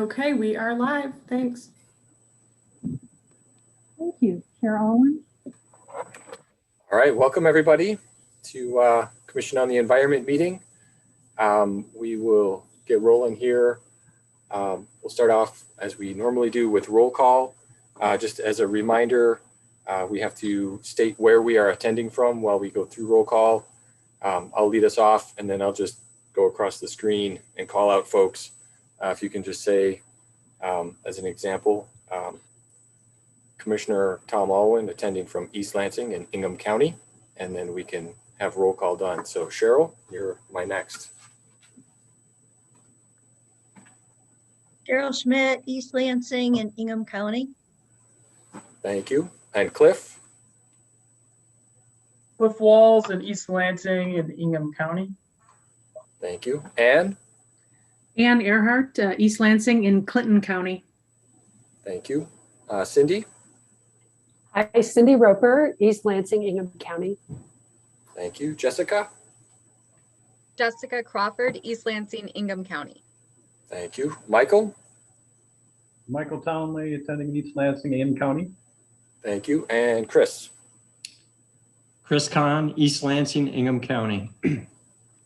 Okay, we are live. Thanks. Thank you, Chair Alwyn. All right, welcome everybody to Commission on the Environment meeting. We will get rolling here. We'll start off as we normally do with roll call. Just as a reminder, we have to state where we are attending from while we go through roll call. I'll lead us off and then I'll just go across the screen and call out folks. If you can just say, as an example, Commissioner Tom Alwyn attending from East Lansing in Ingham County, and then we can have roll call done. So Cheryl, you're my next. Cheryl Schmidt, East Lansing and Ingham County. Thank you. And Cliff? Cliff Walls in East Lansing and Ingham County. Thank you. Ann? Ann Earhart, East Lansing in Clinton County. Thank you. Cindy? Hi, Cindy Roper, East Lansing, Ingham County. Thank you. Jessica? Jessica Crawford, East Lansing, Ingham County. Thank you. Michael? Michael Townley, attending East Lansing, Ingham County. Thank you. And Chris? Chris Kahn, East Lansing, Ingham County.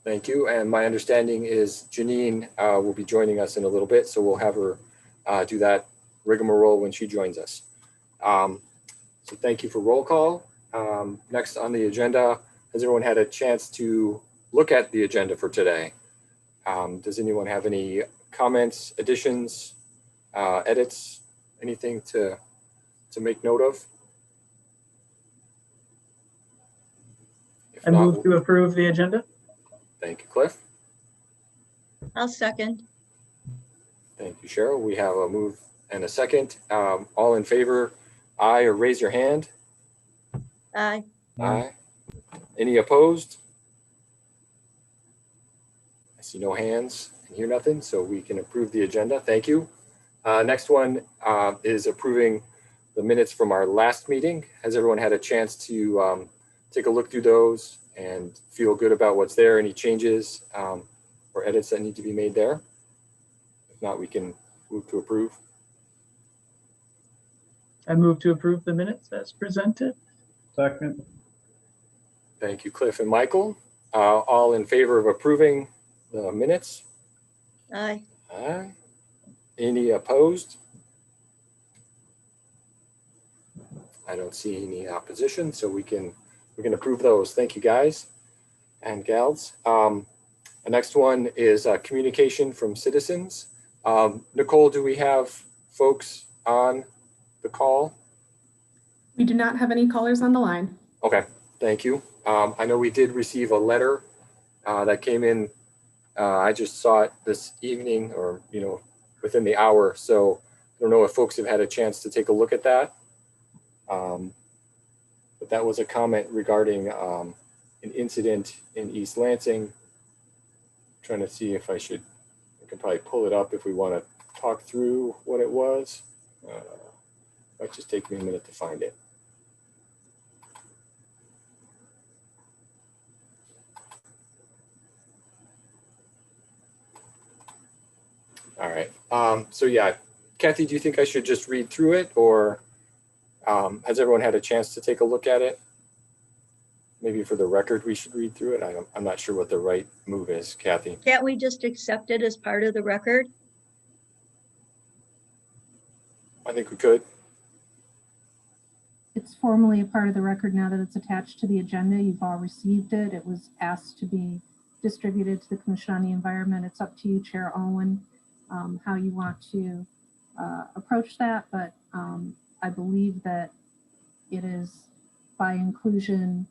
Thank you. And my understanding is Janine will be joining us in a little bit, so we'll have her do that rigmarole when she joins us. So thank you for roll call. Next on the agenda, has everyone had a chance to look at the agenda for today? Does anyone have any comments, additions, edits, anything to make note of? If I not, move to approve the agenda. thank you, Cliff. I'll second. Thank you, Cheryl. We have a move and a second. All in favor, aye, or raise your hand. Aye. Aye. Any opposed? I see no hands and hear nothing, so we can approve the agenda. Thank you. Next one is approving the minutes from our last meeting. Has everyone had a chance to take a look through those and feel good about what's there? Any changes or edits that need to be made there? If not, we can move to approve. I move to approve the minutes as presented. Second. Thank you, Cliff and Michael. All in favor of approving the minutes? Aye. Aye. Any opposed? I don't see any opposition, so we can approve those. Thank you, guys and gals. The next one is communication from citizens. Nicole, do we have folks on the call? We do not have any callers on the line. Okay, thank you. I know we did receive a letter that came in. I just saw it this evening, or within the hour. So I don't know if folks have had a chance to take a look at that. But that was a comment regarding an incident in East Lansing. I'm trying to see if I can probably pull it up if we want to talk through what it was. Might just take me a minute to find it. All right. So yeah, Kathy, do you think I should just read through it, or has everyone had a chance to take a look at it? Maybe for the record, we should read through it. I'm not sure what the right move is, Kathy. Can't we just accept it as part of the record? I think we could. It's formally a part of the record now that it's attached to the agenda. You've all received it. It was asked to be distributed to the Commission on the Environment. It's up to you, Chair Alwyn, how you want to approach that. But I believe that it is by inclusion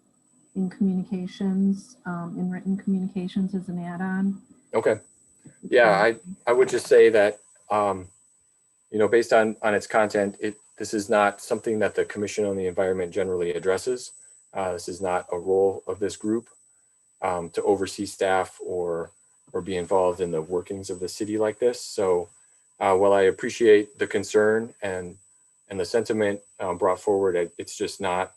in communications, in written communications as an add-on. Okay. Yeah, I would just say that, based on its content, this is not something that the Commission on the Environment generally addresses. This is not a role of this group to oversee staff or be involved in the workings of the city like this. So while I appreciate the concern and the sentiment brought forward, it's just not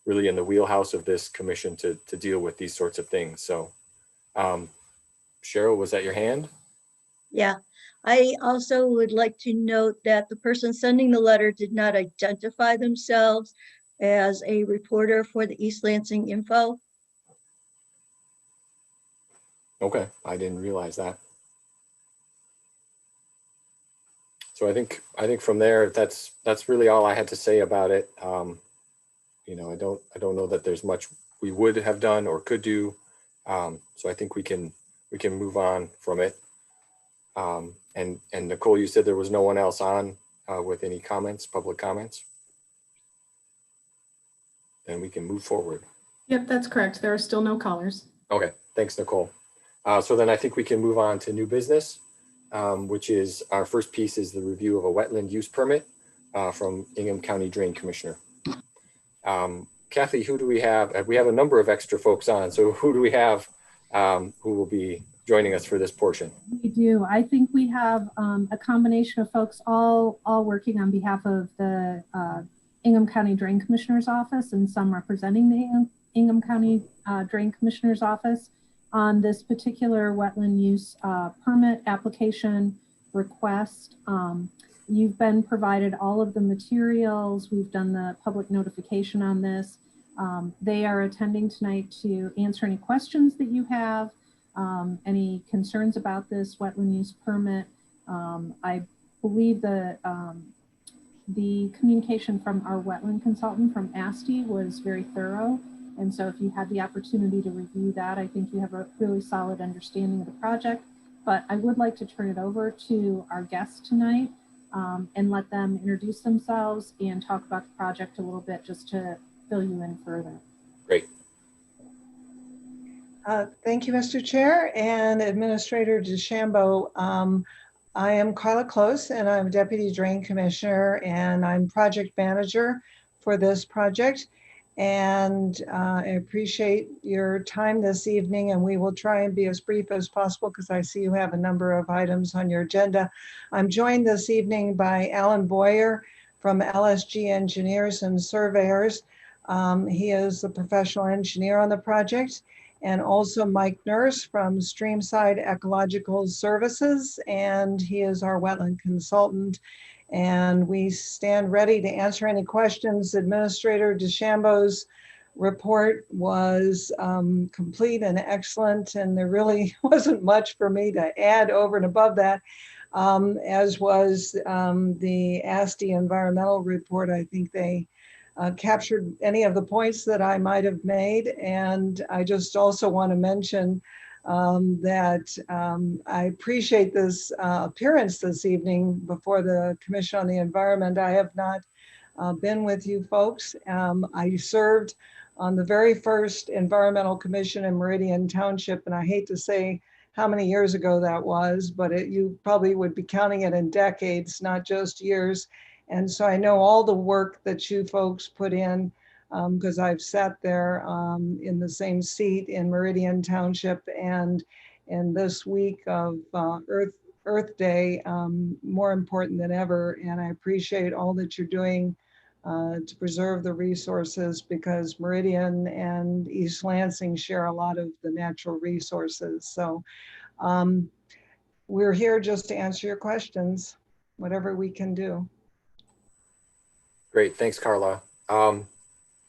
really in the wheelhouse of this commission to deal with these sorts of things. So Cheryl, was that your hand? Yeah. I also would like to note that the person sending the letter did not identify themselves as a reporter for the East Lansing Info. Okay, I didn't realize that. So I think from there, that's really all I had to say about it. You know, I don't know that there's much we would have done or could do. So I think we can move on from it. And Nicole, you said there was no one else on with any comments, public comments. Then we can move forward. Yep, that's correct. There are still no callers. Okay, thanks, Nicole. So then I think we can move on to new business, which is our first piece is the review of a wetland use permit from Ingham County Drain Commissioner. Kathy, who do we have? We have a number of extra folks on. So who do we have who will be joining us for this portion? We do. I think we have a combination of folks all working on behalf of the Ingham County Drain Commissioner's office and some representing the Ingham County Drain Commissioner's office on this particular wetland use permit application request. You've been provided all of the materials. We've done the public notification on this. They are attending tonight to answer any questions that you have, any concerns about this wetland use permit. I believe the communication from our wetland consultant from ASTI was very thorough. And so if you had the opportunity to review that, I think you have a really solid understanding of the project. But I would like to turn it over to our guests tonight and let them introduce themselves and talk about the project a little bit just to fill you in further. Great. Thank you, Mr. Chair and Administrator DeChambeau. I am Carla Close and I'm Deputy Drain Commissioner and I'm project manager for this project. And I appreciate your time this evening and we will try and be as brief as possible because I see you have a number of items on your agenda. I'm joined this evening by Alan Boyer from LSG Engineers and Surveyors. He is the professional engineer on the project, and also Mike Nurse from Streamside Ecological Services, and he is our wetland consultant. And we stand ready to answer any questions. Administrator DeChambeau's report was complete and excellent, and there really wasn't much for me to add over and above that, as was the ASTI environmental report. I think they captured any of the points that I might have made. And I just also want to mention that I appreciate this appearance this evening before the Commission on the Environment. I have not been with you folks. I served on the very first Environmental Commission in Meridian Township, and I hate to say how many years ago that was, but you probably would be counting it in decades, not just years. And so I know all the work that you folks put in because I've sat there in the same seat in Meridian Township, and in this week of Earth Day, more important than ever. And I appreciate all that you're doing to preserve the resources, because Meridian and East Lansing share a lot of the natural resources. So we're here just to answer your questions, whatever we can do. Great, thanks, Carla.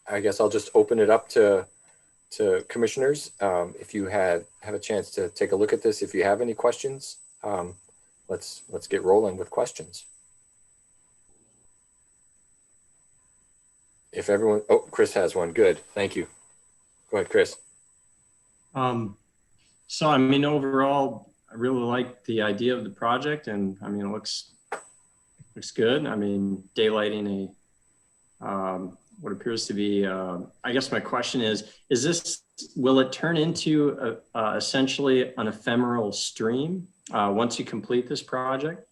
I guess I'll just open it up to commissioners. If you have a chance to take a look at this, if you have any questions, let's get rolling with questions. If everyone, oh, Chris has one. Good, thank you. Go ahead, Chris. So I mean, overall, I really like the idea of the project, and I mean, it looks good. I mean, daylighting what appears to be, I guess my question is this, will it turn into essentially an ephemeral stream once you complete this project?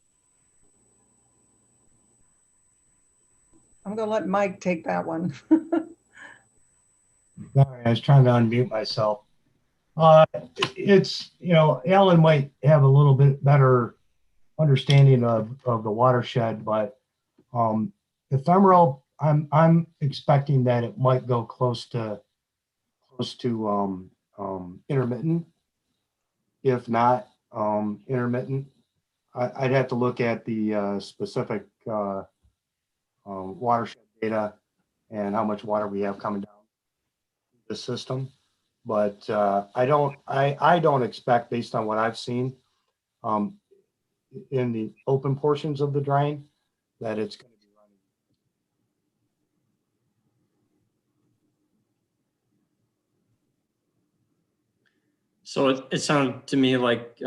I'm gonna let Mike take that one. Sorry, I was trying to unmute myself. It's, you know, Alan might have a little bit better understanding of the watershed, but ephemeral, I'm expecting that it might go close to intermittent, if not intermittent. I'd have to look at the specific watershed data and how much water we have coming down the system. But I don't expect, based on what I've seen in the open portions of the drain, that it's going to be running. So it sounded to me like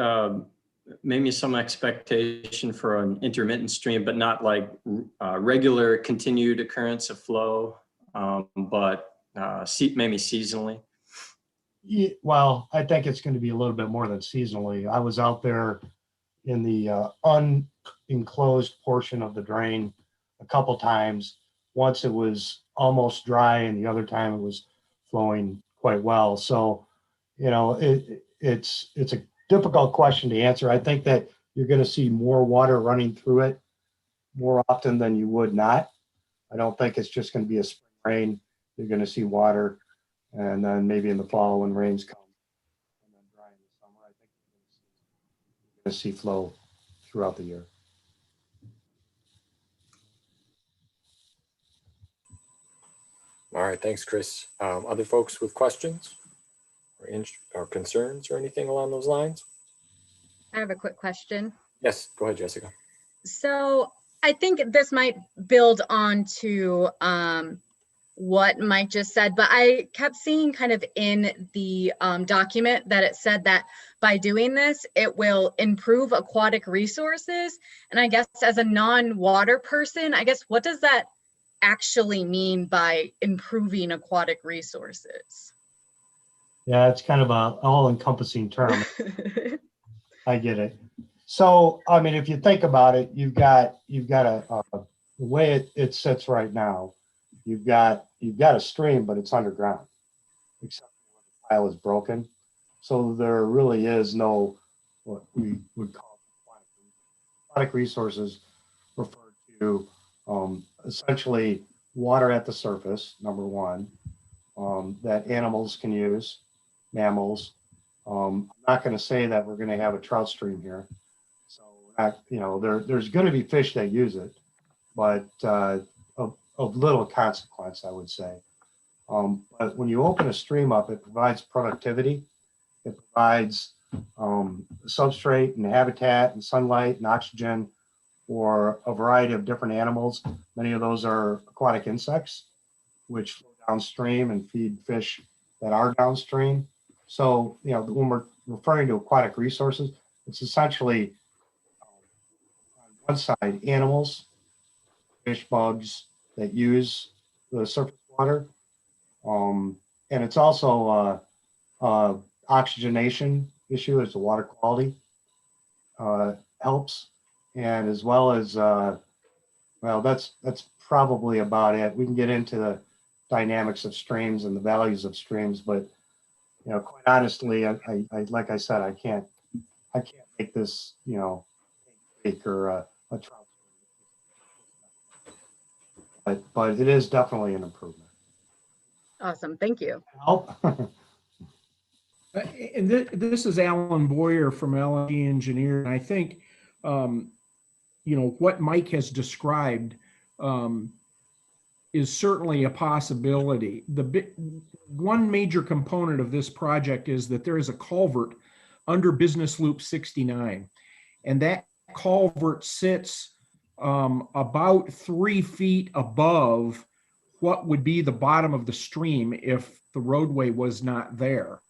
maybe some expectation for an intermittent stream, but not like regular continued occurrence of flow, but maybe seasonally. Yeah, well, I think it's going to be a little bit more than seasonally. I was out there in the unenclosed portion of the drain a couple times. Once it was almost dry, and the other time it was flowing quite well. So, you know, it's a difficult question to answer. I think that you're going to see more water running through it more often than you would not. I don't think it's just going to be a spring rain. You're going to see water, and then maybe in the fall when rains come, and then dry in the summer. I think you're going to see flow throughout the year. All right, thanks, Chris. Other folks with questions or concerns or anything along those lines? I have a quick question. Yes, go ahead, Jessica. So I think this might build on to what Mike just said, but I kept seeing kind of in the document that it said that by doing this, it will improve aquatic resources. And I guess as a non-water person, I guess what does that actually mean by improving aquatic resources? Yeah, it's kind of a all-encompassing term. I get it. So, I mean, if you think about it, you've got the way it sits right now. You've got a stream, but it's underground, except where the tile is broken. So there really is no what we would call aquatic resources, referred to essentially water at the surface, number one, that animals can use, mammals. I'm not going to say that we're going to have a trout stream here. So, you know, there's going to be fish that use it, but of little consequence, I would say. But when you open a stream up, it provides productivity. It provides substrate and habitat and sunlight and oxygen for a variety of different animals. Many of those are aquatic insects, which flow downstream and feed fish that are downstream. So, you know, when we're referring to aquatic resources, it's essentially on one side, animals, fish, bugs that use the surface water. And it's also oxygenation issue as the water quality helps. And as well as, well, that's probably about it. We can get into the dynamics of streams and the values of streams, but you know, quite honestly, I like I said, I can't make this, you know, fake or a trout. But it is definitely an improvement. Awesome, thank you. Help. And this is Alan Boyer from LG Engineer. And I think, you know, what Mike has described is certainly a possibility. One major component of this project is that there is a culvert under Business Loop 69. And that culvert sits about 3 feet above what would be the bottom of the stream if the roadway was not there.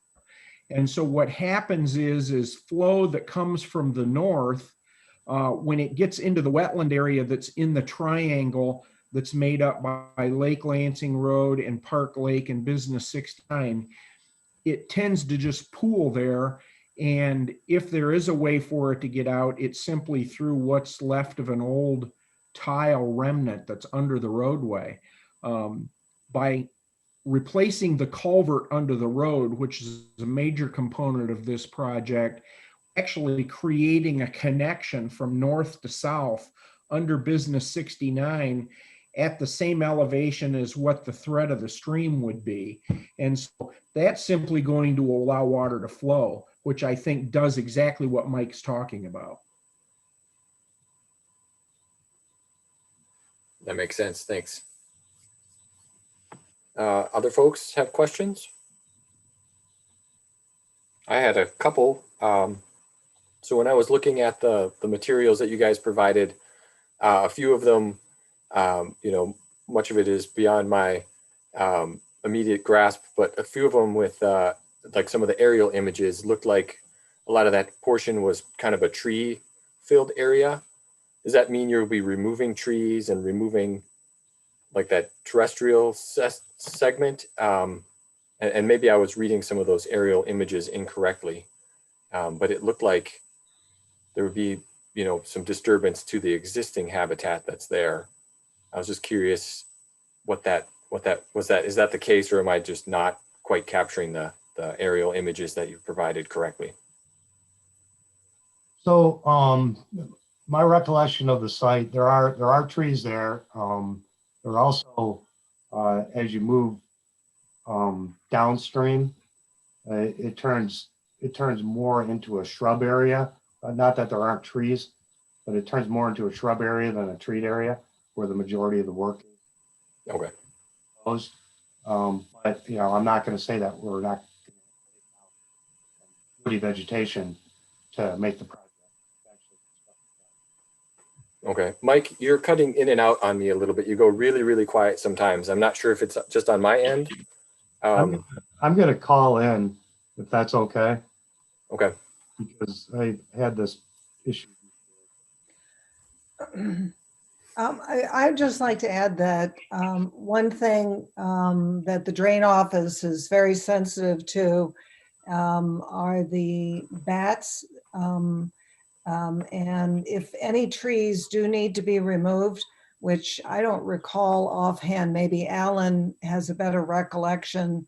And so what happens is flow that comes from the north, when it gets into the wetland area that's in the triangle that's made up by Lake Lansing Road and Park Lake and Business 69, it tends to just pool there. And if there is a way for it to get out, it's simply through what's left of an old tile remnant that's under the roadway. By replacing the culvert under the road, which is a major component of this project, actually creating a connection from north to south under Business 69 at the same elevation as what the thread of the stream would be. And so that's simply going to allow water to flow, which I think does exactly what Mike's talking about. That makes sense. Thanks. Other folks have questions? I had a couple. So when I was looking at the materials that you guys provided, a few of them, much of it is beyond my immediate grasp, but a few of them with like some of the aerial images looked like a lot of that portion was kind of a tree filled area. Does that mean you'll be removing trees and removing like that terrestrial segment? And maybe I was reading some of those aerial images incorrectly, but it looked like there would be, some disturbance to the existing habitat that's there. I was just curious what that was. Is that the case, or am I just not quite capturing the aerial images that you provided correctly? So my recollection of the site, there are trees there. There are also, as you move downstream, it turns more into a shrub area. Not that there aren't trees, but it turns more into a shrub area than a treed area where the majority of the work is. Okay. But I'm not going to say that we're not woody vegetation to make the project. Okay, Mike, you're cutting in and out on me a little bit. You go really, really quiet sometimes. I'm not sure if it's just on my end. I'm going to call in if that's okay. Okay. Because I had this issue. I'd just like to add that one thing that the drain office is very sensitive to are the bats. And if any trees do need to be removed, which I don't recall offhand, maybe Alan has a better recollection,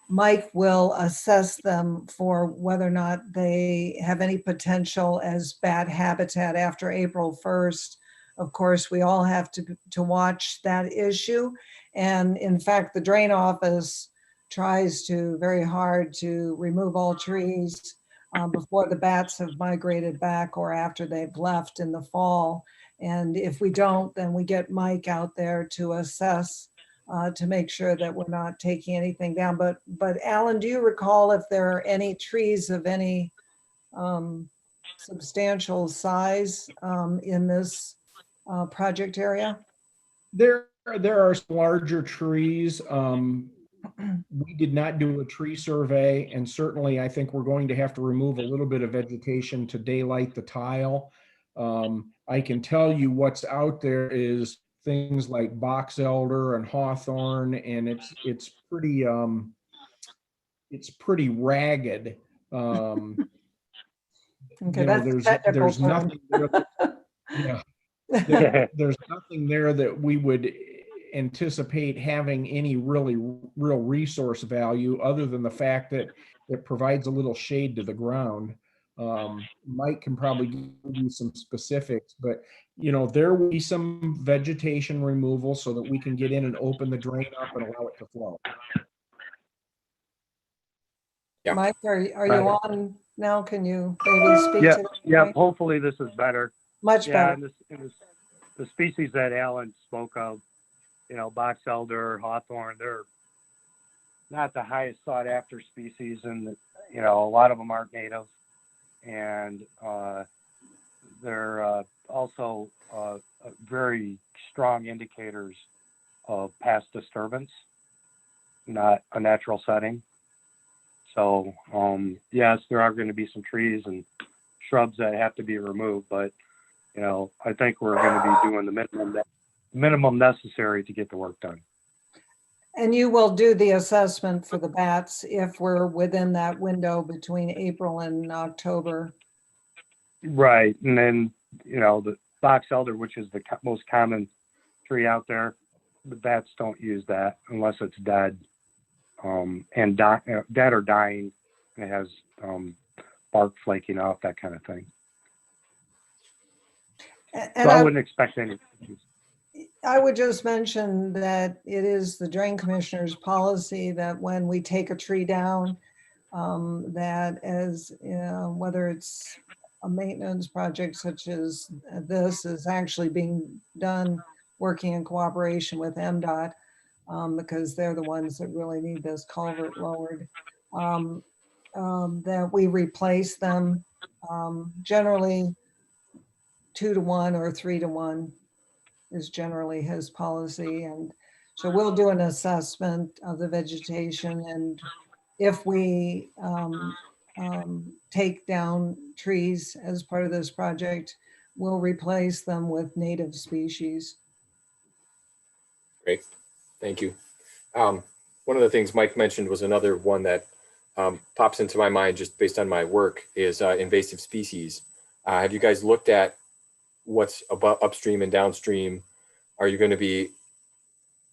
Mike will assess them for whether or not they have any potential as bat habitat after April 1st. Of course, we all have to watch that issue. And in fact, the drain office tries to very hard to remove all trees before the bats have migrated back or after they've left in the fall. And if we don't, then we get Mike out there to assess to make sure that we're not taking anything down. But Alan, do you recall if there are any trees of any substantial size in this project area? There are some larger trees. We did not do a tree survey, and certainly I think we're going to have to remove a little bit of vegetation to daylight the tile. I can tell you what's out there is things like box elder and hawthorn, and it's pretty ragged. Okay, there's nothing there. There's nothing there that we would anticipate having any real resource value other than the fact that it provides a little shade to the ground. Mike can probably give you some specifics, but there will be some vegetation removal so that we can get in and open the drain up and allow it to flow. Yeah. Mike, are you on now? Can you maybe speak to that? Yeah, hopefully this is better. Much better. And the species that Alan spoke of, box elder, hawthorn, they're not the highest sought after species, and a lot of them aren't native, and they're also very strong indicators of past disturbance, not a natural setting. So yes, there are going to be some trees and shrubs that have to be removed, but I think we're going to be doing the minimum necessary to get the work done. And you will do the assessment for the bats if we're within that window between April and October. Right. And then, the box elder, which is the most common tree out there, the bats don't use that unless it's dead, and dead or dying. It has bark flaking off, that kind of thing. And so I wouldn't expect any. I would just mention that it is the drain commissioner's policy that when we take a tree down, that as whether it's a maintenance project such as this is actually being done working in cooperation with MDOT, because they're the ones that really need this culvert lowered, that we replace them, generally 2 to 1 or 3 to 1 is generally his policy. And so we'll do an assessment of the vegetation, and if we take down trees as part of this project, we'll replace them with native species. Great, thank you. One of the things Mike mentioned was another one that pops into my mind just based on my work is invasive species. Have you guys looked at what's above, upstream and downstream? Are you going to be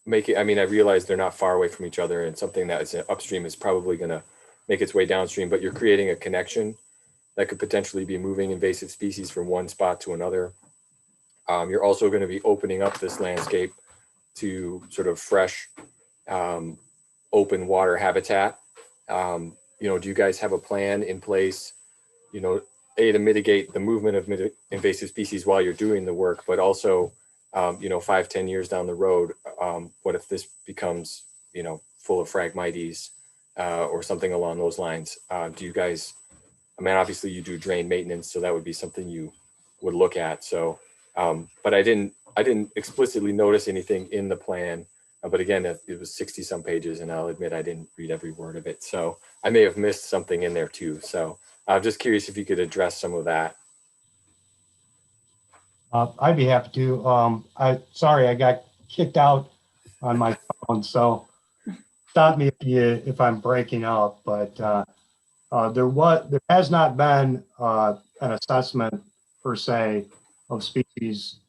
making, I mean, I realize they're not far away from each other, and something that is upstream is probably going to make its way downstream, but you're creating a connection that could potentially be moving invasive species from one spot to another. You're also going to be opening up this landscape to sort of fresh, open water habitat. You know, do you guys have a plan in place, you know, A, to mitigate the movement of invasive species while you're doing the work, but also, you know, 5-10 years down the road, what if this becomes, you know, full of Phragmites or something along those lines? Do you guys, I mean, obviously you do drain maintenance, so that would be something you would look at. So, but I didn't explicitly notice anything in the plan. But again, it was 60 some pages, and I'll admit I didn't read every word of it. So I may have missed something in there too. So I'm just curious if you could address some of that. I'd be happy to. Sorry, I got kicked out on my phone, so stop me if I'm breaking up. But there has not been an assessment per se of species,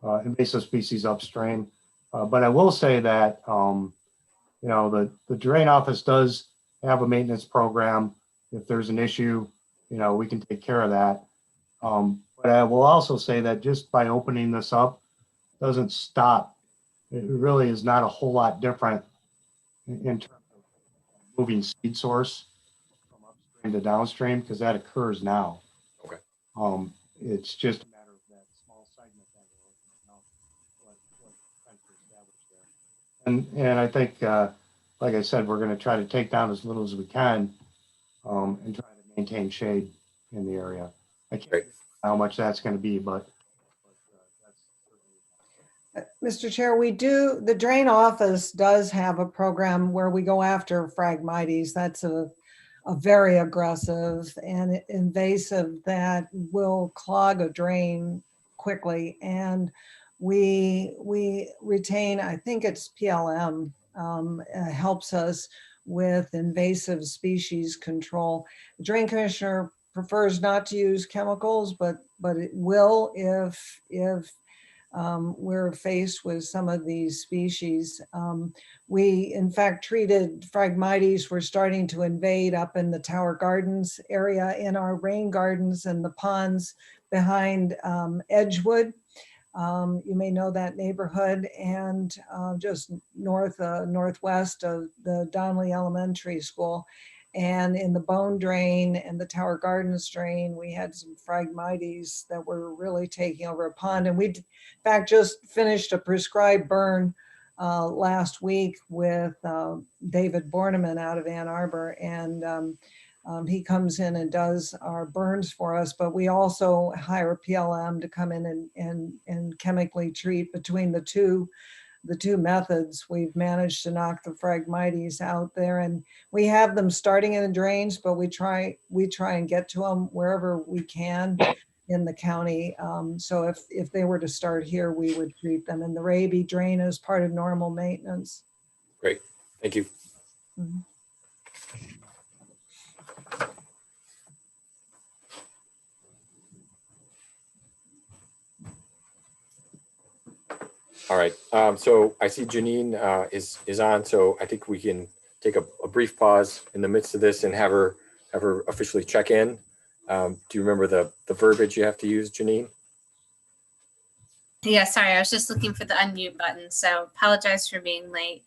invasive species upstream. But I will say that you know, the drain office does have a maintenance program. If there's an issue, you know, we can take care of that. But I will also say that just by opening this up doesn't stop. It really is not a whole lot different in terms of moving seed source from upstream to downstream, because that occurs now. Okay. It's just a matter of that small segment that we're opening up, what trying to establish there. And I think, like I said, we're going to try to take down as little as we can and try to maintain shade in the area. I can't say how much that's going to be, but that's Mr. Chair, the drain office does have a program where we go after Phragmites. That's a very aggressive and invasive that will clog a drain quickly. And we retain, I think it's PLM, helps us with invasive species control. The Drain Commissioner prefers not to use chemicals, but it will if we're faced with some of these species. We, in fact, treated Phragmites. We're starting to invade up in the Tower Gardens area, in our rain gardens and the ponds behind Edgewood. You may know that neighborhood, and just northwest of the Donnelly Elementary School. And in the Bone Drain and the Tower Gardens drain, we had some Phragmites that were really taking over a pond. And we, in fact, just finished a prescribed burn last week with David Borneman out of Ann Arbor. And he comes in and does our burns for us, but we also hire PLM to come in and chemically treat. Between the two methods, we've managed to knock the Phragmites out there, and we have them starting in the drains, but we try and get to them wherever we can in the county. So if they were to start here, we would treat them. And the Raby Drain is part of normal maintenance. Great, thank you. Mm-hmm. All right, so I see Janine is on, so I think we can take a brief pause in the midst of this and have her officially check in. Do you remember the verbiage you have to use, Janine? Yeah, sorry, I was just looking for the unmute button, so apologize for being late.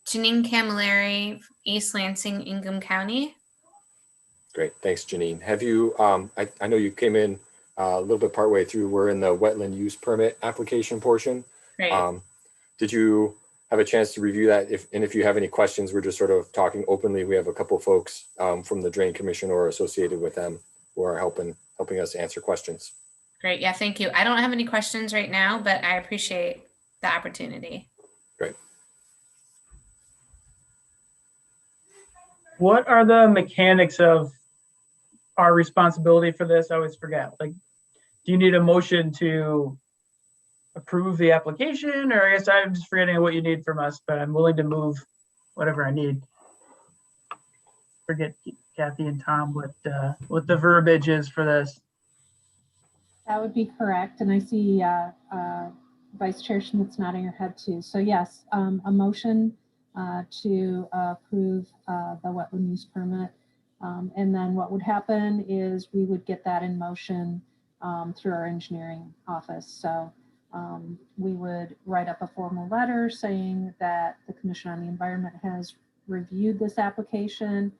Janine Camilleri, East Lansing, Ingham County. Great. Thanks, Janine. Have you, I know you came in a little bit partway through. We're in the wetland use permit application portion. Great. Did you have a chance to review that? If you have any questions, we're just sort of talking openly. We have a couple folks from the Drain Commission or associated with them who are helping us answer questions. Great. Yeah, thank you. I don't have any questions right now, but I appreciate the opportunity. Great. What are the mechanics of our responsibility for this? I always forget. Like, do you need a motion to approve the application? Or I guess I'm just forgetting what you need from us, but I'm willing to move whatever I need. Forget Kathy and Tom what the verbiage is for this. That would be correct. And I see Vice Chair Schmidt's nodding her head too. So yes, a motion to approve the wetland use permit. And then what would happen is we would get that in motion through our engineering office. So we would write up a formal letter saying that the Commission on the Environment has reviewed this application,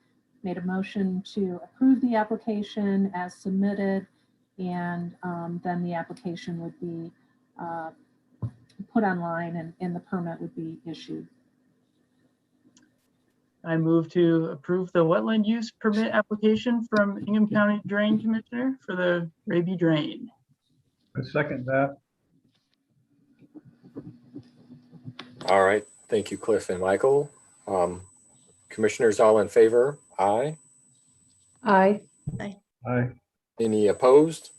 made a motion to approve the application as submitted, and then the application would be put online and the permit would be issued. I move to approve the wetland use permit application from Ingham County Drain Commissioner for the Raby Drain. I second that. All right. Thank you, Cliff and Michael. Commissioners all in favor? Aye. Aye. Aye. Any opposed?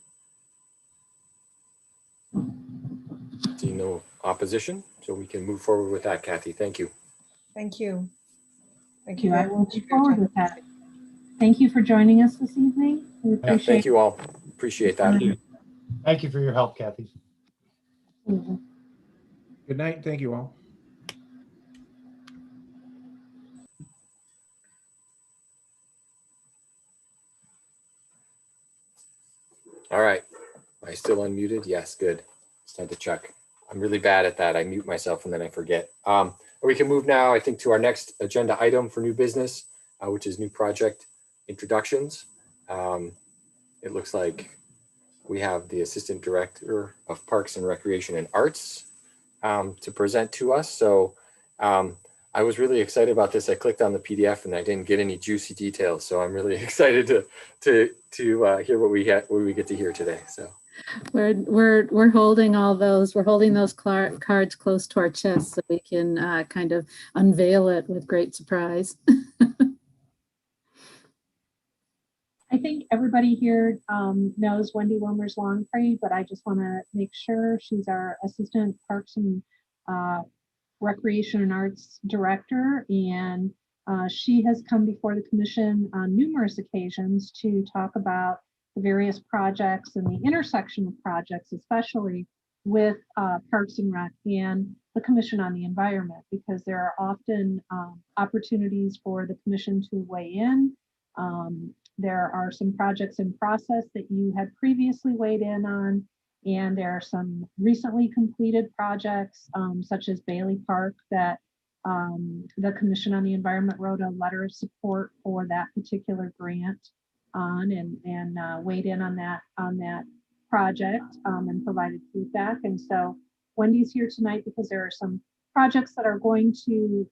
See no opposition, so we can move forward with that, Kathy. Thank you. Thank you. Thank you I very will much. move forward with that. Thank you for joining us this evening. We Yeah, appreciate thank you all. Appreciate that. Thank you for your help, Kathy. it. Good night. Thank you all. All right. Am I still unmuted? Yes, good. Just had to check. I'm really bad at that. I mute myself and then I forget. We can move now, I think, to our next agenda item for new business, which is new project introductions. It looks like we have the Assistant Director of Parks and Recreation and Arts to present to us. So I was really excited about this. I clicked on the PDF and I didn't get any juicy details. So I'm really excited to hear what we get to hear today. So We're holding all those. We're holding those cards close to our chest so we can kind of unveil it with great surprise. I think everybody here knows Wendy Wilmers Longpre, but I just want to make sure she's our Assistant Parks and Recreation and Arts Director, and she has come before the Commission on numerous occasions to talk about the various projects and the intersection of projects, especially with Parks and Rec and the Commission on the Environment, because there are often opportunities for the Commission to weigh in. There are some projects in process that you had previously weighed in on, and there are some recently completed projects, such as Bailey Park, that the Commission on the Environment wrote a letter of support for that particular grant on, and weighed in on that project and provided feedback. And so Wendy's here tonight because there are some projects that are going to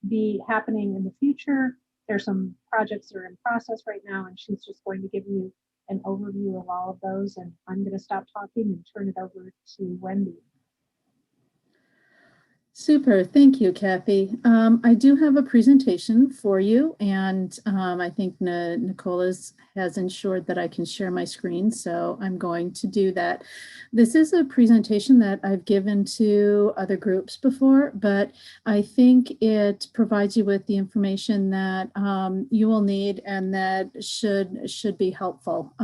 be happening in the future. There's some projects that are in process right now, and she's just going to give you an overview of all of those. And I'm going to stop talking and turn it over to Wendy. Super. Thank you, Kathy. I do have a presentation for you, and I think Nicole has ensured that I can share my screen, so I'm going to do that. This is a presentation that I've given to other groups before, but I think it provides you with the information that you will need and that should be helpful.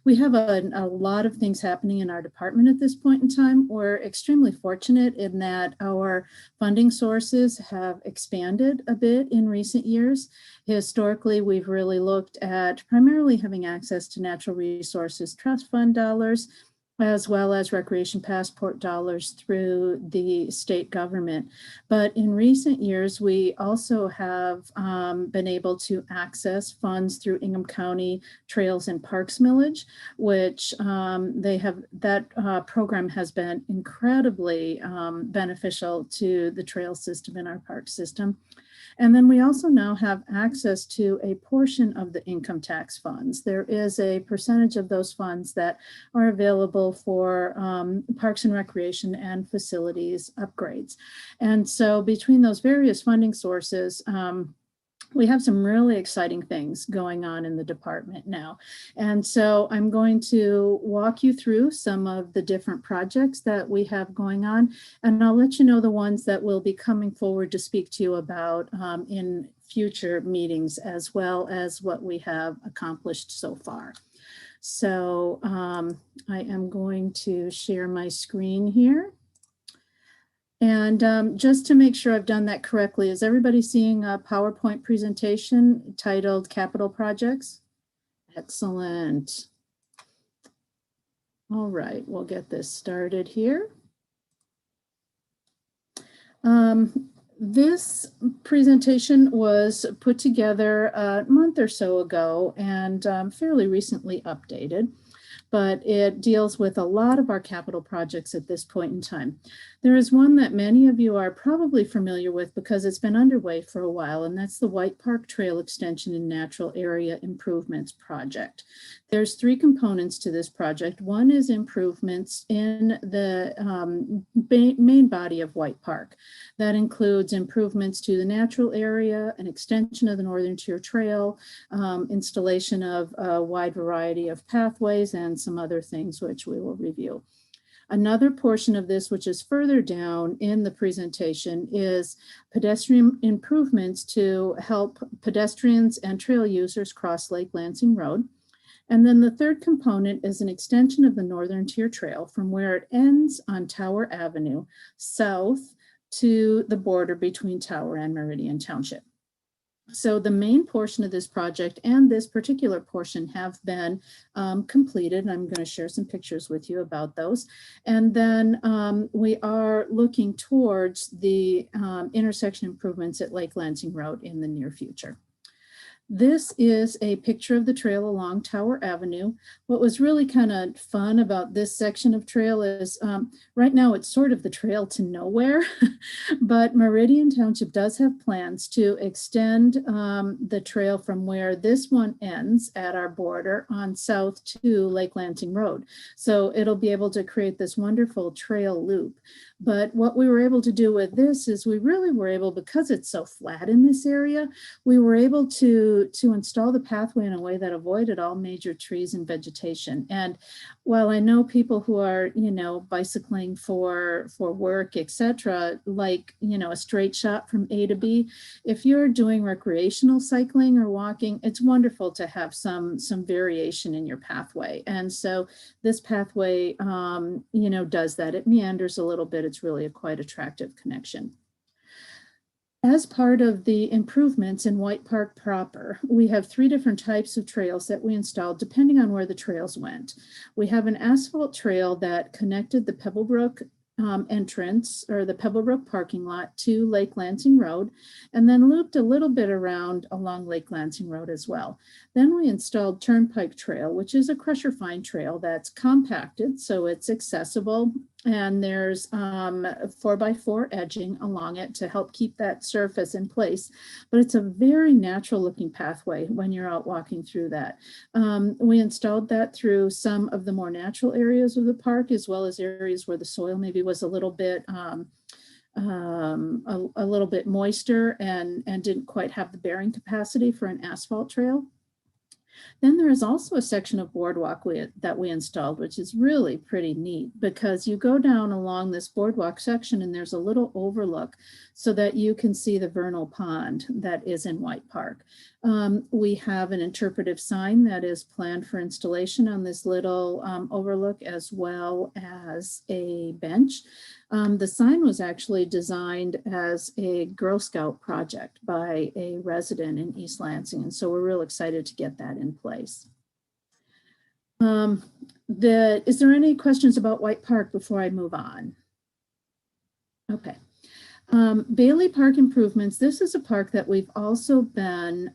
We have a lot of things happening in our department at this point in time. We're extremely fortunate in that our funding sources have expanded a bit in recent years. Historically, we've really looked at primarily having access to natural resources trust fund dollars as well as recreation passport dollars through the state government. But in recent years, we also have been able to access funds through Ingham County Trails and Parks Millage, which that program has been incredibly beneficial to the trail system in our park system. And then we also now have access to a portion of the income tax funds. There is a percentage of those funds that are available for parks and recreation and facilities upgrades. And so between those various funding sources, we have some really exciting things going on in the department now. And so I'm going to walk you through some of the different projects that we have going on, and I'll let you know the ones that will be coming forward to speak to you about in future meetings, as well as what we have accomplished so far. So I am going to share my screen here. And just to make sure I've done that correctly, is everybody seeing a PowerPoint presentation titled Capital Projects? Excellent. All right, we'll get this started here. This presentation was put together a month or so ago and fairly recently updated, but it deals with a lot of our capital projects at this point in time. There is one that many of you are probably familiar with because it's been underway for a while, and that's the White Park Trail Extension and Natural Area Improvements Project. There's three components to this project. One is improvements in the main body of White Park. That includes improvements to the natural area, an extension of the Northern Tier Trail, installation of a wide variety of pathways, and some other things which we will review. Another portion of this, which is further down in the presentation, is pedestrian improvements to help pedestrians and trail users cross Lake Lansing Road. And then the third component is an extension of the Northern Tier Trail from where it ends on Tower Avenue south to the border between Tower and Meridian Township. So the main portion of this project and this particular portion have been completed. And I'm going to share some pictures with you about those. And then we are looking towards the intersection improvements at Lake Lansing Road in the near future. This is a picture of the trail along Tower Avenue. What was really kind of fun about this section of trail is right now it's sort of the trail to nowhere, but Meridian Township does have plans to extend the trail from where this one ends at our border on south to Lake Lansing Road. So it'll be able to create this wonderful trail loop. But what we were able to do with this is we really were able, because it's so flat in this area, we were able to install the pathway in a way that avoided all major trees and vegetation. And while I know people who are, bicycling for work, etc., like, a straight shot from A to B, if you're doing recreational cycling or walking, it's wonderful to have some variation in your pathway. And so this pathway, does that. It meanders a little bit. It's really a quite attractive connection. As part of the improvements in White Park proper, we have three different types of trails that we installed depending on where the trails went. We have an asphalt trail that connected the Pebblebrook entrance or the Pebblebrook parking lot to Lake Lansing Road, and then looped a little bit around along Lake Lansing Road as well. Then we installed Turnpike Trail, which is a crusher fine trail that's compacted, so it's accessible, and there's 4x4 edging along it to help keep that surface in place. But it's a very natural looking pathway when you're out walking through that. We installed that through some of the more natural areas of the park, as well as areas where the soil maybe was a little bit moister and didn't quite have the bearing capacity for an asphalt trail. Then there is also a section of boardwalk that we installed, which is really pretty neat because you go down along this boardwalk section and there's a little overlook so that you can see the vernal pond that is in White Park. We have an interpretive sign that is planned for installation on this little overlook, as well as a bench. The sign was actually designed as a Girl Scout project by a resident in East Lansing, and so we're real excited to get that in place. Is there any questions about White Park before I move on? Okay. Bailey Park improvements. This is a park that we've also been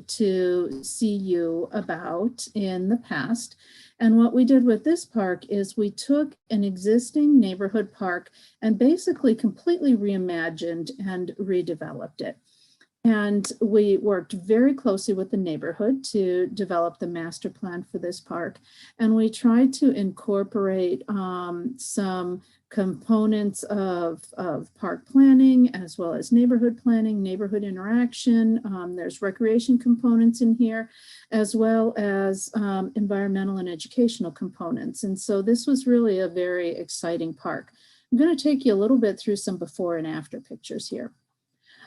to see you about in the past. And what we did with this park is we took an existing neighborhood park and basically completely reimagined and redeveloped it. And we worked very closely with the neighborhood to develop the master plan for this park. And we tried to incorporate some components of park planning, as well as neighborhood planning, neighborhood interaction. There's recreation components in here, as well as environmental and educational components. And so this was really a very exciting park. I'm going to take you a little bit through some before and after pictures here.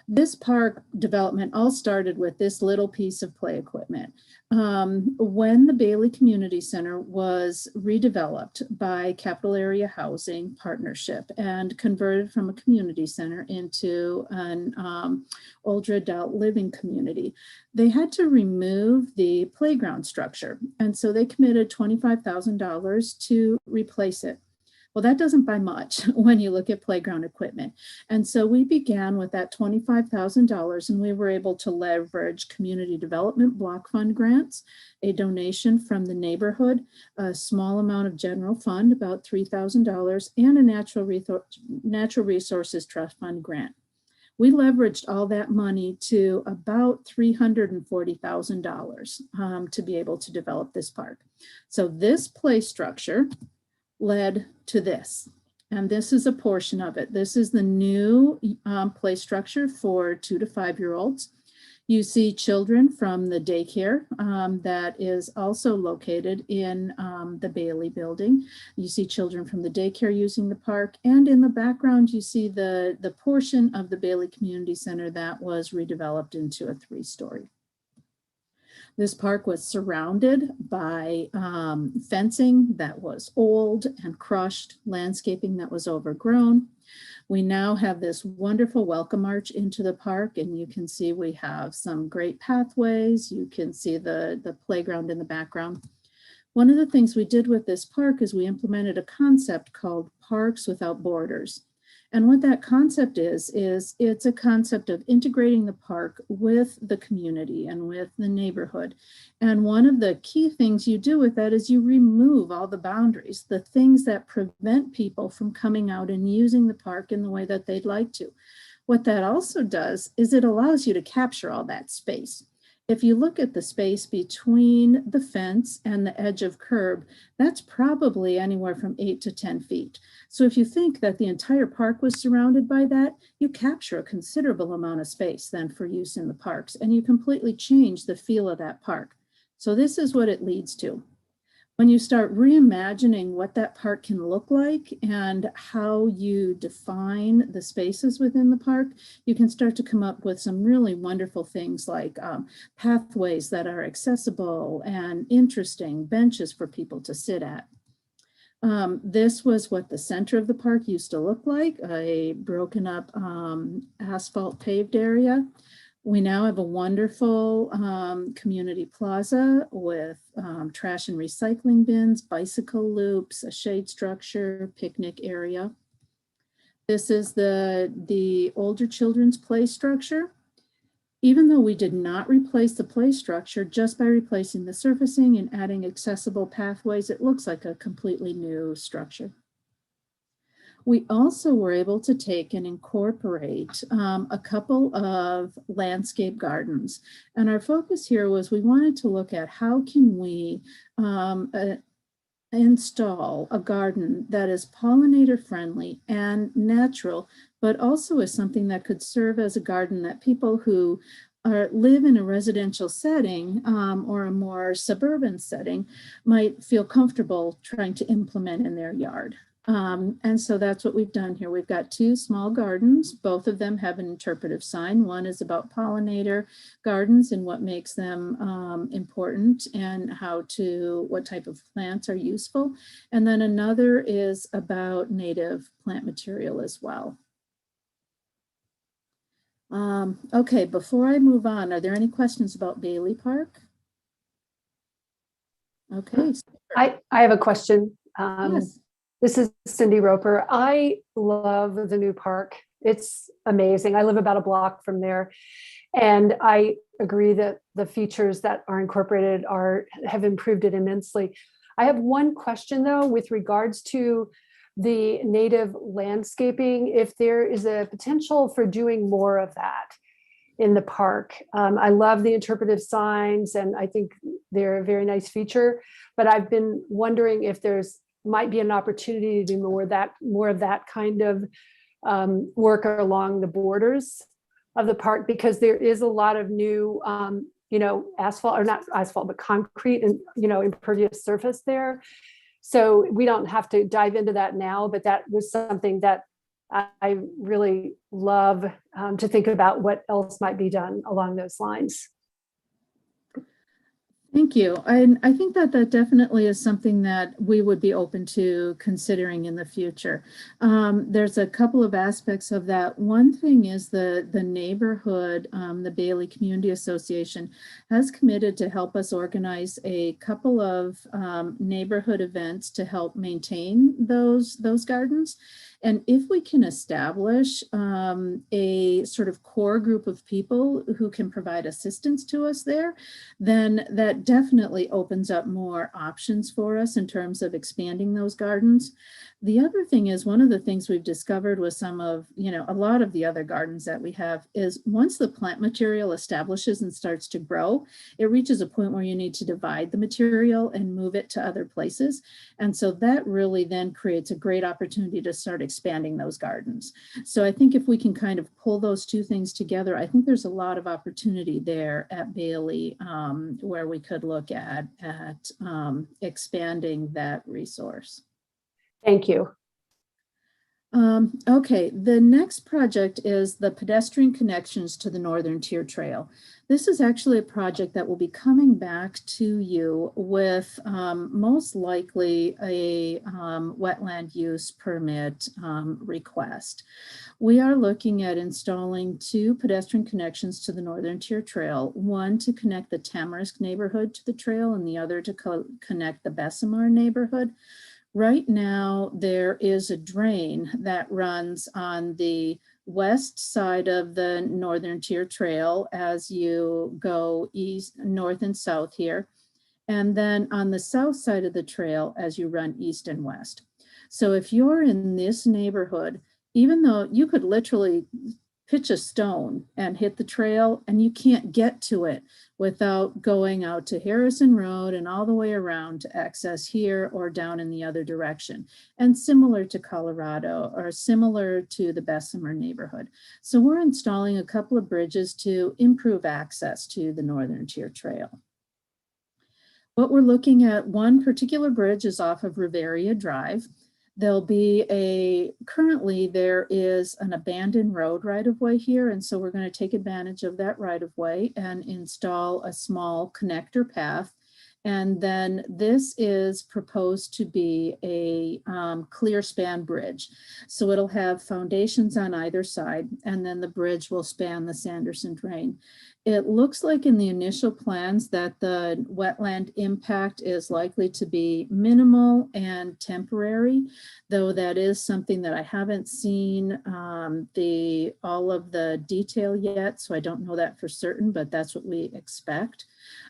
This park development all started with this little piece of play equipment. When the Bailey Community Center was redeveloped by Capital Area Housing Partnership and converted from a community center into an older adult living community, they had to remove the playground structure. And so they committed $25,000 to replace it. Well, that doesn't buy much when you look at playground equipment. And so we began with that $25,000, and we were able to leverage community development block fund grants, a donation from the neighborhood, a small amount of general fund, about $3,000, and a natural resources trust fund grant. We leveraged all that money to about $340,000 to be able to develop this park. So this play structure led to this, and this is a portion of it. This is the new play structure for 2 to 5 year olds. You see children from the daycare that is also located in the Bailey building. You see children from the daycare using the park, and in the background you see the portion of the Bailey Community Center that was redeveloped into a 3-story. This park was surrounded by fencing that was old and crushed, landscaping that was overgrown. We now have this wonderful welcome arch into the park, and you can see we have some great pathways. You can see the playground in the background. One of the things we did with this park is we implemented a concept called Parks Without Borders. And what that concept is it's a concept of integrating the park with the community and with the neighborhood. And one of the key things you do with that is you remove all the boundaries, the things that prevent people from coming out and using the park in the way that they'd like to. What that also does is it allows you to capture all that space. If you look at the space between the fence and the edge of curb, that's probably anywhere from 8 to 10 feet. So if you think that the entire park was surrounded by that, you capture a considerable amount of space then for use in the parks, and you completely change the feel of that park. So this is what it leads to. When you start reimagining what that park can look like and how you define the spaces within the park, you can start to come up with some really wonderful things like pathways that are accessible and interesting, benches for people to sit at. This was what the center of the park used to look like, a broken up asphalt paved area. We now have a wonderful community plaza with trash and recycling bins, bicycle loops, a shade structure, picnic area. This is the older children's play structure. Even though we did not replace the play structure, just by replacing the surfacing and adding accessible pathways, it looks like a completely new structure. We also were able to take and incorporate a couple of landscape gardens. And our focus here was we wanted to look at how can we install a garden that is pollinator friendly and natural, but also is something that could serve as a garden that people who live in a residential setting or a more suburban setting might feel comfortable trying to implement in their yard. And so that's what we've done here. We've got 2 small gardens. Both of them have an interpretive sign. One is about pollinator gardens and what makes them important and what type of plants are useful. And then another is about native plant material as well. Okay, before I move on, are there any questions about Bailey Park? Okay. I have a question. Yes. This is Cindy Roper. I love the new park. It's amazing. I live about a block from there. And I agree that the features that are incorporated have improved it immensely. I have one question though, with regards to the native landscaping, if there is a potential for doing more of that in the park. I love the interpretive signs and I think they're a very nice feature, but I've been wondering if might be an opportunity to do more of that kind of work along the borders of the park, because there is a lot of new, asphalt, or not asphalt, but concrete and, impervious surface there. So we don't have to dive into that now, but that was something that I really love to think about what else might be done along those lines. Thank you. I think that definitely is something that we would be open to considering in the future. There's a couple of aspects of that. One thing is the neighborhood, the Bailey Community Association has committed to help us organize a couple of neighborhood events to help maintain those gardens. And if we can establish a sort of core group of people who can provide assistance to us there, then that definitely opens up more options for us in terms of expanding those gardens. The other thing is, one of the things we've discovered with some of, a lot of the other gardens that we have is once the plant material establishes and starts to grow, it reaches a point where you need to divide the material and move it to other places. And so that really then creates a great opportunity to start expanding those gardens. So I think if we can kind of pull those two things together, I think there's a lot of opportunity there at Bailey where we could look at expanding that resource. Thank you. Okay, the next project is the pedestrian connections to the Northern Tier Trail. This is actually a project that will be coming back to you with most likely a wetland use permit request. We are looking at installing 2 pedestrian connections to the Northern Tier Trail, one to connect the Tamarisk neighborhood to the trail and the other to connect the Bessemer neighborhood. Right now, there is a drain that runs on the west side of the Northern Tier Trail as you go east, north and south here, and then on the south side of the trail as you run east and west. So if you're in this neighborhood, even though you could literally pitch a stone and hit the trail and you can't get to it without going out to Harrison Road and all the way around to access here or down in the other direction. And similar to Colorado or similar to the Bessemer neighborhood. So we're installing a couple of bridges to improve access to the Northern Tier Trail. What we're looking at, one particular bridge is off of Riveria Drive. There'll be currently there is an abandoned road right of way here. And so we're going to take advantage of that right of way and install a small connector path. And then this is proposed to be a clear span bridge. So it'll have foundations on either side, and then the bridge will span the Sanderson Drain. It looks like in the initial plans that the wetland impact is likely to be minimal and temporary, though that is something that I haven't seen all of the detail yet, so I don't know that for certain, but that's what we expect.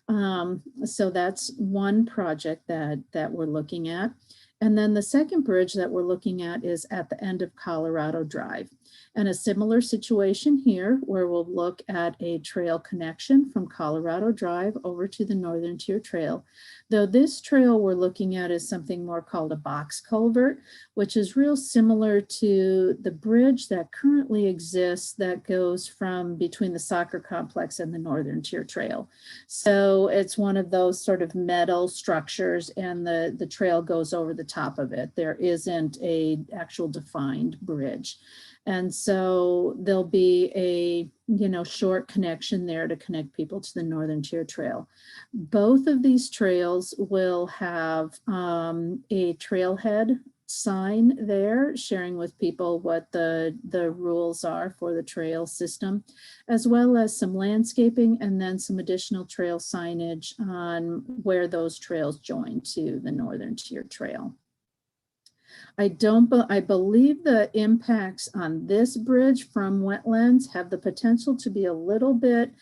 So that's one project that we're looking at. And then the second bridge that we're looking at is at the end of Colorado Drive. And a similar situation here where we'll look at a trail connection from Colorado Drive over to the Northern Tier Trail. Though this trail we're looking at is something more called a box culvert, which is real similar to the bridge that currently exists that goes from between the soccer complex and the Northern Tier Trail. So it's one of those sort of metal structures and the trail goes over the top of it. There isn't an actual defined bridge. And so there'll be a, short connection there to connect people to the Northern Tier Trail. Both of these trails will have a trailhead sign there, sharing with people what the rules are for the trail system, as well as some landscaping and then some additional trail signage on where those trails join to the Northern Tier Trail. I believe the impacts on this bridge from wetlands have the potential to be a little bit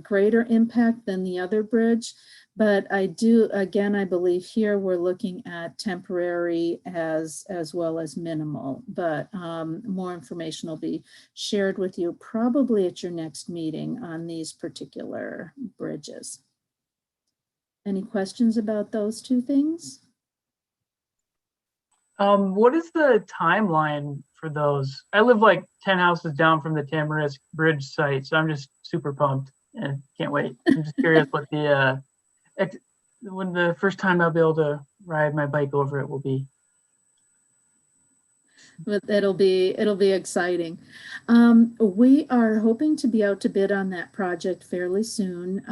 greater impact than the other bridge. But I believe here we're looking at temporary as well as minimal, but more information will be shared with you probably at your next meeting on these particular bridges. Any questions about those two things? What is the timeline for those? I live like 10 houses down from the Tamarisk Bridge site, so I'm just super pumped and can't wait. I'm just curious what the when the first time I'll be able to ride my bike over it will be. But it'll be exciting. We are hoping to be out to bid on that project fairly soon.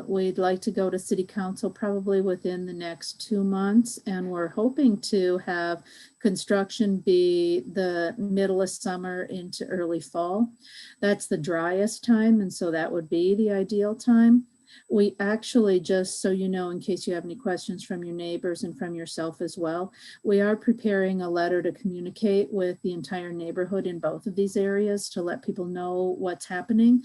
We'd like to go to City Council probably within the next 2 months, and we're hoping to have construction be the middle of summer into early fall. That's the driest time, and so that would be the ideal time. We actually, just so you know, in case you have any questions from your neighbors and from yourself as well, we are preparing a letter to communicate with the entire neighborhood in both of these areas to let people know what's happening,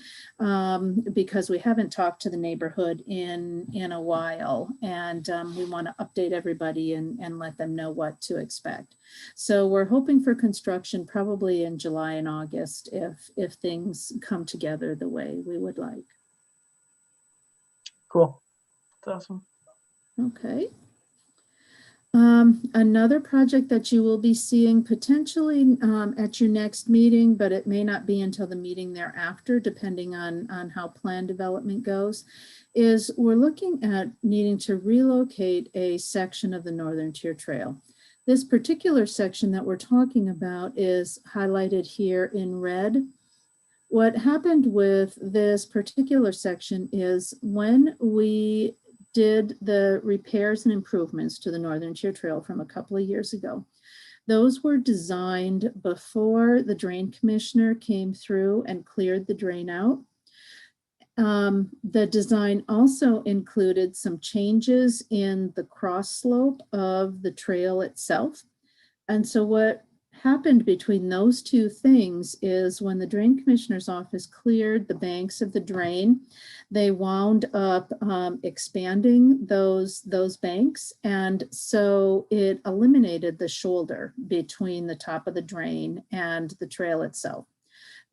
because we haven't talked to the neighborhood in a while, and we want to update everybody and let them know what to expect. So we're hoping for construction probably in July and August if things come together the way we would like. Cool. That's awesome. Okay. Another project that you will be seeing potentially at your next meeting, but it may not be until the meeting thereafter, depending on how plan development goes, is we're looking at needing to relocate a section of the Northern Tier Trail. This particular section that we're talking about is highlighted here in red. What happened with this particular section is when we did the repairs and improvements to the Northern Tier Trail from a couple of years ago, those were designed before the Drain Commissioner came through and cleared the drain out. The design also included some changes in the cross slope of the trail itself. And so what happened between those two things is when the Drain Commissioner's office cleared the banks of the drain, they wound up expanding those banks. And so it eliminated the shoulder between the top of the drain and the trail itself.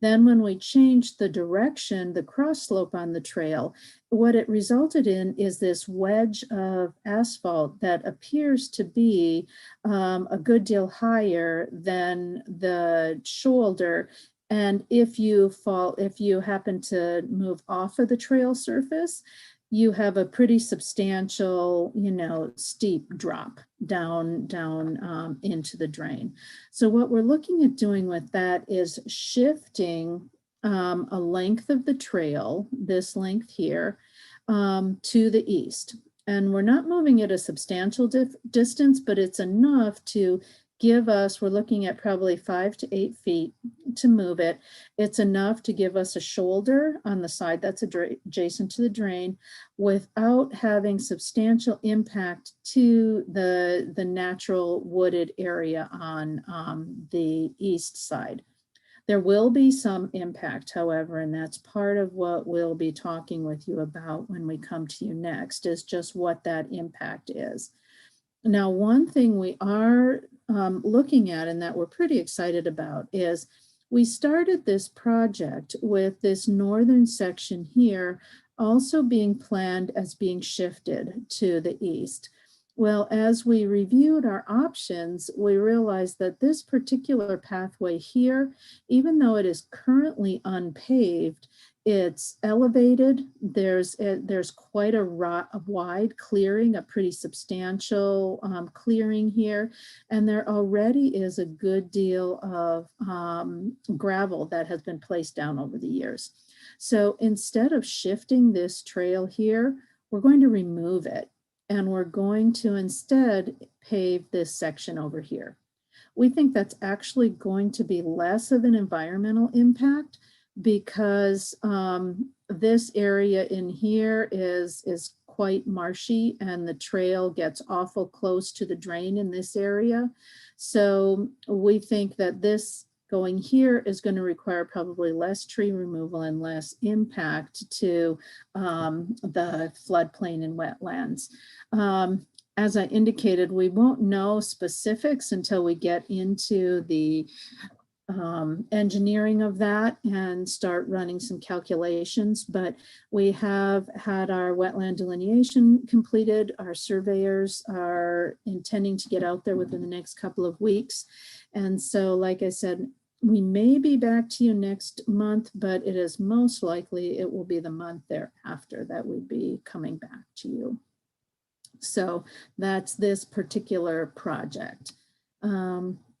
Then when we changed the direction, the cross slope on the trail, what it resulted in is this wedge of asphalt that appears to be a good deal higher than the shoulder. And if you happen to move off of the trail surface, you have a pretty substantial, steep drop down into the drain. So what we're looking at doing with that is shifting a length of the trail, this length here, to the east. And we're not moving at a substantial distance, but it's enough to give us, we're looking at probably 5 to 8 feet to move it. It's enough to give us a shoulder on the side that's adjacent to the drain without having substantial impact to the natural wooded area on the east side. There will be some impact, however, and that's part of what we'll be talking with you about when we come to you next, is just what that impact is. Now, one thing we are looking at and that we're pretty excited about is we started this project with this northern section here also being planned as being shifted to the east. Well, as we reviewed our options, we realized that this particular pathway here, even though it is currently unpaved, it's elevated. There's quite a wide clearing, a pretty substantial clearing here. And there already is a good deal of gravel that has been placed down over the years. So instead of shifting this trail here, we're going to remove it. and we're going to instead pave this section over here. We think that's actually going to be less of an environmental impact because this area in here is quite marshy and the trail gets awful close to the drain in this area. So we think that this going here is going to require probably less tree removal and less impact to the floodplain and wetlands. As I indicated, we won't know specifics until we get into the engineering of that and start running some calculations, but we have had our wetland delineation completed. Our surveyors are intending to get out there within the next couple of weeks. And so, like I said, we may be back to you next month, but it is most likely it will be the month thereafter that we'd be coming back to you. So that's this particular project.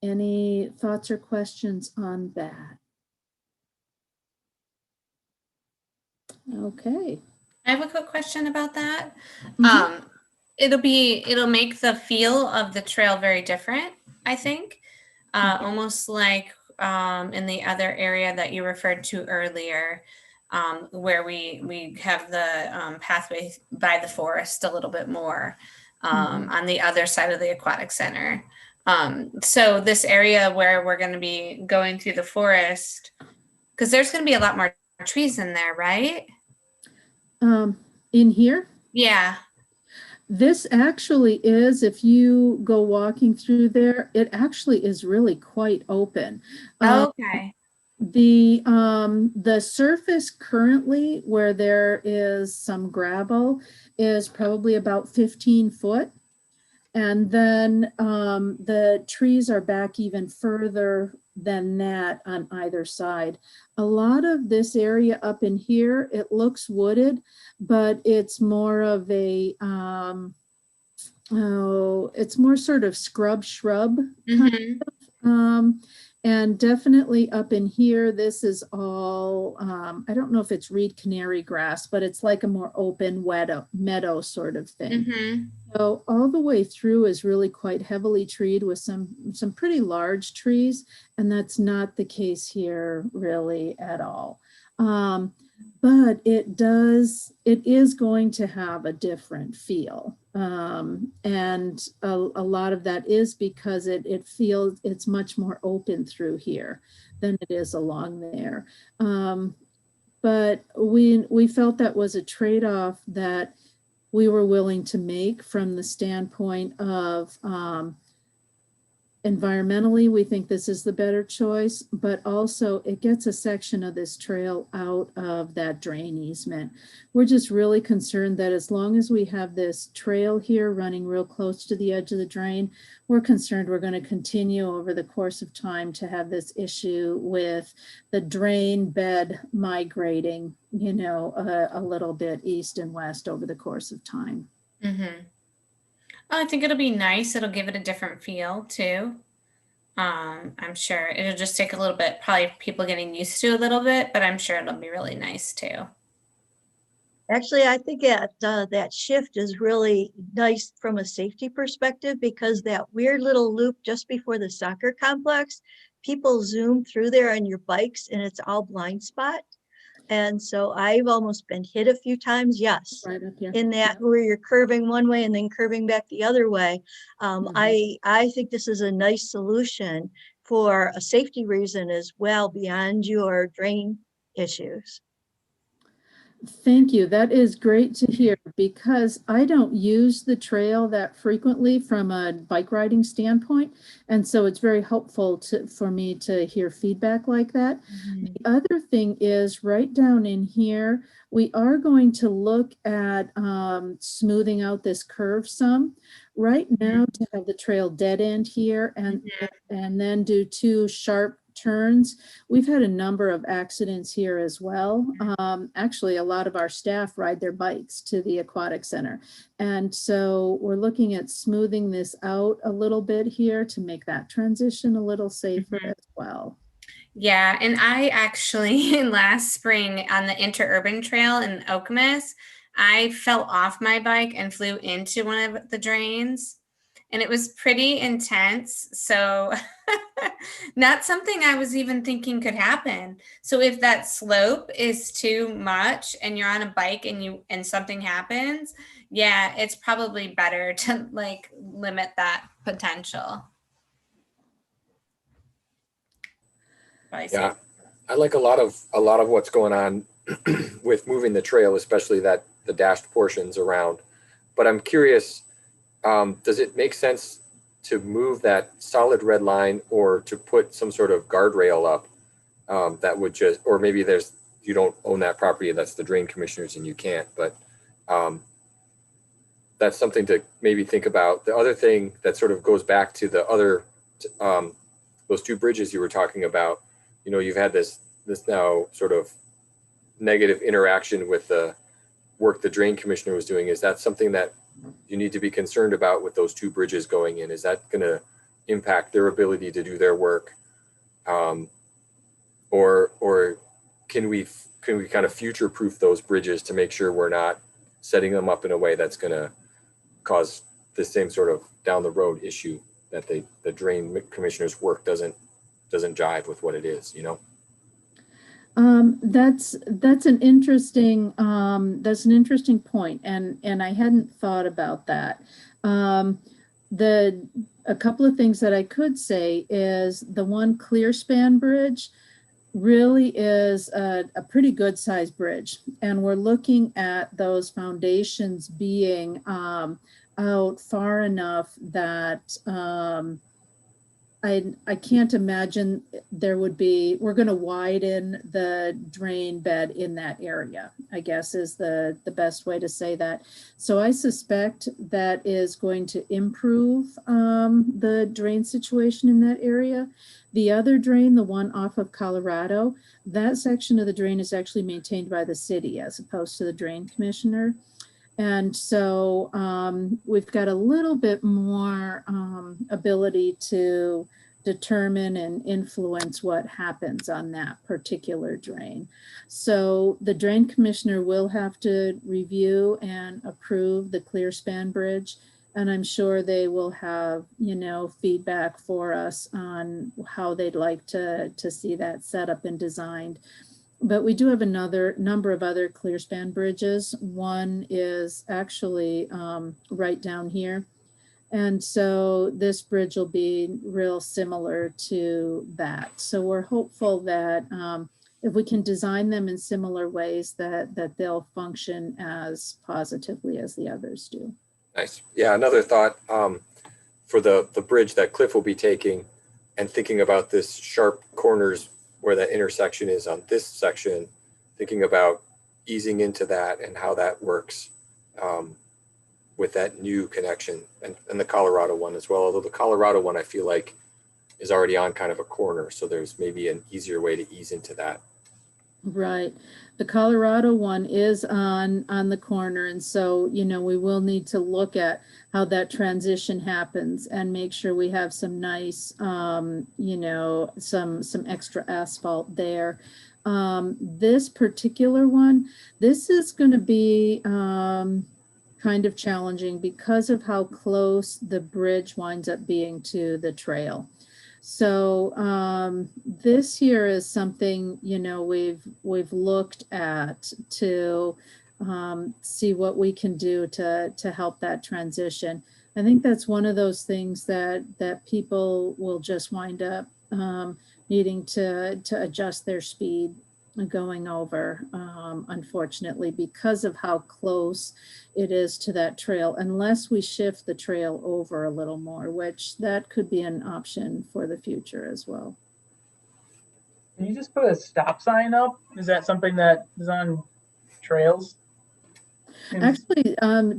Any thoughts or questions on that? Okay. I have a quick question about that. Mhm. It'll make the feel of the trail very different, I think. Almost like in the other area that you referred to earlier, where we have the pathway by the forest a little bit more on the other side of the aquatic center. So this area where we're going to be going through the forest, because there's going to be a lot more trees in there, right? In here? Yeah. This actually is, if you go walking through there, it actually is really quite open. Okay. The surface currently where there is some gravel is probably about 15 foot. And then the trees are back even further than that on either side. A lot of this area up in here, it looks wooded, but it's more of a, it's more sort of scrub shrub kind of. And definitely up in here, this is all, I don't know if it's reed canary grass, but it's like a more open meadow sort of thing. So all the way through is really quite heavily treed with some pretty large trees, and that's not the case here really at all. But it is going to have a different feel. And a lot of that is because it feels it's much more open through here than it is along there. But we felt that was a trade-off that we were willing to make from the standpoint of environmentally, we think this is the better choice, but also it gets a section of this trail out of that drain easement. We're just really concerned that as long as we have this trail here running real close to the edge of the drain, we're concerned we're going to continue over the course of time to have this issue with the drain bed migrating, you know, a little bit east and west over the course of time. I think it'll be nice. It'll give it a different feel too. I'm sure it'll just take a little bit, probably people getting used to a little bit, but I'm sure it'll be really nice too. Actually, I think that shift is really nice from a safety perspective, because that weird little loop just before the soccer complex, people zoom through there on your bikes and it's all blind spot. And so I've almost been hit a few times, yes, right up here. In that where you're curving one way and then curving back the other way. I think this is a nice solution for a safety reason as well, beyond your drain issues. Thank you. That is great to hear, because I don't use the trail that frequently from a bike riding standpoint. And so it's very helpful for me to hear feedback like that. The other thing is right down in here, we are going to look at smoothing out this curve some. Right now, to have the trail dead end here and then do 2 sharp turns. We've had a number of accidents here as well. Actually, a lot of our staff ride their bikes to the aquatic center. And so we're looking at smoothing this out a little bit here to make that transition a little safer as well. Yeah, and I actually last spring on the interurban trail in Okemos, I fell off my bike and flew into one of the drains, and it was pretty intense. So not something I was even thinking could happen. So if that slope is too much and you're on a bike and something happens, yeah, it's probably better to like limit that potential. Yeah, I like a lot of what's going on with moving the trail, especially the dashed portions around. But I'm curious, does it make sense to move that solid red line or to put some sort of guardrail up that would just, or maybe you don't own that property, that's the drain commissioners and you can't, but that's something to maybe think about. The other thing that sort of goes back to the other, those two bridges you were talking about, you know, you've had this now sort of negative interaction with the work the drain commissioner was doing. Is that something that you need to be concerned about with those two bridges going in? Is that going to impact their ability to do their work? Or can we kind of future-proof those bridges to make sure we're not setting them up in a way that's going to cause the same sort of down the road issue that the drain commissioner's work doesn't jive with what it is, you know? That's an interesting point, and I hadn't thought about that. A couple of things that I could say is the one clear span bridge really is a pretty good sized bridge, and we're looking at those foundations being out far enough that I can't imagine we're going to widen the drain bed in that area, I guess is the best way to say that. So I suspect that is going to improve the drain situation in that area. The other drain, the one off of Colorado, that section of the drain is actually maintained by the city as opposed to the drain commissioner. And so we've got a little bit more ability to determine and influence what happens on that particular drain. So the drain commissioner will have to review and approve the clear span bridge. And I'm sure they will have, you know, feedback for us on how they'd like to see that set up and designed. But we do have another number of other clear span bridges. One is actually right down here. And so this bridge will be real similar to that. So we're hopeful that if we can design them in similar ways that they'll function as positively as the others do. Nice. Yeah, another thought for the bridge that Cliff will be taking and thinking about this sharp corners where that intersection is on this section, thinking about easing into that and how that works with that new connection and the Colorado one as well. Although the Colorado one, I feel like is already on kind of a corner. So there's maybe an easier way to ease into that. Right. The Colorado one is on the corner. And so, you know, we will need to look at how that transition happens and make sure we have some nice, you know, some extra asphalt there. This particular one, this is going to be kind of challenging because of how close the bridge winds up being to the trail. So this here is something, you know, we've looked at to see what we can do to help that transition. I think that's one of those things that people will just wind up needing to adjust their speed going over, unfortunately, because of how close it is to that trail, unless we shift the trail over a little more, which that could be an option for the future as well. Can you just put a stop sign up? Is that something that is on trails? Actually,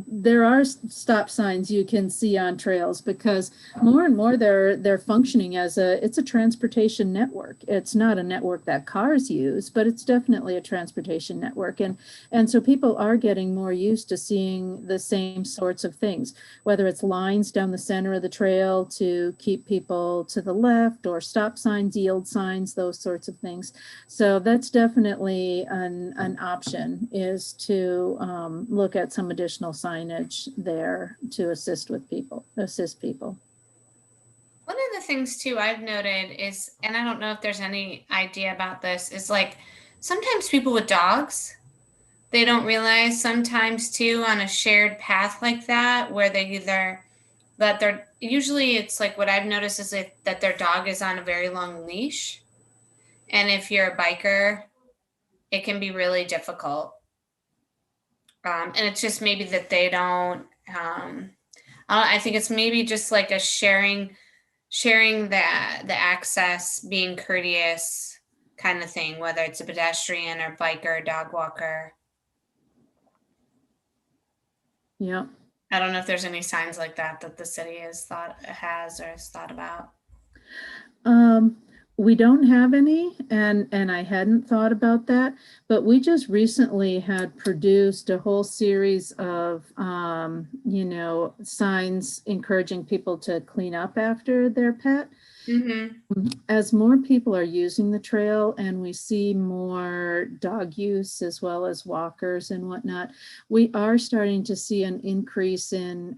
there are stop signs you can see on trails because more and more they're functioning as it's a transportation network. It's not a network that cars use, but it's definitely a transportation network. And so people are getting more used to seeing the same sorts of things, whether it's lines down the center of the trail to keep people to the left or stop signs, yield signs, those sorts of things. So that's definitely an option, is to look at some additional signage there to assist people. One of the things too I've noted is, and I don't know if there's any idea about this, is like sometimes people with dogs, they don't realize sometimes too on a shared path like that, where they either that they're usually it's like what I've noticed is that their dog is on a very long leash. And if you're a biker, it can be really difficult. And it's just maybe that they don't, I think it's maybe just like a sharing the access, being courteous kind of thing, whether it's a pedestrian or biker or dog walker. Yeah. I don't know if there's any signs like that the city has thought about. We don't have any, and I hadn't thought about that, but we just recently had produced a whole series of, signs encouraging people to clean up after their pet. Mm-hmm. As more people are using the trail and we see more dog use as well as walkers and whatnot, we are starting to see an increase in,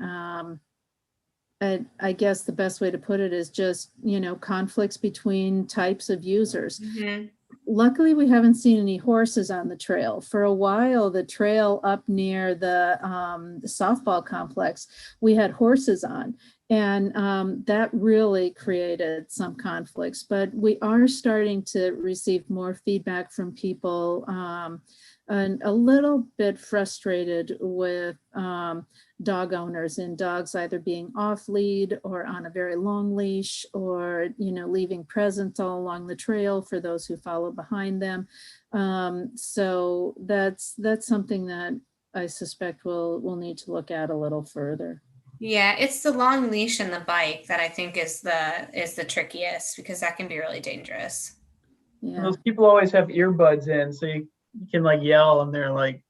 I guess the best way to put it is just, conflicts between types of users. Mm-hmm. Luckily, we haven't seen any horses on the trail. For a while, the trail up near the softball complex, we had horses on, and that really created some conflicts. But we are starting to receive more feedback from people and a little bit frustrated with dog owners and dogs either being off lead or on a very long leash, or leaving presents all along the trail for those who follow behind them. So that's something that I suspect we'll need to look at a little further. Yeah, it's the long leash and the bike that I think is the trickiest, because that can be really dangerous. Yeah. Those people always have earbuds in, so you can like yell and they're like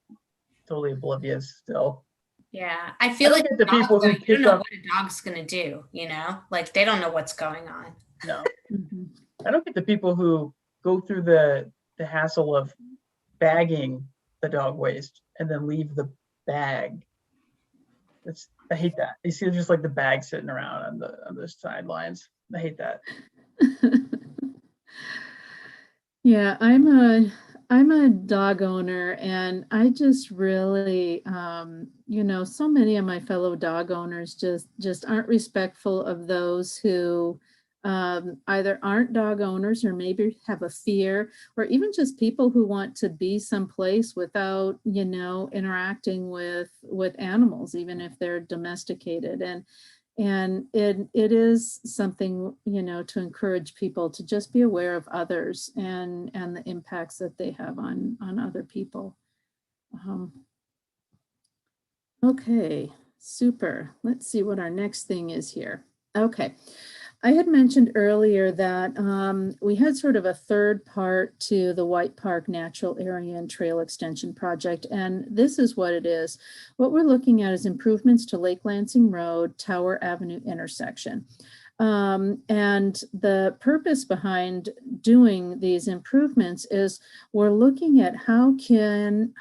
totally oblivious still. Yeah, I feel like the people who don't know what a dog's gonna do, like they don't know what's going on. No. Mm-hmm. I don't get the people who go through the hassle of bagging the dog waste and then leave the bag. I hate that. You see just like the bag sitting around on the sidelines. I hate that. Yeah, I'm a dog owner, and I just really, so many of my fellow dog owners just aren't respectful of those who either aren't dog owners or maybe have a fear, or even just people who want to be someplace without, interacting with animals, even if they're domesticated. And it is something, to encourage people to just be aware of others and the impacts that they have on other people. Okay, super. Let's see what our next thing is here. Okay. I had mentioned earlier that we had sort of a third part to the White Park Natural Area and Trail Extension Project, and this is what it is. What we're looking at is improvements to Lake Lansing Road, Tower Avenue intersection. And the purpose behind doing these improvements is we're looking at how can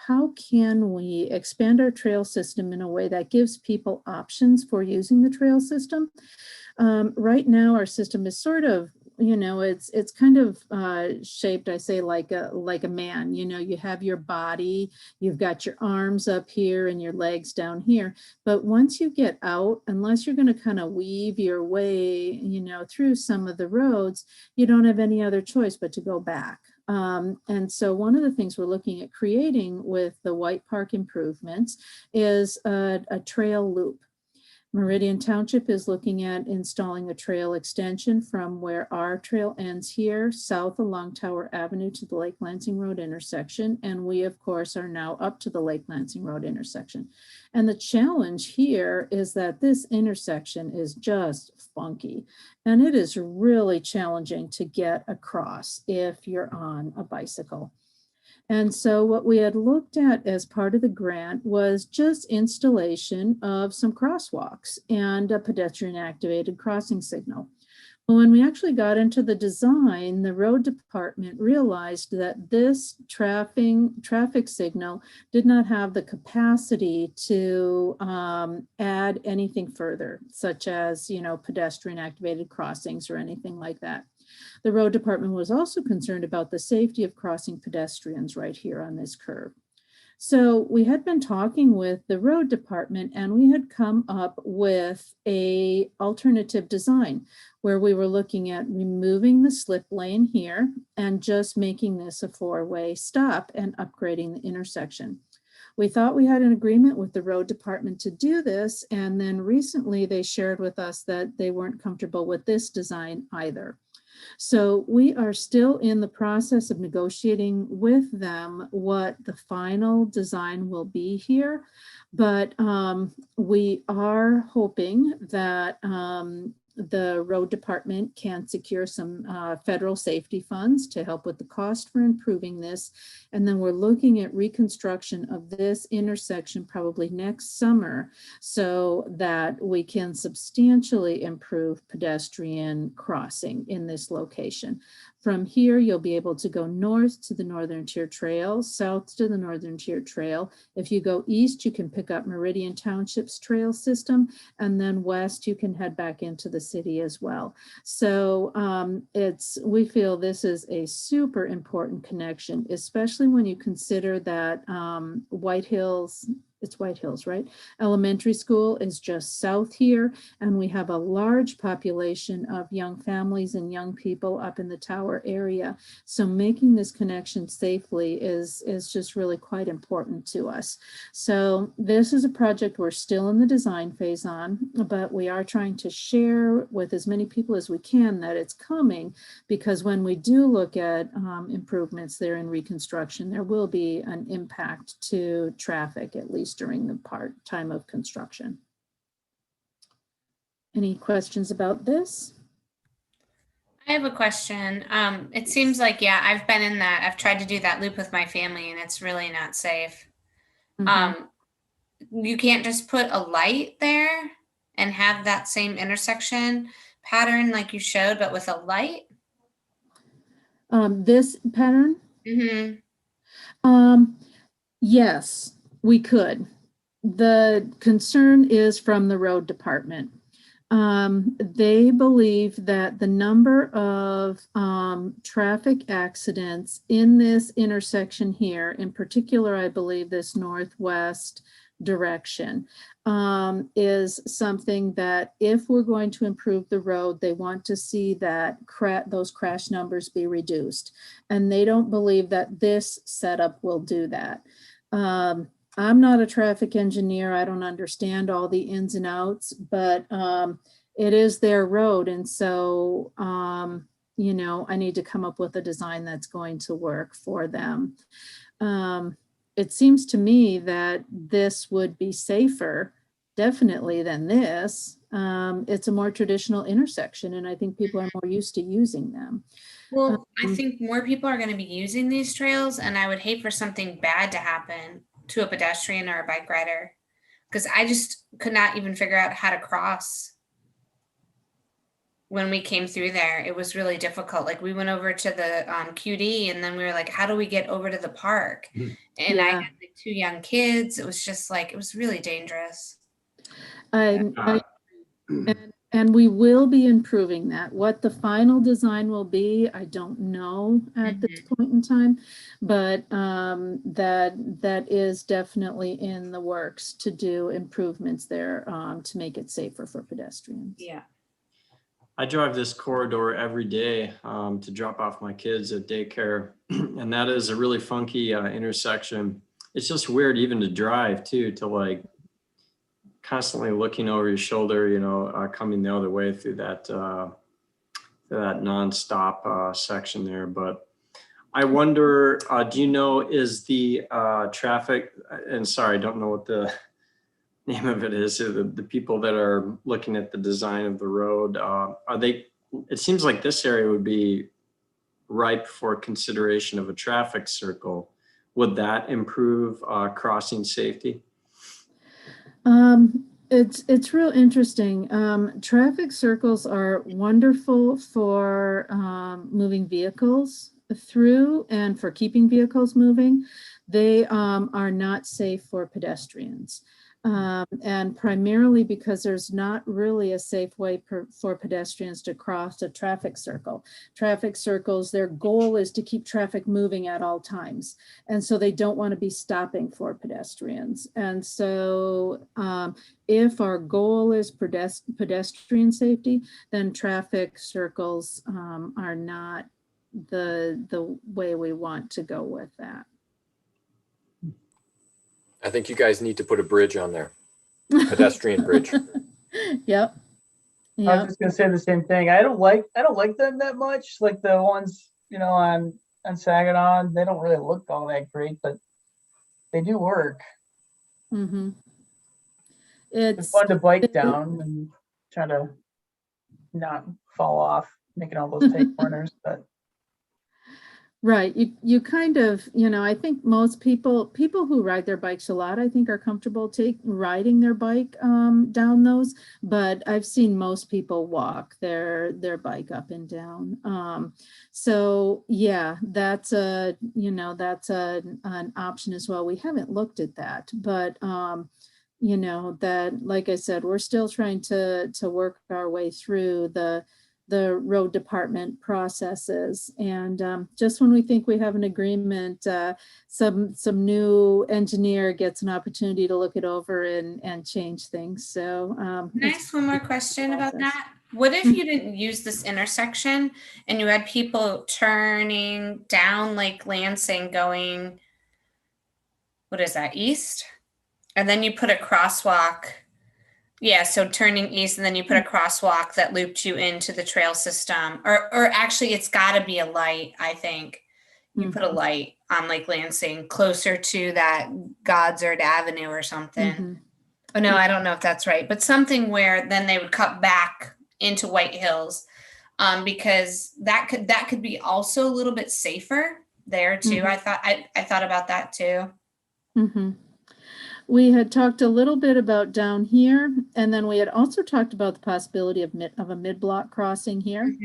we expand our trail system in a way that gives people options for using the trail system. Right now, our system is sort of, it's kind of shaped, I say, like a man. You have your body, you've got your arms up here and your legs down here. But once you get out, unless you're going to kind of weave your way, through some of the roads, you don't have any other choice but to go back. And so one of the things we're looking at creating with the White Park improvements is a trail loop. Meridian Township is looking at installing a trail extension from where our trail ends here, south along Tower Avenue to the Lake Lansing Road intersection. And we, of course, are now up to the Lake Lansing Road intersection. And the challenge here is that this intersection is just funky. And it is really challenging to get across if you're on a bicycle. And so what we had looked at as part of the grant was just installation of some crosswalks and a pedestrian activated crossing signal. When we actually got into the design, the road department realized that this traffic signal did not have the capacity to add anything further, such as, pedestrian activated crossings or anything like that. The road department was also concerned about the safety of crossing pedestrians right here on this curve. So we had been talking with the road department, and we had come up with a alternative design where we were looking at removing the slip lane here and just making this a 4-way stop and upgrading the intersection. We thought we had an agreement with the road department to do this, and then recently they shared with us that they weren't comfortable with this design either. So we are still in the process of negotiating with them what the final design will be here, but we are hoping that the road department can secure some federal safety funds to help with the cost for improving this. And then we're looking at reconstruction of this intersection probably next summer so that we can substantially improve pedestrian crossing in this location. From here, you'll be able to go north to the Northern Tier Trail, south to the Northern Tier Trail. If you go east, you can pick up Meridian Township's trail system, and then west, you can head back into the city as well. So we feel this is a super important connection, especially when you consider that White Hills, right? Elementary school is just south here, and we have a large population of young families and young people up in the Tower area. So making this connection safely is just really quite important to us. So this is a project we're still in the design phase on, but we are trying to share with as many people as we can that it's coming, because when we do look at improvements there in reconstruction, there will be an impact to traffic, at least during the time of construction. Any questions about this? I have a question. It seems like, yeah, I've been in that. I've tried to do that loop with my family, and it's really not safe. You can't just put a light there and have that same intersection pattern like you showed, but with a light? This pattern? Yes, we could. The concern is from the road department. They believe that the number of traffic accidents in this intersection here, in particular, I believe this northwest direction, is something that if we're going to improve the road, they want to see that those crash numbers be reduced. And they don't believe that this setup will do that. I'm not a traffic engineer. I don't understand all the ins and outs, but it is their road. And so, I need to come up with a design that's going to work for them. It seems to me that this would be safer, definitely, than this. It's a more traditional intersection, and I think people are more used to using them. Well, I think more people are going to be using these trails, and I would hate for something bad to happen to a pedestrian or a bike rider, because I just could not even figure out how to cross when we came through there. It was really difficult. Like, we went over to the QD, and then we were like, how do we get over to the park? And I had like 2 young kids. It was just like, it was really dangerous. And we will be improving that. What the final design will be, I don't know at this point in time, but that is definitely in the works to do improvements there to make it safer for pedestrians. Yeah. I drive this corridor every day to drop off my kids at daycare, and that is a really funky intersection. It's just weird even to drive too, to like constantly looking over your shoulder, coming the other way through that nonstop section there. But I wonder, do you know, is the traffic, and sorry, I don't know what the name of it is, the people that are looking at the design of the road, it seems like this area would be ripe for consideration of a traffic circle. Would that improve crossing safety? It's real interesting. Traffic circles are wonderful for moving vehicles through and for keeping vehicles moving. They are not safe for pedestrians. And primarily because there's not really a safe way for pedestrians to cross a traffic circle. Traffic circles, their goal is to keep traffic moving at all times. And so they don't want to be stopping for pedestrians. And so if our goal is pedestrian safety, then traffic circles are not the way we want to go with that. I think you guys need to put a bridge on there, pedestrian bridge. Yep. I was Yep. just gonna say the same thing. I don't like them that much. Like the ones, on Saginaw, they don't really look all that great, but they do work. Mm-hmm. It's fun to bike down and try to not fall off, making all those tight corners, but Right. You kind of, I think most people who ride their bikes a lot, I think are comfortable riding their bike down those, but I've seen most people walk their bike up and down. So yeah, that's an option as well. We haven't looked at that, but that, like I said, we're still trying to work our way through the road department processes. And just when we think we have an agreement, some new engineer gets an opportunity to look it over and change things. So Can I ask one more question about that? What if you didn't use this intersection and you had people turning down Lake Lansing going, what is that, east? And then you put a crosswalk. Yeah, so turning east, and then you put a crosswalk that looped you into the trail system. Or actually, it's got to be a light, I think. You put a light on Lake Lansing closer to that Goddard Avenue or something. Oh, no, I don't know if that's right. But something where then they would cut back into White Hills, because that could be also a little bit safer there, too. I thought about that, too. Mm-hmm. We had talked a little bit about down here, and then we had also talked about the possibility of a mid-block crossing here.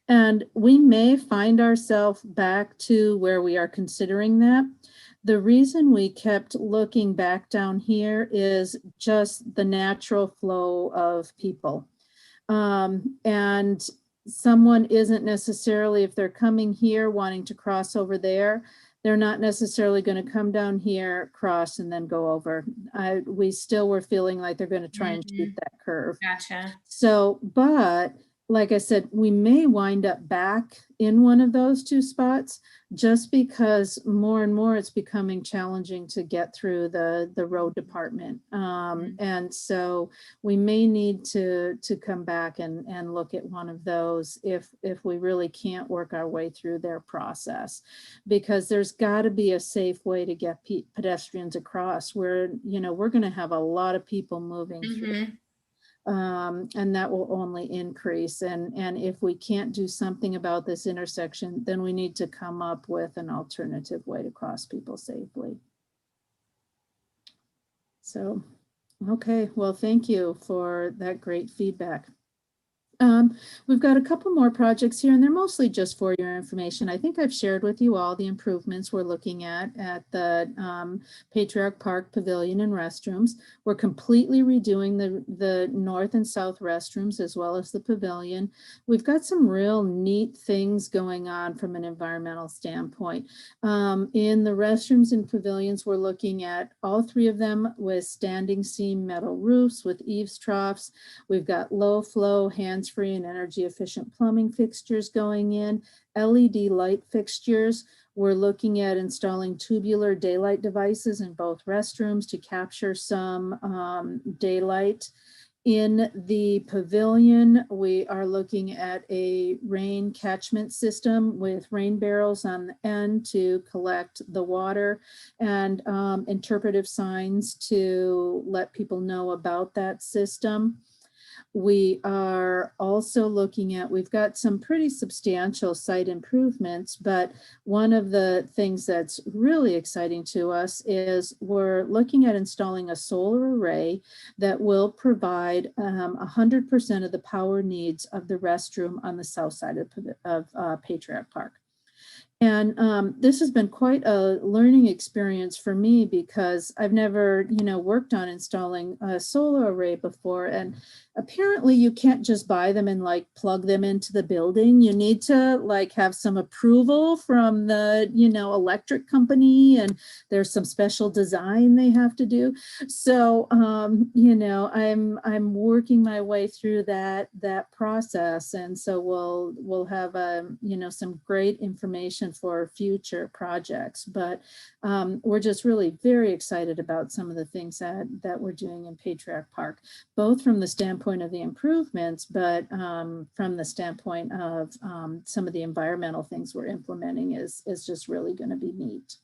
And we may find ourselves back to where we are considering that. The reason we kept looking back down here is just the natural flow of people. And someone isn't necessarily, if they're coming here wanting to cross over there, they're not necessarily going to come down here, cross, and then go over. We still were feeling like they're going to try and shoot that curve. Gotcha. So, but like I said, we may wind up back in one of those two spots just because more and more it's becoming challenging to get through the road department. And so we may need to come back and look at one of those if we really can't work our way through their process, because there's got to be a safe way to get pedestrians across where, we're going to have a lot of people moving through. And that will only increase. And if we can't do something about this intersection, then we need to come up with an alternative way to cross people safely. So, okay, well, thank you for that great feedback. We've got a couple more projects here, and they're mostly just for your information. I think I've shared with you all the improvements we're looking at the Patriarch Park Pavilion and restrooms. We're completely redoing the north and south restrooms as well as the pavilion. We've got some real neat things going on from an environmental standpoint. In the restrooms and pavilions, we're looking at all three of them with standing seam metal roofs with eaves troughs. We've got low flow, hands-free and energy efficient plumbing fixtures going in, LED light fixtures. We're looking at installing tubular daylight devices in both restrooms to capture some daylight. In the pavilion, we are looking at a rain catchment system with rain barrels on the end to collect the water, and interpretive signs to let people know about that system. We are also looking at, we've got some pretty substantial site improvements, but one of the things that's really exciting to us is we're looking at installing a solar array that will provide 100% of the power needs of the restroom on the south side of Patriarch Park. And this has been quite a learning experience for me because I've never, worked on installing a solar array before. And apparently you can't just buy them and like plug them into the building. You need to like have some approval from the, electric company, and there's some special design they have to do. So, I'm working my way through that process. And so we'll have, some great information for future projects, but we're just really very excited about some of the things that we're doing in Patriarch Park, both from the standpoint of the improvements, but from the standpoint of some of the environmental things we're implementing is just really going to be neat.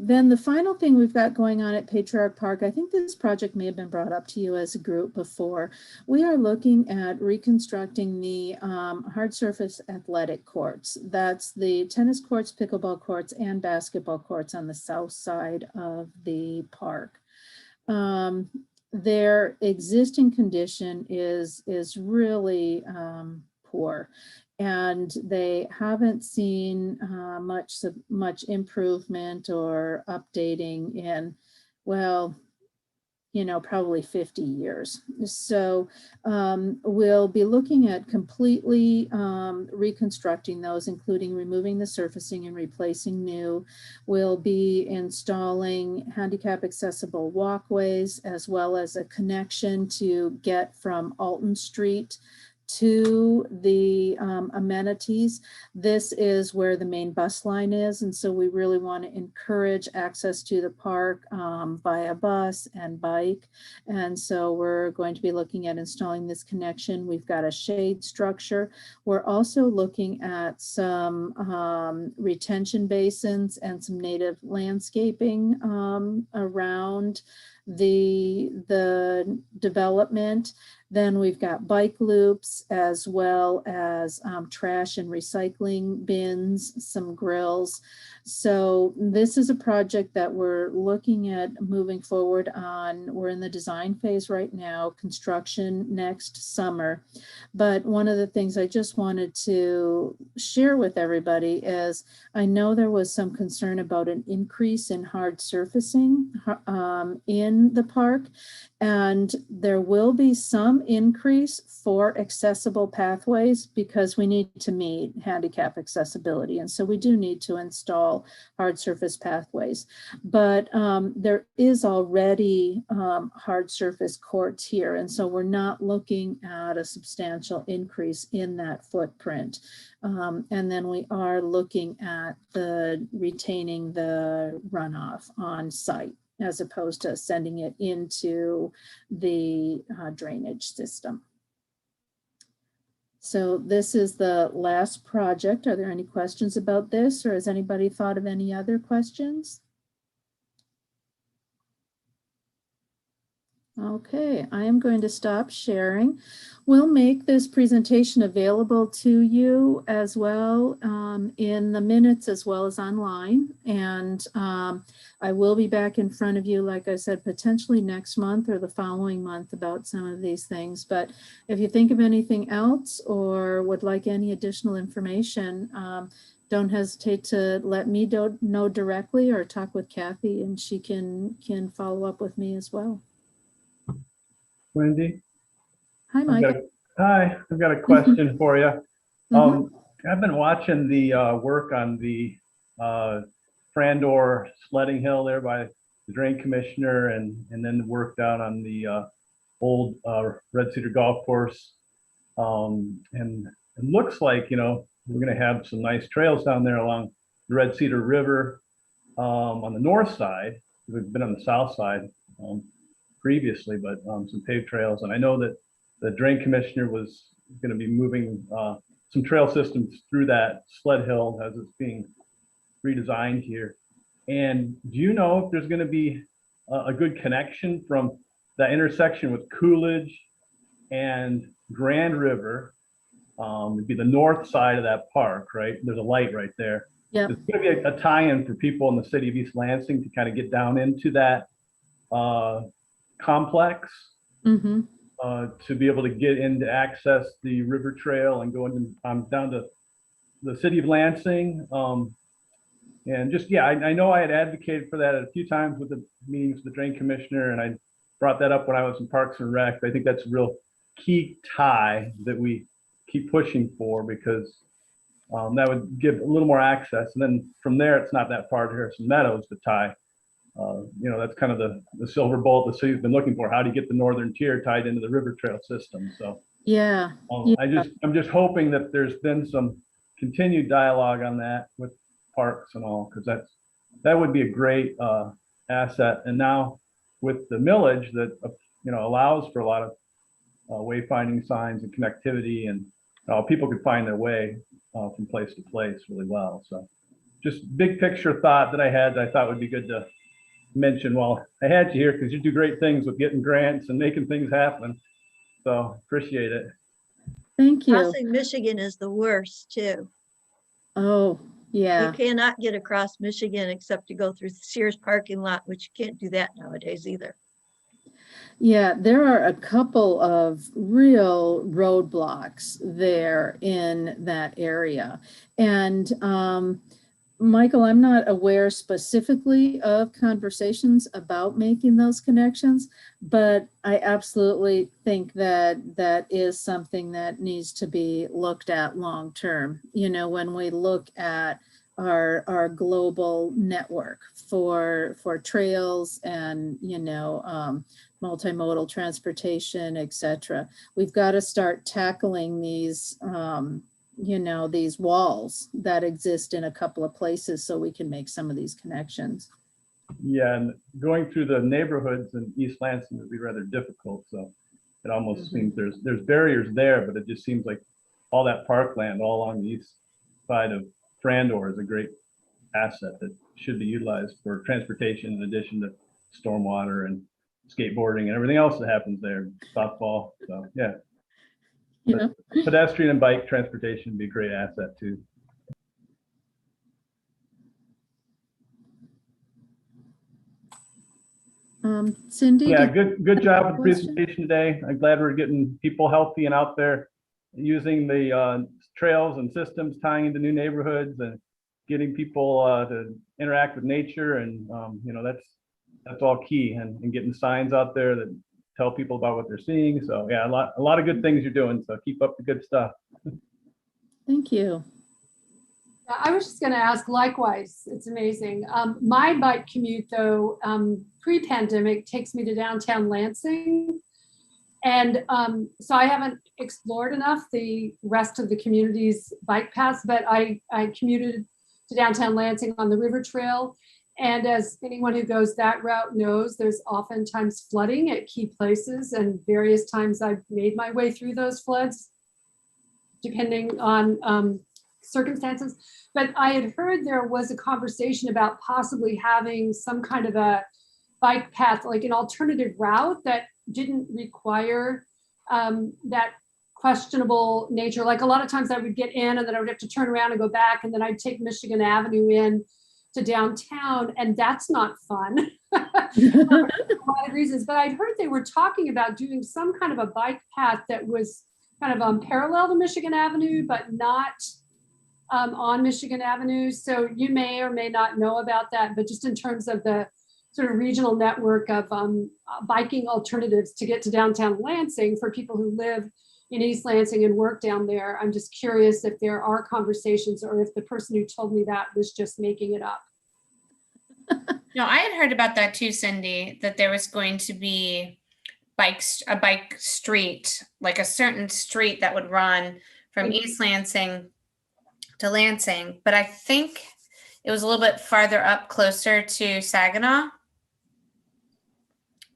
Then the final thing we've got going on at Patriarch Park, I think this project may have been brought up to you as a group before. We are looking at reconstructing the hard surface athletic courts. That's the tennis courts, pickleball courts, and basketball courts on the south side of the park. Their existing condition is really poor. And they haven't seen much improvement or updating in, well, probably 50 years. So we'll be looking at completely reconstructing those, including removing the surfacing and replacing new. We'll be installing handicap accessible walkways, as well as a connection to get from Alton Street to the amenities. This is where the main bus line is. And so we really want to encourage access to the park via bus and bike. And so we're going to be looking at installing this connection. We've got a shade structure. We're also looking at some retention basins and some native landscaping around the development. Then we've got bike loops, as well as trash and recycling bins, some grills. So this is a project that we're looking at moving forward on. We're in the design phase right now, construction next summer. But one of the things I just wanted to share with everybody is I know there was some concern about an increase in hard surfacing in the park, and there will be some increase for accessible pathways because we need to meet handicap accessibility. And so we do need to install hard surface pathways. But there is already hard surface courts here. And so we're not looking at a substantial increase in that footprint. And then we are looking at retaining the runoff on site, as opposed to sending it into the drainage system. So this is the last project. Are there any questions about this, or has anybody thought of any other questions? Okay, I am going to stop sharing. We'll make this presentation available to you as well in the minutes as well as online. And I will be back in front of you, like I said, potentially next month or the following month about some of these things. But if you think of anything else or would like any additional information, don't hesitate to let me know directly or talk with Kathy, and she can follow up with me as well. Wendy? Hi, Mike. Hi, I've got a question for you. I've been watching the work on the Frandor sledding hill there by the Drain Commissioner, and then the work down on the old Red Cedar Golf Course. And it looks like, we're going to have some nice trails down there along the Red Cedar River on the north side. We've been on the south side previously, but some paved trails. And I know that the Drain Commissioner was going to be moving some trail systems through that sled hill as it's being redesigned here. And do you know if there's going to be a good connection from that intersection with Coolidge and Grand River. It'd be the north side of that park, right? There's a light right there. Yeah. It's going to be a tie-in for people in the city of East Lansing to kind of get down into that complex, Mm-hmm. to be able to get in to access the river trail and go into, down to the city of Lansing. And just, yeah, I know I had advocated for that a few times with the meetings with the Drain Commissioner, and I brought that up when I was in Parks and Rec. I think that's a real key tie that we keep pushing for, because that would give a little more access. And then from there, it's not that far to Harrison Meadows to tie. That's kind of the silver bullet the city's been looking for. How do you get the northern tier tied into the river trail system? So Yeah. I'm just hoping that there's been some continued dialogue on that with parks and all, because that would be a great asset. And now with the millage that allows for a lot of wayfinding signs and connectivity, and people could find their way from place to place really well. So just big picture thought that I had that I thought would be good to mention while I had you here, because you do great things with getting grants and making things happen. So appreciate it. Thank you. Crossing Michigan is the worst too. Oh, yeah. You cannot get across Michigan except to go through the Sears parking lot, which you can't do that nowadays either. Yeah, there are a couple of real roadblocks there in that area. And Michael, I'm not aware specifically of conversations about making those connections, but I absolutely think that that is something that needs to be looked at long term. When we look at our global network for trails and multimodal transportation, etc. We've got to start tackling these these walls that exist in a couple of places so we can make some of these connections. Yeah, and going through the neighborhoods in East Lansing would be rather difficult. So it almost seems there's barriers there, but it just seems like all that parkland all along the east side of Frandor is a great asset that should be utilized for transportation in addition to stormwater and skateboarding and everything else that happens there, softball. So yeah. Pedestrian and bike transportation would be a great asset too. Cindy? Yeah, good job with the presentation today. I'm glad we're getting people healthy and out there using the trails and systems, tying into new neighborhoods and getting people to interact with nature. And that's all key, and getting signs out there that tell people about what they're seeing. So yeah, a lot of good things you're doing. So keep up the good stuff. Thank you. I was just going to ask, likewise, it's amazing. My bike commute, though, pre-pandemic takes me to downtown Lansing. And so I haven't explored enough the rest of the community's bike paths, but I commuted to downtown Lansing on the river trail. And as anyone who goes that route knows, there's oftentimes flooding at key places, and various times I've made my way through those floods, depending on circumstances. But I had heard there was a conversation about possibly having some kind of a bike path, like an alternative route that didn't require that questionable nature. Like a lot of times I would get in and then I would have to turn around and go back, and then I'd take Michigan Avenue in to downtown, and that's not fun for a lot of reasons. But I'd heard they were talking about doing some kind of a bike path that was kind of parallel to Michigan Avenue, but not on Michigan Avenue. So you may or may not know about that, but just in terms of the sort of regional network of biking alternatives to get to downtown Lansing for people who live in East Lansing and work down there, I'm just curious if there are conversations, or if the person who told me that was just making it up. No, I had heard about that too, Cindy, that there was going to be a bike street, like a certain street that would run from East Lansing to Lansing. But I think it was a little bit farther up, closer to Saginaw.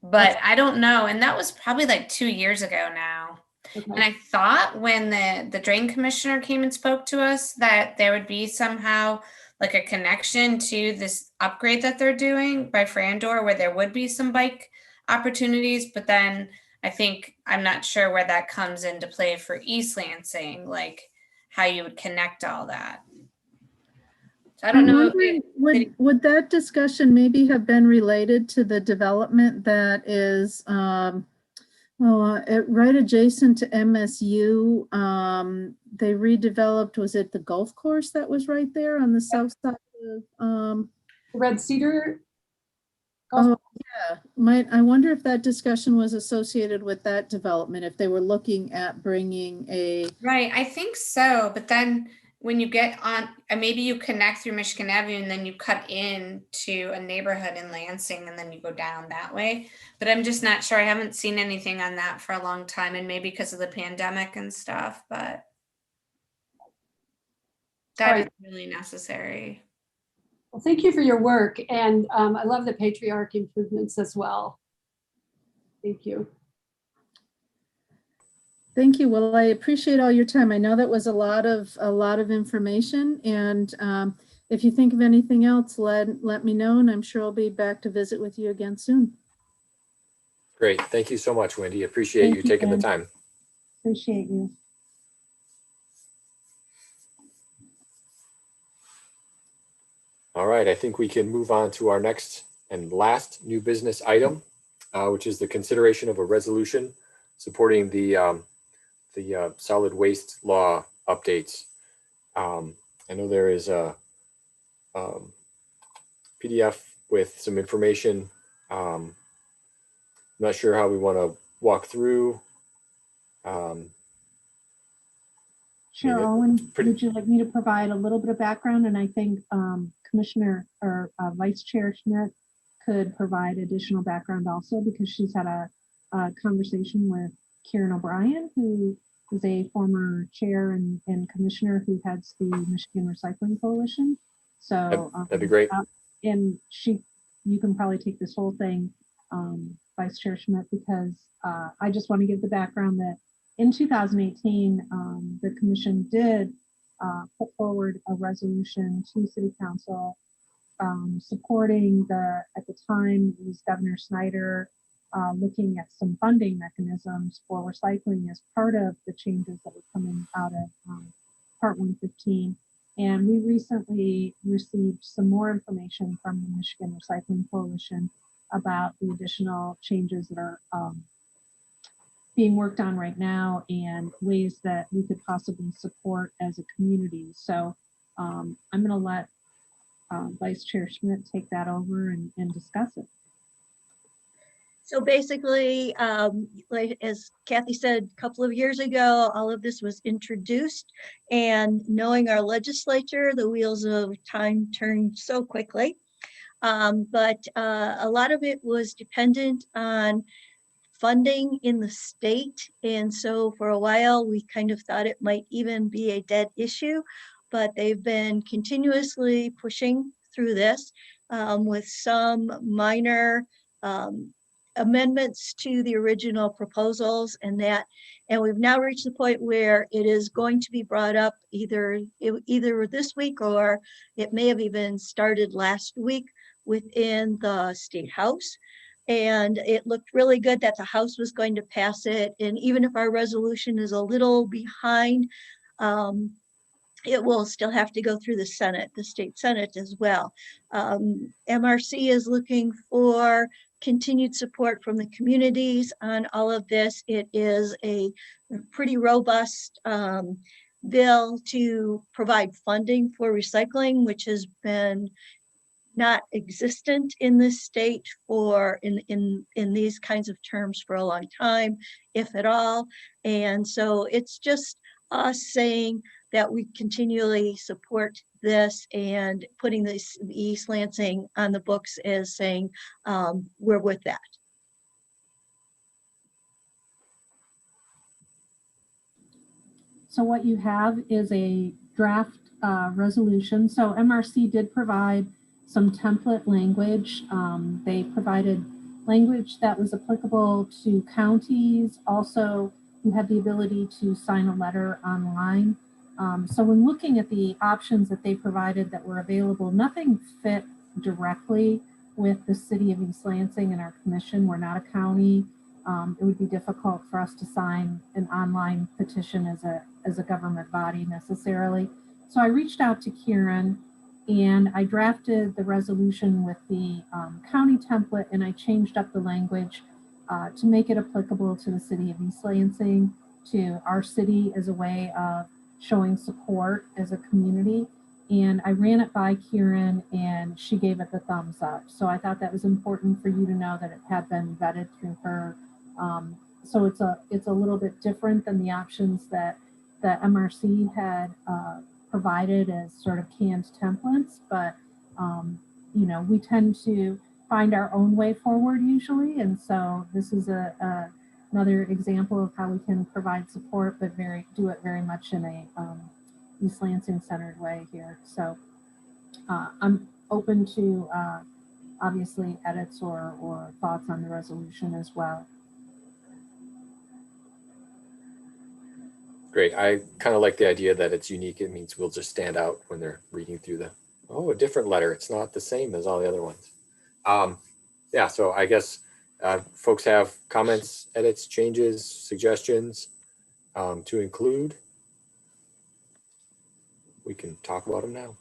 But I don't know. And that was probably like 2 years ago now. Okay. And I thought when the drain commissioner came and spoke to us that there would be somehow like a connection to this upgrade that they're doing by Frandor, where there would be some bike opportunities, but then I think I'm not sure where that comes into play for East Lansing, like how you would connect all that. So I don't I'm know. wondering, would that discussion maybe have been related to the development that is right adjacent to MSU? They redeveloped, was it the golf course that was right there on the south side of Red Cedar. Oh, yeah. I wonder if that discussion was associated with that development, if they were looking at bringing a. Right, I think so. But then when you get on, maybe you connect through Michigan Avenue and then you cut into a neighborhood in Lansing and then you go down that way. But I'm just not sure. I haven't seen anything on that for a long time, and maybe because of the pandemic and stuff, but that is really necessary. Well, thank you for your work. And I love the patriarch improvements as well. Thank you. Thank you. Well, I appreciate all your time. I know that was a lot of information, and if you think of anything else, let me know, and I'm sure I'll be back to visit with you again soon. Great. Thank you so much, Wendy. Appreciate you taking the time. Appreciate you. All right, I think we can move on to our next and last new business item, which is the consideration of a resolution supporting the solid waste law updates. I know there is a PDF with some information. I'm not sure how we want to walk through. Chair Owen, would you like me to provide a little bit of background? And I think Commissioner or Vice Chair Schmidt could provide additional background also, because she's had a conversation with Kieran O'Brien, who is a former chair and commissioner who heads the Michigan Recycling Coalition. So that'd be great. And you can probably take this whole thing, Vice Chair Schmidt, because I just want to give the background that in 2018, the commission did put forward a resolution to City Council supporting at the time it was Governor Snyder looking at some funding mechanisms for recycling as part of the changes that were coming out of Part 115. And we recently received some more information from the Michigan Recycling Coalition about the additional changes that are being worked on right now and ways that we could possibly support as a community. So I'm going to let Vice Chair Schmidt take that over and discuss it. So basically, like as Kathy said a couple of years ago, all of this was introduced, and knowing our legislature, the wheels of time turned so quickly. But a lot of it was dependent on funding in the state. And so for a while, we kind of thought it might even be a dead issue, but they've been continuously pushing through this with some minor amendments to the original proposals and we've now reached the point where it is going to be brought up either this week, or it may have even started last week within the State House. And it looked really good that the House was going to pass it. And even if our resolution is a little behind, it will still have to go through the Senate, the state Senate as well. MRC is looking for continued support from the communities on all of this. It is a pretty robust bill to provide funding for recycling, which has been not existent in this state for in these kinds of terms for a long time, if at all. And so it's just us saying that we continually support this and putting this East Lansing on the books as saying we're with that. So what you have is a draft resolution. So MRC did provide some template language. They provided language that was applicable to counties. Also, you had the ability to sign a letter online. So when looking at the options that they provided that were available, nothing fit directly with the city of East Lansing and our commission. We're not a county. It would be difficult for us to sign an online petition as a government body necessarily. So I reached out to Kieran and I drafted the resolution with the county template, and I changed up the language to make it applicable to the city of East Lansing, to our city, as a way of showing support as a community. And I ran it by Kieran and she gave it the thumbs up. So I thought that was important for you to know that it had been vetted through her. So it's a little bit different than the options that the MRC had provided as sort of canned templates, but you know, we tend to find our own way forward usually, and so this is another example of how we can provide support, but do it very much in a East Lansing centered way here. So I'm open to obviously edits or thoughts on the resolution as well. Great. I kind of like the idea that it's unique. It means we'll just stand out when they're reading through a different letter. It's not the same as all the other ones. Yeah, so I guess folks have comments, edits, changes, suggestions to include. We can talk about them now.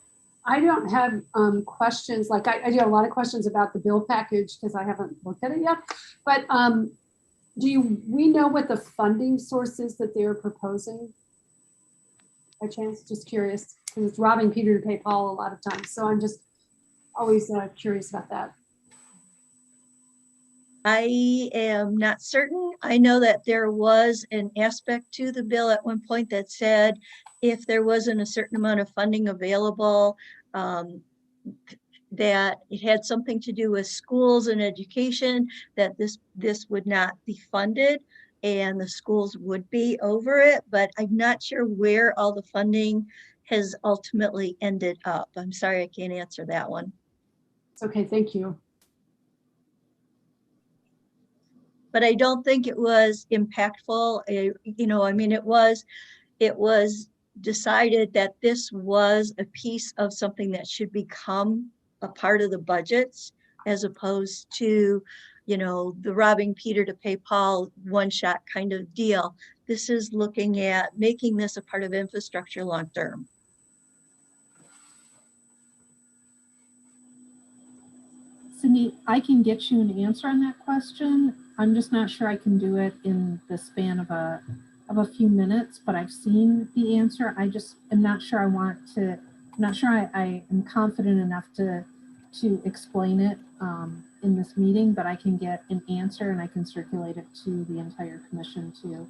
I don't have questions. Like I do have a lot of questions about the bill package because I haven't looked at it yet. But we know what the funding source is that they're proposing? By chance, just curious, because it's robbing Peter to pay Paul a lot of times. So I'm just always curious about that. I am not certain. I know that there was an aspect to the bill at one point that said if there wasn't a certain amount of funding available, that it had something to do with schools and education, that this would not be funded and the schools would be over it. But I'm not sure where all the funding has ultimately ended up. I'm sorry, I can't answer that one. It's okay, thank you. But I don't think it was impactful. You know, I mean, it was decided that this was a piece of something that should become a part of the budgets, as opposed to, you know, the robbing Peter to pay Paul one shot kind of deal. This is looking at making this a part of infrastructure long term. Cindy, I can get you an answer on that question. I'm just not sure I can do it in the span of a few minutes, but I've seen the answer. I just am not sure I am confident enough to explain it in this meeting, but I can get an answer and I can circulate it to the entire commission too.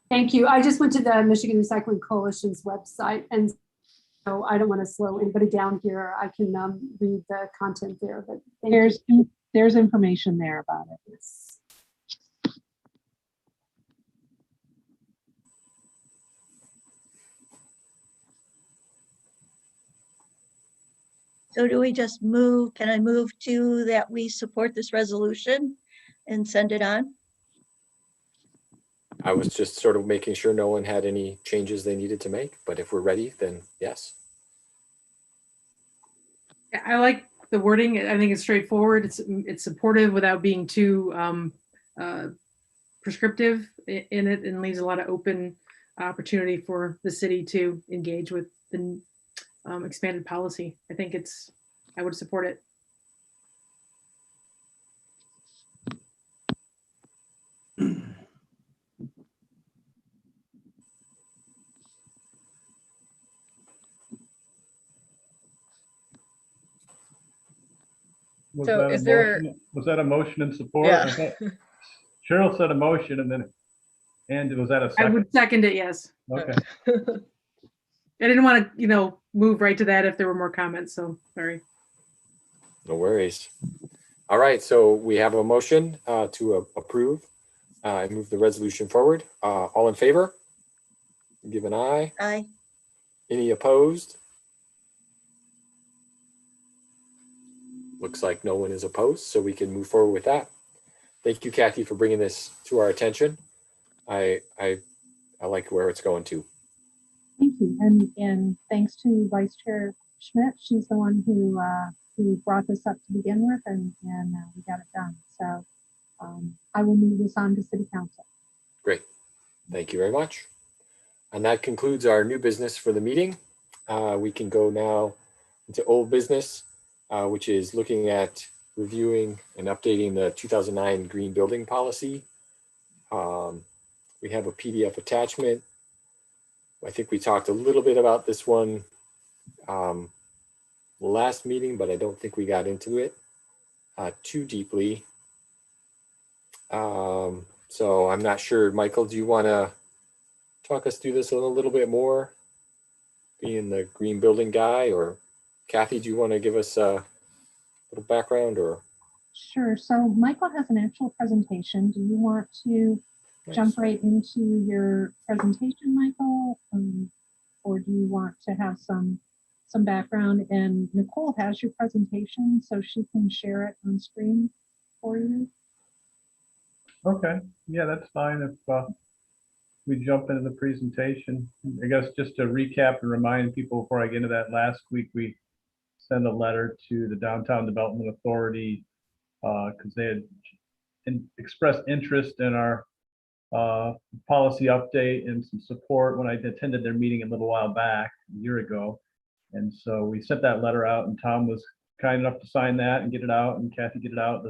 Thank you. I just went to the Michigan Recycling Coalition's website, and so I don't want to slow anybody down here. I can read the content there, but there's information there about it. Yes. So do we just move, can I move to that we support this resolution and send it on? I was just sort of making sure no one had any changes they needed to make, but if we're ready, then yes. I like the wording. I think it's straightforward. It's supportive without being too prescriptive in it, and leaves a lot of open opportunity for the city to engage with the expanded policy. I think I would support it. Was So that a is there- motion? Was that a motion in support? Yeah. I thought Cheryl said a motion and was that a I second? would second it, yes. Okay. I didn't want to, move right to that if there were more comments, so sorry. No worries. All right, so we have a motion to approve. I move the resolution forward. All in favor? Give an aye. Aye. Any opposed? Looks like no one is opposed, so we can move forward with that. Thank you, Kathy, for bringing this to our attention. I like where it's going to. Thank you. And thanks to Vice Chair Schmidt. She's the one who brought this up to begin with, and we got it done. So I will move this on to City Council. Great. Thank you very much. And that concludes our new business for the meeting. We can go now into old business, which is looking at reviewing and updating the 2009 Green Building Policy. We have a PDF attachment. I think we talked a little bit about this one last meeting, but I don't think we got into it too deeply. So I'm not sure, Michael, do you want to talk us through this a little bit more, being the green building guy, or Kathy, do you want to give us a little background? Or Sure. So Michael has an actual presentation. Do you want to jump right into your presentation, Michael? Or do you want to have some background? And Nicole has your presentation, so she can share it on screen for you. Okay, yeah, that's fine if we jump into the presentation. I guess just to recap and remind people before I get into that, last week we sent a letter to the Downtown Development Authority because they had expressed interest in our policy update and some support when I attended their meeting a little while back, a year ago. And so we sent that letter out, and Tom was kind enough to sign that and get it out, and Kathy get it out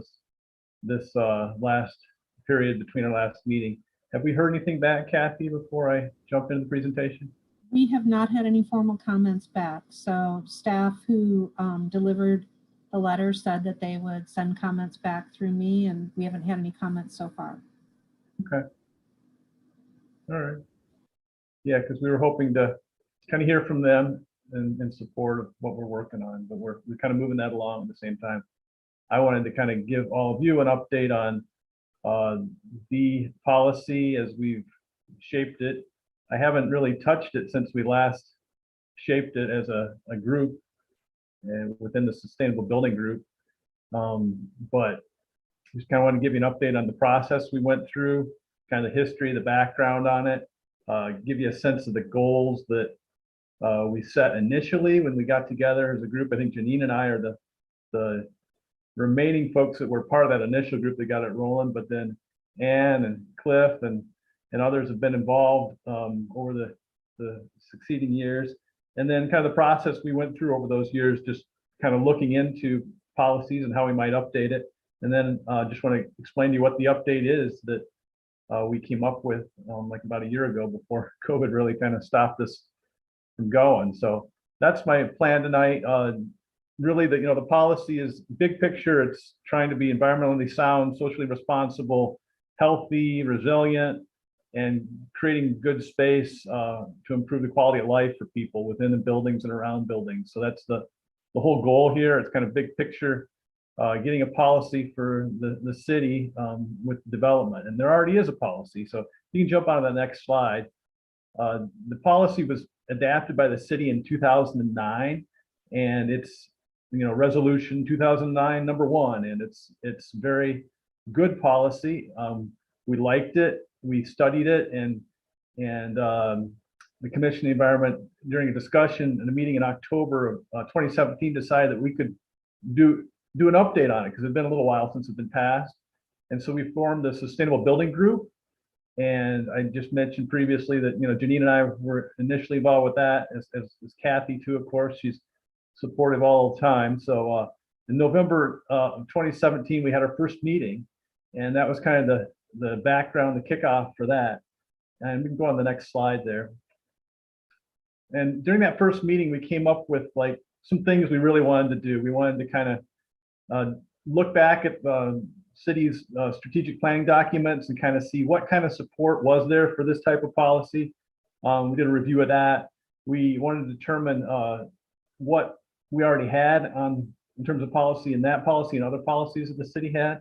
this last period between our last meeting. Have we heard anything back, Kathy, before I jump into the presentation? We have not had any formal comments back. So staff who delivered the letter said that they would send comments back through me, and we haven't had any comments so far. Okay. All right. Yeah, because we were hoping to kind of hear from them in support of what we're working on, but we're kind of moving that along at the same time. I wanted to kind of give all of you an update on the policy as we've shaped it. I haven't really touched it since we last shaped it as a group and within the Sustainable Building Group. But just kind of want to give you an update on the process we went through, kind of the history, the background on it, give you a sense of the goals that we set initially when we got together as a group. I think Janine and I are the remaining folks that were part of that initial group that got it rolling, but then Ann and Cliff and others have been involved over the succeeding years. And then kind of the process we went through over those years, just kind of looking into policies and how we might update it. And then just want to explain to you what the update is that we came up with like about a year ago before COVID really kind of stopped us from going. So that's my plan tonight. Really, the policy is big picture. It's trying to be environmentally sound, socially responsible, healthy, resilient, and creating good space to improve the quality of life for people within the buildings and around buildings. So that's the whole goal here. It's kind of big picture, getting a policy for the city with development. And there already is a policy. So you can jump on to the next slide. The policy was adapted by the city in 2009, and it's resolution 2009 #1, and it's very good policy. We liked it, we studied it, and the Commission on the Environment, during a discussion in a meeting in October of 2017, decided that we could do an update on it because it's been a little while since it's been passed. And so we formed the Sustainable Building Group. And I just mentioned previously that Janine and I were initially involved with that, as Kathy too, of course. She's supportive all the time. So in November of 2017, we had our first meeting, and that was kind of the background, the kickoff for that. And we can go on the next slide there. And during that first meeting, we came up with like some things we really wanted to do. We wanted to kind of look back at the city's strategic planning documents and kind of see what kind of support was there for this type of policy. We did a review of that. We wanted to determine what we already had in terms of policy and that policy and other policies that the city had.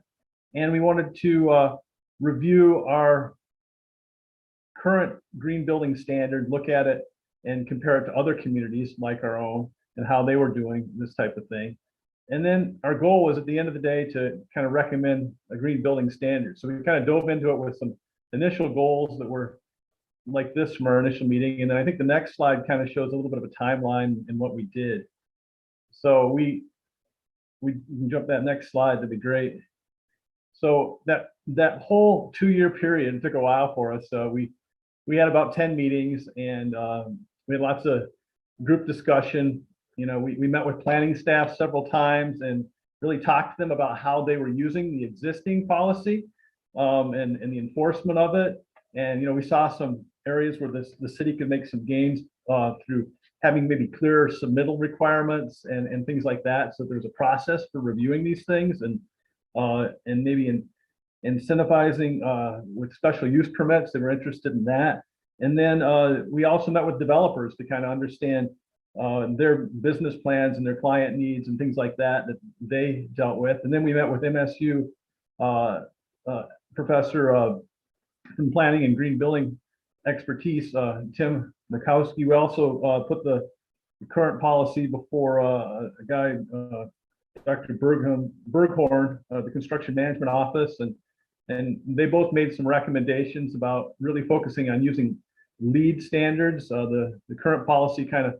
And we wanted to review our current green building standard, look at it and compare it to other communities like our own and how they were doing this type of thing. And then our goal was at the end of the day to kind of recommend a green building standard. So we kind of dove into it with some initial goals that were like this from our initial meeting. And then I think the next slide kind of shows a little bit of a timeline in what we did. So we can jump that next slide, that'd be great. So that whole 2-year period took a while for us. We had about 10 meetings, and we had lots of group discussion. You know, we met with planning staff several times and really talked to them about how they were using the existing policy and the enforcement of it. And, you know, we saw some areas where the city could make some gains through having maybe clearer submittal requirements and things like that. So there's a process for reviewing these things and maybe incentivizing with special use permits. They were interested in that. And then we also met with developers to kind of understand their business plans and their client needs and things like that they dealt with. And then we met with MSU professor from planning and green building expertise, Tim Murkowski. We also put the current policy before a guy, Dr. Berghorn, the construction management office, and they both made some recommendations about really focusing on using LEED standards. The current policy kind of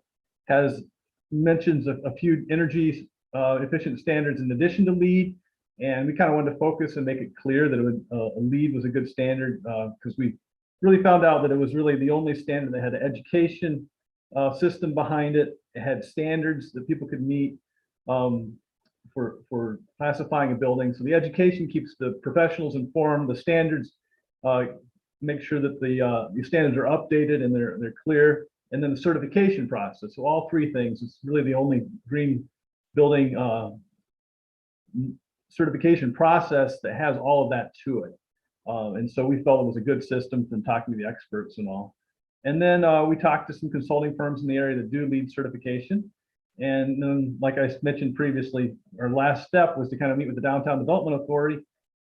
mentions a few energy efficient standards in addition to LEED, and we kind of wanted to focus and make it clear that a LEED was a good standard because we really found out that it was really the only standard that had an education system behind it. It had standards that people could meet for classifying a building. So the education keeps the professionals informed. The standards make sure that the standards are updated and they're clear. And then the certification process. So all three things. It's really the only green building certification process that has all of that to it. And so we felt it was a good system from talking to the experts and all. And then we talked to some consulting firms in the area that do LEED certification. And then, like I mentioned previously, our last step was to kind of meet with the Downtown Development Authority,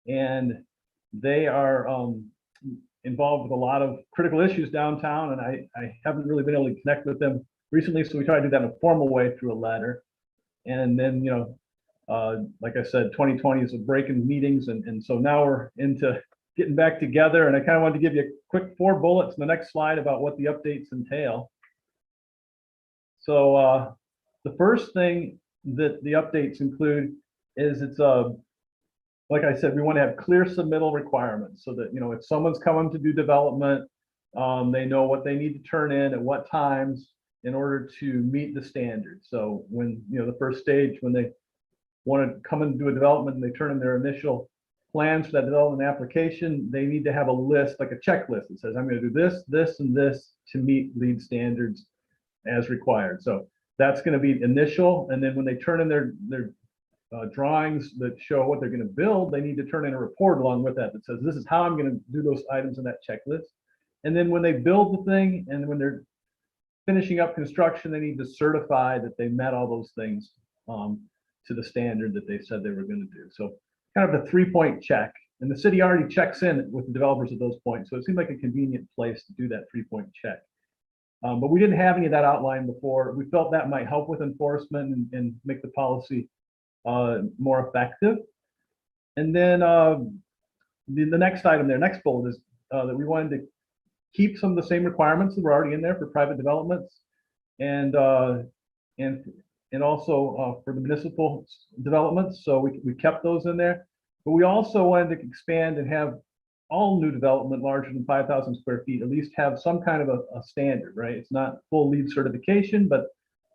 and they are involved with a lot of critical issues downtown, and I haven't really been able to connect with them recently, so we try to do that in a formal way through a letter. And then, you know, like I said, 2020 is a break in meetings, and so now we're into getting back together, and I kind of wanted to give you a quick 4 bullets in the next slide about what the updates entail. So the first thing that the updates include is it's like I said, we want to have clear submittal requirements so that, you know, if someone's coming to do development, they know what they need to turn in at what times in order to meet the standards. So when, you know, the first stage, when they want to come and do a development and they turn in their initial plans for that development application, they need to have a list, like a checklist that says, I'm going to do this, this, and this to meet LEED standards as required. So that's going to be initial. And then when they turn in their drawings that show what they're going to build, they need to turn in a report along with that says, this is how I'm going to do those items in that checklist. And then when they build the thing and when they're finishing up construction, they need to certify that they met all those things to the standard that they said they were going to do. So kind of a 3-point check. And the city already checks in with the developers at those points. So it seemed like a convenient place to do that 3-point check. But we didn't have any of that outlined before. We felt that might help with enforcement and make the policy more effective. And then the next item there, next bullet, is that we wanted to keep some of the same requirements that were already in there for private developments and also for the municipal developments. So we kept those in there, but we also wanted to expand and have all new development larger than 5,000 square feet at least have some kind of a standard, right? It's not full LEED certification, but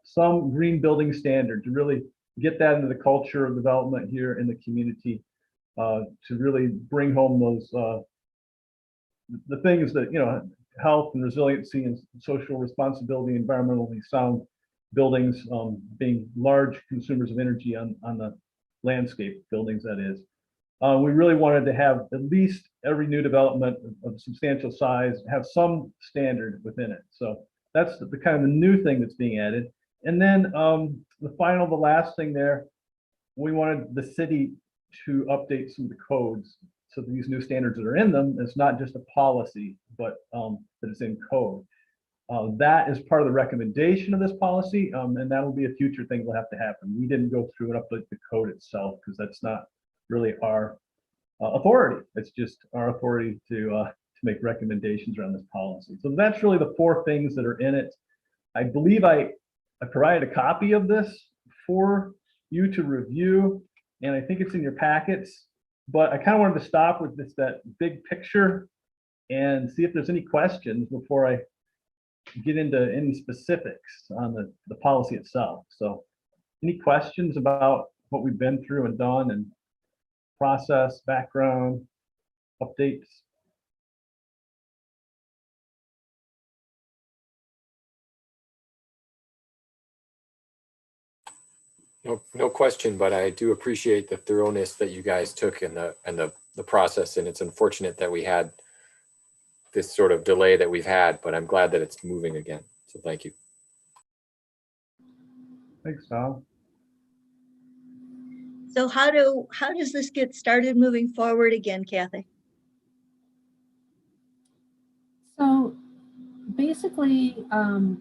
some green building standard to really get that into the culture of development here in the community, to really bring home those the things that, you know, health and resiliency and social responsibility, environmentally sound buildings, being large consumers of energy on the landscape buildings, that is. We really wanted to have at least every new development of substantial size have some standard within it. So that's the kind of the new thing that's being added. And then the last thing there, we wanted the city to update some of the codes so that these new standards that are in them, it's not just a policy, but that it's in code. That is part of the recommendation of this policy, and that'll be a future thing that'll have to happen. We didn't go through and update the code itself because that's not really our authority. It's just our authority to make recommendations around this policy. So that's really the 4 things that are in it. I believe I provided a copy of this for you to review, and I think it's in your packets. But I kind of wanted to stop with that big picture and see if there's any questions before I get into any specifics on the policy itself. So any questions about what we've been through and done, and process, background, updates? No question, but I do appreciate the thoroughness that you guys took in the process, and it's unfortunate that we had this sort of delay that we've had, but I'm glad that it's moving again. So thank you. Thanks, Tom. So how does this get started moving forward again, Kathy? So basically,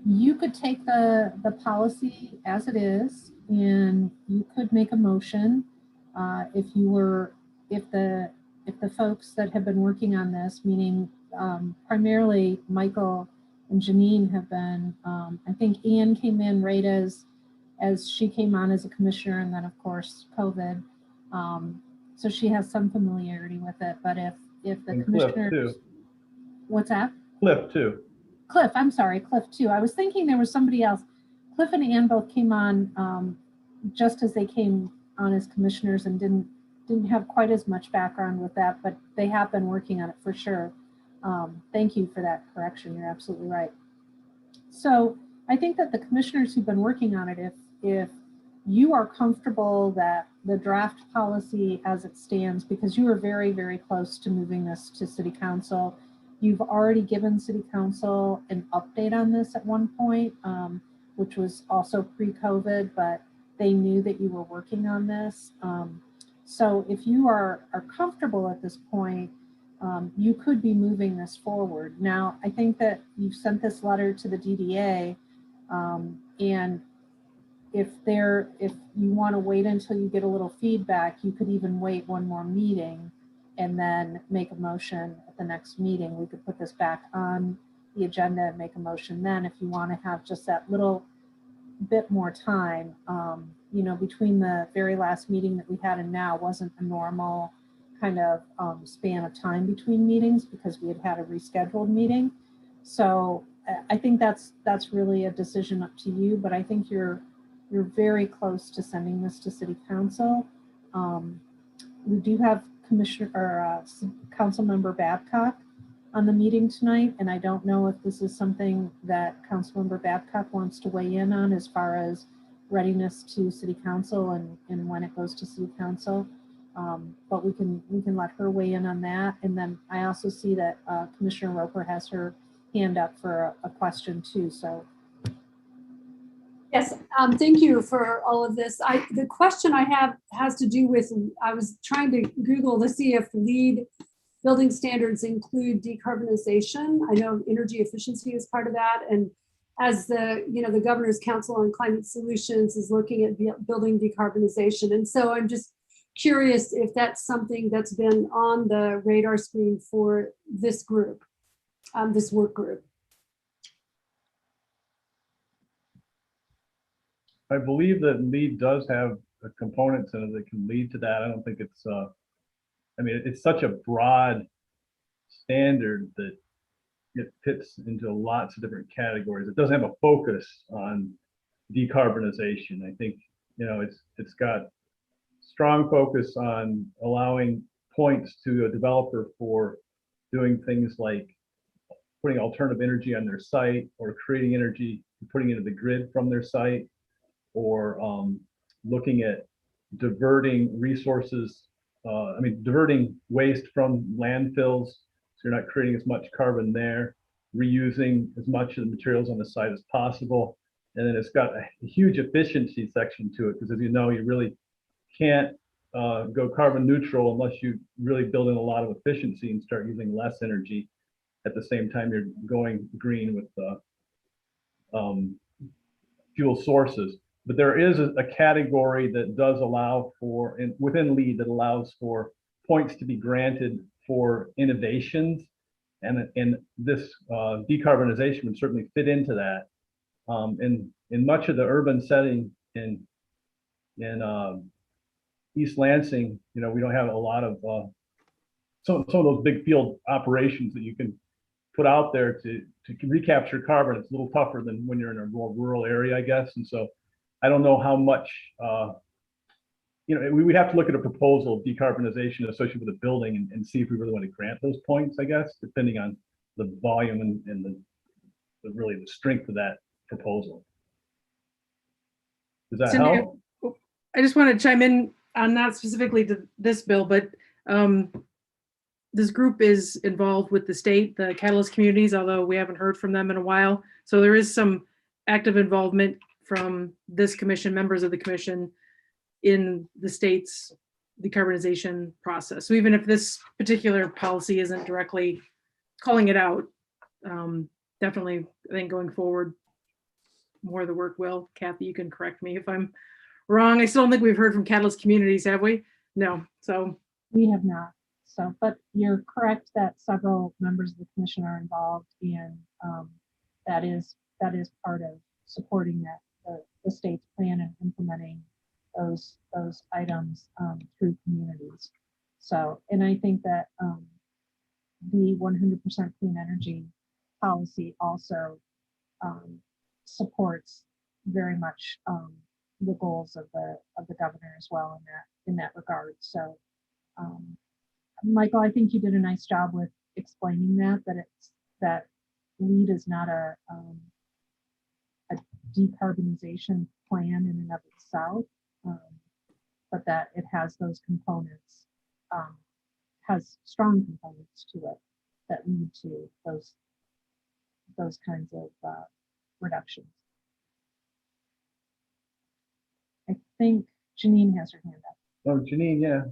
you could take the policy as it is, and you could make a motion if the folks that have been working on this, meaning primarily Michael and Janine, have been. I think Anne came in right as she came on as a commissioner, and then of course COVID. So she has some familiarity with it. But if the And commissioners, Cliff too. What's that? Cliff too. Cliff, I'm sorry, Cliff too. I was thinking there was somebody else. Cliff and Ann both came on just as they came on as commissioners, and didn't have quite as much background with that, but they have been working on it for sure. Thank you for that correction. You're absolutely right. So I think that the commissioners who've been working on it, if you are comfortable that the draft policy as it stands, because you are very, very close to moving this to City Council. You've already given City Council an update on this at one point, which was also pre-COVID, but they knew that you were working on this. So if you are comfortable at this point, you could be moving this forward. Now, I think that you've sent this letter to the DDA, and if you want to wait until you get a little feedback, you could even wait one more meeting and then make a motion at the next meeting. We could put this back on the agenda and make a motion then if you want to have just that little bit more time. You know, between the very last meeting that we had and now wasn't a normal kind of span of time between meetings because we had a rescheduled meeting. So I think that's really a decision up to you, but I think you're very close to sending this to City Council. We do have Council Member Babcock on the meeting tonight, and I don't know if this is something that Councilmember Babcock wants to weigh in on as far as readiness to City Council and when it goes to City Council. But we can let her weigh in on that. And then I also see that Commissioner Roper has her hand up for a question too. So. Yes, thank you for all of this. The question I have has to do with, I was trying to Google to see if LEED building standards include decarbonization. I know energy efficiency is part of that. And as the Governor's Council on Climate Solutions is looking at building decarbonization. And so I'm just curious if that's something that's been on the radar screen for this group, this work group. I believe that LEED does have components in it that can lead to that. I don't think it's, I mean, it's such a broad standard that it fits into lots of different categories. It doesn't have a focus on decarbonization. I think, you know, it's got strong focus on allowing points to a developer for doing things like putting alternative energy on their site or creating energy, putting it into the grid from their site, or looking at diverting resources, diverting waste from landfills, so you're not creating as much carbon there, reusing as much of the materials on the site as possible. And then it's got a huge efficiency section to it, because as you know, you really can't go carbon neutral unless you really build in a lot of efficiency and start using less energy. At the same time, you're going green with fuel sources. But there is a category that does allow for, within LEED, that allows for points to be granted for innovations. And this decarbonization would certainly fit into that. In much of the urban setting in in East Lansing, we don't have a lot of some of those big field operations that you can put out there to recapture carbon. It's a little tougher than when you're in a more rural area, I guess. And so I don't know how much, we would have to look at a proposal of decarbonization associated with a building and see if we really want to grant those points, I guess, depending on the volume and the strength of that proposal. Does that Cindy, help? I just want to chime in on not specifically to this bill, but this group is involved with the state, the Catalyst communities, although we haven't heard from them in a while. So there is some active involvement from this commission, members of the commission, in the state's decarbonization process. So even if this particular policy isn't directly calling it out, definitely, I think going forward, more of the work will. Kathy, you can correct me if I'm wrong. I still don't think we've heard from Catalyst communities, have we? No. So We have not. So, but you're correct that several members of the commission are involved, and that is part of supporting that the state's plan and implementing those items through communities. So, and I think that the 100% clean energy policy also supports very much the goals of the governor as well in that regard. So. Michael, I think you did a nice job with explaining that LEED is not a decarbonization plan in and of itself, but that it has those components, has strong components to it that lead to those kinds of reductions. I think Janine has her hand up. Oh, Janine, yeah.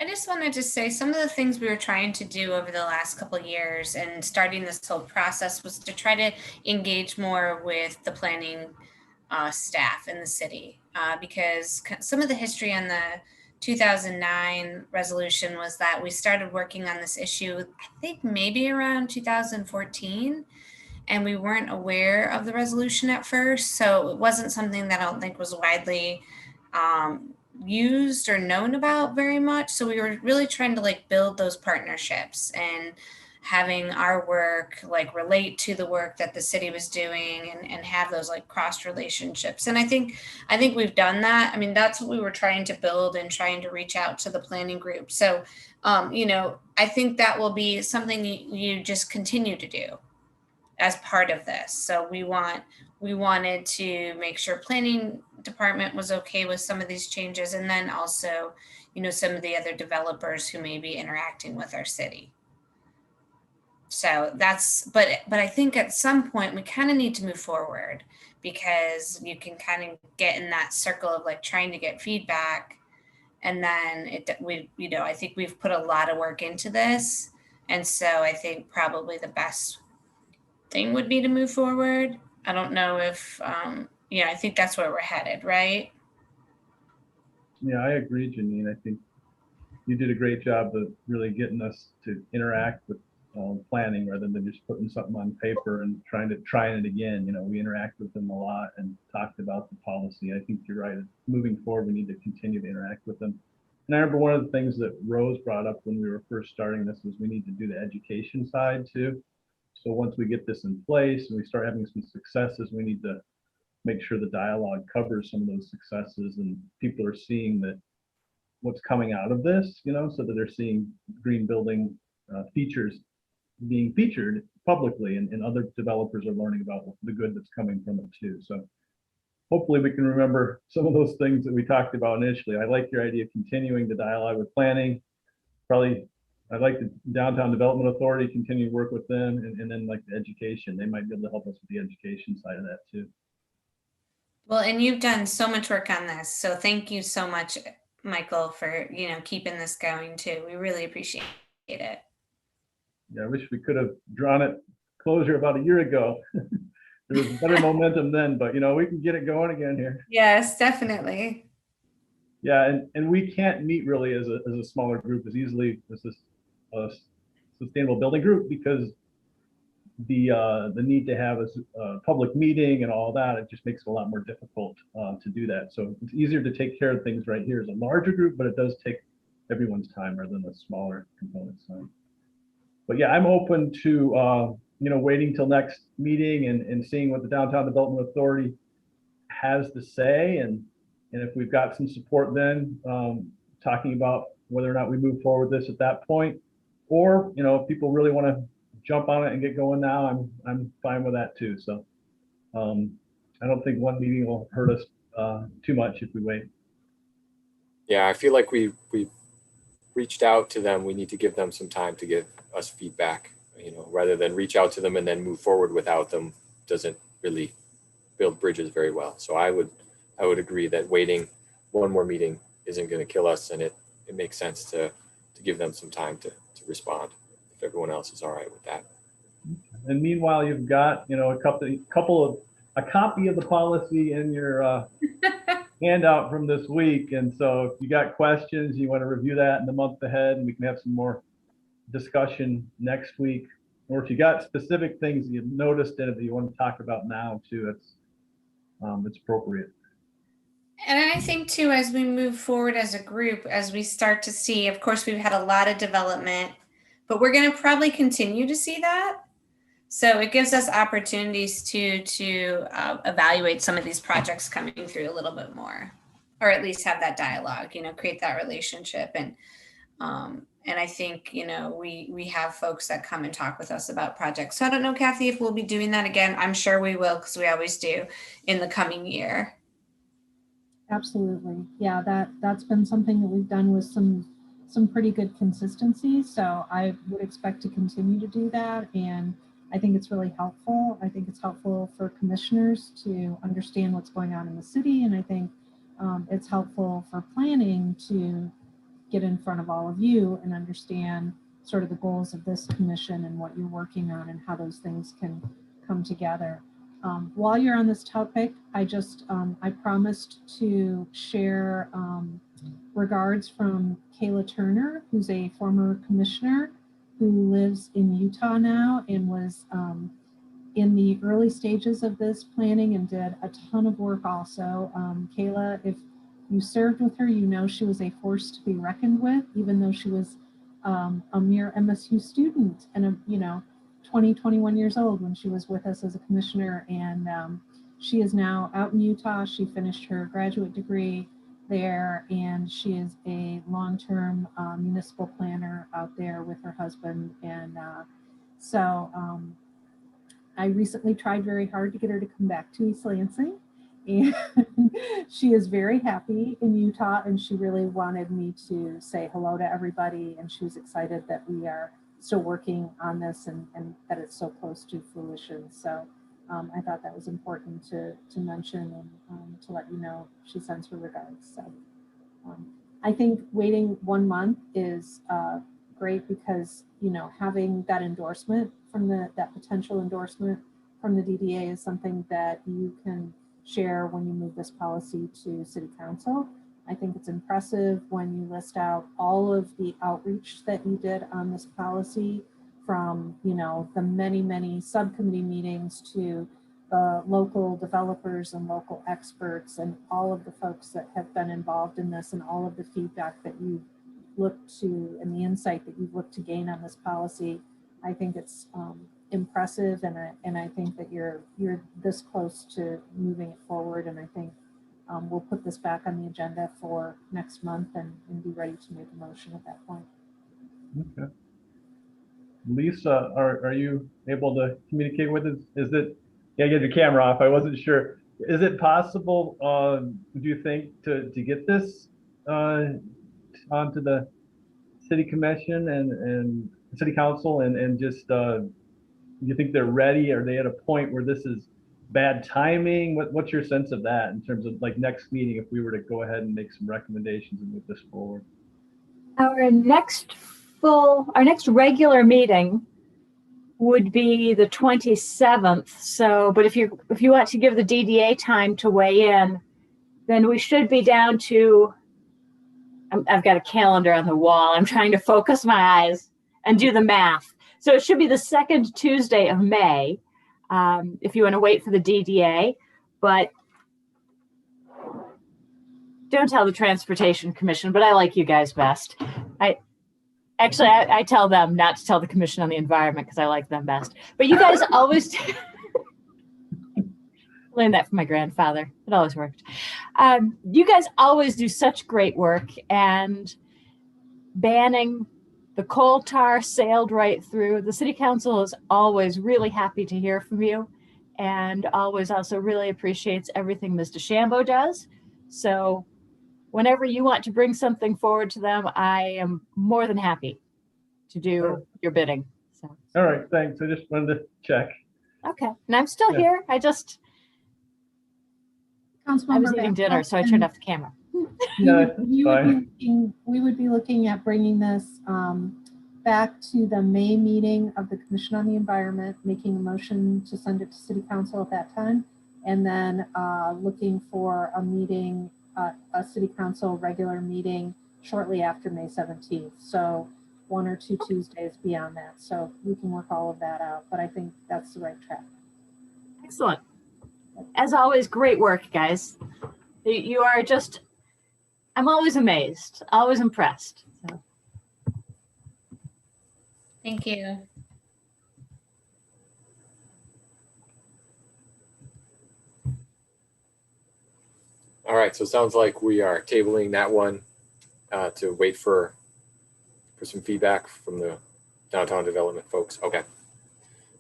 I just wanted to say some of the things we were trying to do over the last couple of years and starting this whole process was to try to engage more with the planning staff in the city because some of the history on the 2009 resolution was that we started working on this issue, I think maybe around 2014, and we weren't aware of the resolution at first. So it wasn't something that I don't think was widely used or known about very much. So we were really trying to build those partnerships and having our work relate to the work that the city was doing and have those cross relationships. And I think we've done that. I mean, that's what we were trying to build and trying to reach out to the planning group. So, I think that will be something you just continue to do as part of this. So we wanted to make sure planning department was okay with some of these changes, and then also, some of the other developers who may be interacting with our city. So but I think at some point we kind of need to move forward because you can kind of get in that circle of trying to get feedback, and then I think we've put a lot of work into this, and so I think probably the best thing would be to move forward. I don't know if, I think that's where we're headed, right? Yeah, I agree, Janine. I think you did a great job of really getting us to interact with planning rather than just putting something on paper and trying it again. We interact with them a lot and talked about the policy. I think you're right. Moving forward, we need to continue to interact with them. And I remember one of the things that Rose brought up when we were first starting this was we need to do the education side too. So once we get this in place and we start having some successes, we need to make sure the dialogue covers some of those successes and people are seeing that what's coming out of this, so that they're seeing green building features being featured publicly and other developers are learning about the good that's coming from it too. So hopefully we can remember some of those things that we talked about initially. I like your idea of continuing the dialogue with planning. Probably I'd like the Downtown Development Authority continue to work with them, and then the education. They might be able to help us with the education side of that too. Well, and you've done so much work on this. So thank you so much, Michael, for, keeping this going too. We really appreciate it. Yeah, I wish we could have drawn it closure about a year ago. There was better momentum then, but we can get it going again here. Yes, definitely. Yeah, and we can't meet really as a smaller group as easily as this sustainable building group because the need to have a public meeting and all that, it just makes it a lot more difficult to do that. So it's easier to take care of things right here as a larger group, but it does take everyone's time rather than a smaller component's time. But yeah, I'm open to waiting till next meeting and seeing what the Downtown Development Authority has to say, and if we've got some support then talking about whether or not we move forward with this at that point, or if people really want to jump on it and get going now, I'm fine with that too. So I don't think one meeting will hurt us too much if we wait. Yeah, I feel like we reached out to them. We need to give them some time to give us feedback, rather than reach out to them and then move forward without them. Doesn't really build bridges very well. So I would agree that waiting one more meeting isn't going to kill us, and it makes sense to give them some time to respond if everyone else is all right with that. And meanwhile, you've got a copy of the policy in your handout from this week, and so if you got questions, you want to review that in the month ahead, and we can have some more discussion next week. Or if you got specific things you've noticed in it that you want to talk about now too, it's appropriate. And I think too, as we move forward as a group, as we start to see, of course, we've had a lot of development, but we're going to probably continue to see that. So it gives us opportunities to evaluate some of these projects coming through a little bit more, or at least have that dialogue, create that relationship. And I think, we have folks that come and talk with us about projects. So I don't know, Kathy, if we'll be doing that again. I'm sure we will, because we always do in the coming year. Absolutely. Yeah, that's been something that we've done with some pretty good consistency. So I would expect to continue to do that. And I think it's really helpful. I think it's helpful for commissioners to understand what's going on in the city. And I think it's helpful for planning to get in front of all of you and understand sort of the goals of this commission and what you're working on and how those things can come together. While you're on this topic, I promised to share regards from Kayla Turner, who's a former commissioner who lives in Utah now and was in the early stages of this planning and did a ton of work also. Kayla, if you served with her, she was a force to be reckoned with, even though she was a mere MSU student and 21 years old when she was with us as a commissioner. And she is now out in Utah. She finished her graduate degree there, and she is a long-term municipal planner out there with her husband. And so I recently tried very hard to get her to come back to East Lansing, and she is very happy in Utah, and she really wanted me to say hello to everybody, and she was excited that we are still working on this and that it's so close to fruition. So I thought that was important to mention and to let you know she sends her regards. So I think waiting 1 month is great because, having that endorsement from that potential endorsement from the DDA is something that you can share when you move this policy to City Council. I think it's impressive when you list out all of the outreach that you did on this policy, from, the many, many subcommittee meetings to the local developers and local experts and all of the folks that have been involved in this and all of the feedback that you've looked to and the insight that you've looked to gain on this policy. I think it's impressive, and I think that you're this close to moving it forward, and I think we'll put this back on the agenda for next month and be ready to make a motion at that point. Okay. Lisa, are you able to communicate with us? Is it, yeah, get your camera off. I wasn't sure. Is it possible, do you think, to get this onto the City Commission and City Council and just, do you think they're ready? Are they at a point where this is bad timing? What's your sense of that in terms of like next meeting, if we were to go ahead and make some recommendations and move this forward? Our next regular meeting would be the 27th. So, but if you want to give the DDA time to weigh in, then we should be down to, I've got a calendar on the wall. I'm trying to focus my eyes and do the math. So it should be the second Tuesday of May, if you want to wait for the DDA, but don't tell the Transportation Commission, but I like you guys best. I tell them not to tell the Commission on the Environment because I like them best. But you guys always learned that from my grandfather. It always worked. You guys always do such great work, and banning the coal tar sailed right through. The City Council is always really happy to hear from you, and always also really appreciates everything Ms. DeChambeau does. So whenever you want to bring something forward to them, I am more than happy to do your bidding. So. All right, thanks. I just wanted to check. Okay, and I'm still here. I was eating dinner, so I turned off the camera. Yeah, We would be looking at bringing this back to the May meeting of the Commission on the Environment, making a motion to send it to City Council at that time, and then looking for a meeting, a City Council regular meeting shortly after May 17th. So 1 or 2 Tuesdays beyond that. So we can work all of that out, but I think that's the right track. Excellent. As always, great work, guys. You are just, I'm always amazed, always impressed. So. Thank you. All right, so it sounds like we are tabling that one to wait for some feedback from the downtown development folks. Okay,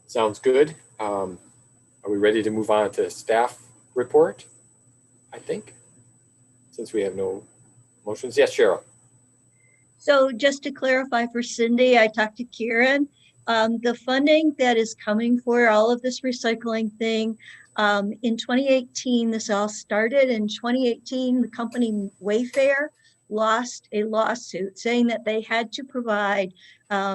sounds good. Are we ready to move on to staff report? I think, since we have no motions. Yes, Cheryl. So just to clarify for Cindy, I talked to Kieran. The funding that is coming for all of this recycling thing, in 2018, this all started. In 2018, the company Wayfair lost a lawsuit saying that they had to provide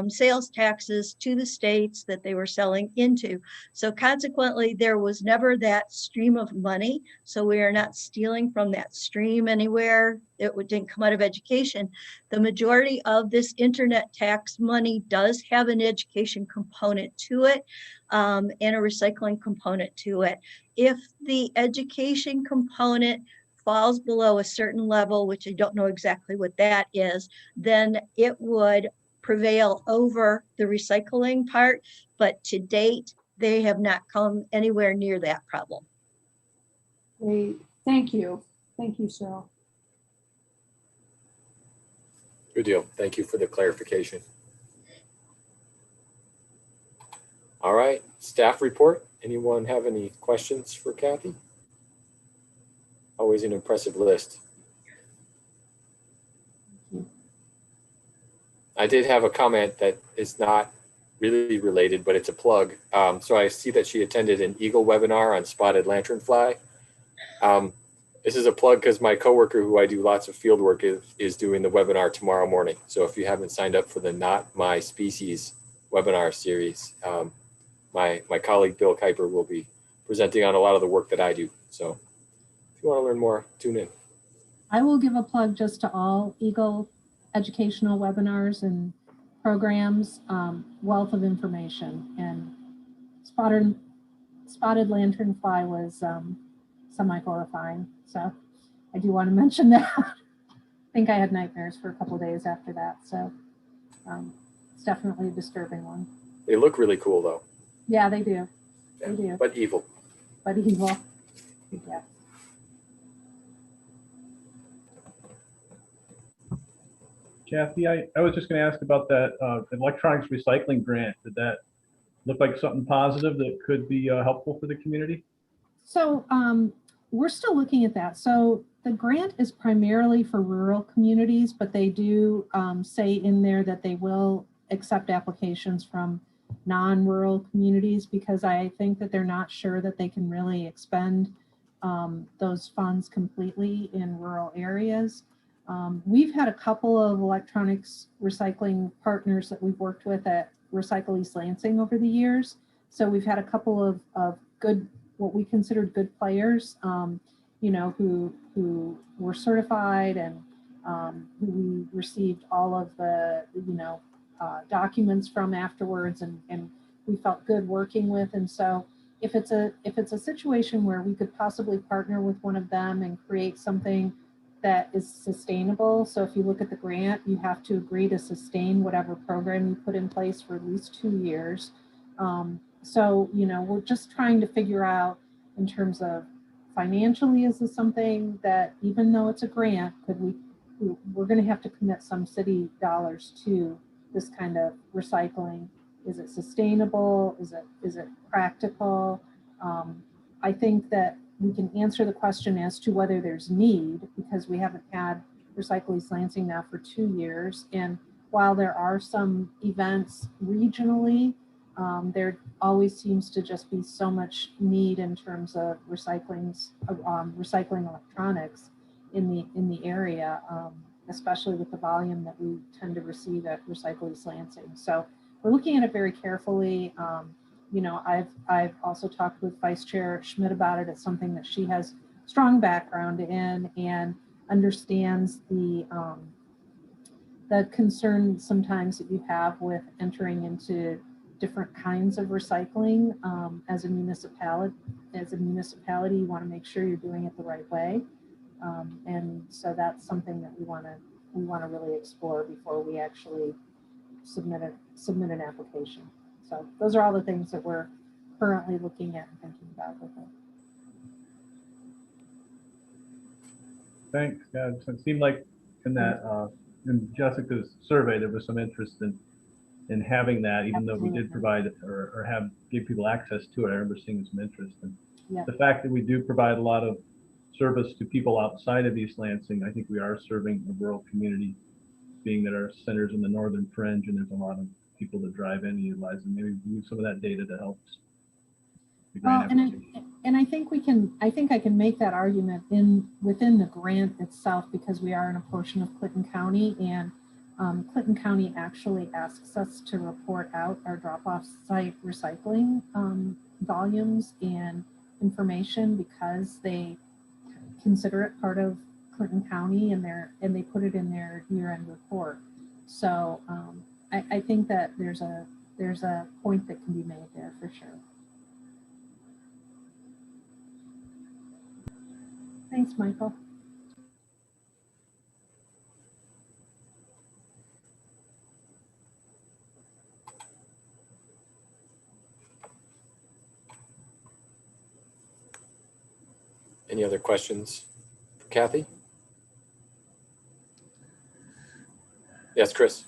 sales taxes to the states that they were selling into. So consequently, there was never that stream of money. So we are not stealing from that stream anywhere. It didn't come out of education. The majority of this internet tax money does have an education component to it and a recycling component to it. If the education component falls below a certain level, which I don't know exactly what that is, then it would prevail over the recycling part. But to date, they have not come anywhere near that problem. Great. Thank you. Thank you, Cheryl. Good deal. Thank you for the clarification. All right, staff report. Anyone have any questions for Kathy? Always an impressive list. I did have a comment that is not really related, but it's a plug. So I see that she attended an Eagle webinar on spotted lanternfly. This is a plug because my coworker who I do lots of field work is doing the webinar tomorrow morning. So if you haven't signed up for the Not My Species webinar series, my colleague Bill Kuiper will be presenting on a lot of the work that I do. So if you want to learn more, tune in. I will give a plug just to all Eagle educational webinars and programs, wealth of information, and spotted lanternfly was semi-horrifying. So I do want to mention that. I think I had nightmares for a couple of days after that. So it's definitely a disturbing one. They look really cool though. Yeah, they do. Yeah, they do. But evil. But evil. Yeah. Kathy, I was just going to ask about that electronics recycling grant. Did that look like something positive that could be helpful for the community? So we're still looking at that. So the grant is primarily for rural communities, but they do say in there that they will accept applications from non-rural communities, because I think that they're not sure that they can really expend those funds completely in rural areas. We've had a couple of electronics recycling partners that we've worked with at Recycle East Lansing over the years. So we've had a couple of good, what we considered good players, you know, who were certified and who we received all of the, you know, documents from afterwards, and we felt good working with. And so if it's a situation where we could possibly partner with one of them and create something that is sustainable. So if you look at the grant, you have to agree to sustain whatever program you put in place for at least 2 years. So, you know, we're just trying to figure out in terms of financially, is this something that, even though it's a grant, we're going to have to commit some city dollars to this kind of recycling. Is it sustainable? Is it practical? I think that we can answer the question as to whether there's need, because we haven't had Recycle East Lansing now for 2 years. And while there are some events regionally, there always seems to just be so much need in terms of recycling electronics in the area, especially with the volume that we tend to receive at Recycle East Lansing. So we're looking at it very carefully. You know, I've also talked with Vice Chair Schmidt about it. It's something that she has strong background in and understands the concern sometimes that you have with entering into different kinds of recycling. As a municipality, you want to make sure you're doing it the right way, and so that's something that we want to really explore before we actually submit an application. So those are all the things that we're currently looking at and thinking about with it. Thanks. Yeah, it seemed like in that in Jessica's survey there was some interest in having that, even though we did provide or give people access to it. I remember seeing some interest. And the fact that we do provide a lot of service to people outside of East Lansing, I think we are serving a rural community, being that our center's in the northern fringe and there's a lot of people that drive in and utilize them. Maybe use some of that data to help. Well, and I think I can make that argument within the grant itself, because we are in a portion of Clinton County, and Clinton County actually asks us to report out our drop-off site recycling volumes and information, because they consider it part of Clinton County and they put it in their year-end report. So I think that there's a point that can be made there for sure. Thanks, Michael. Any other questions for Kathy? Yes, Chris.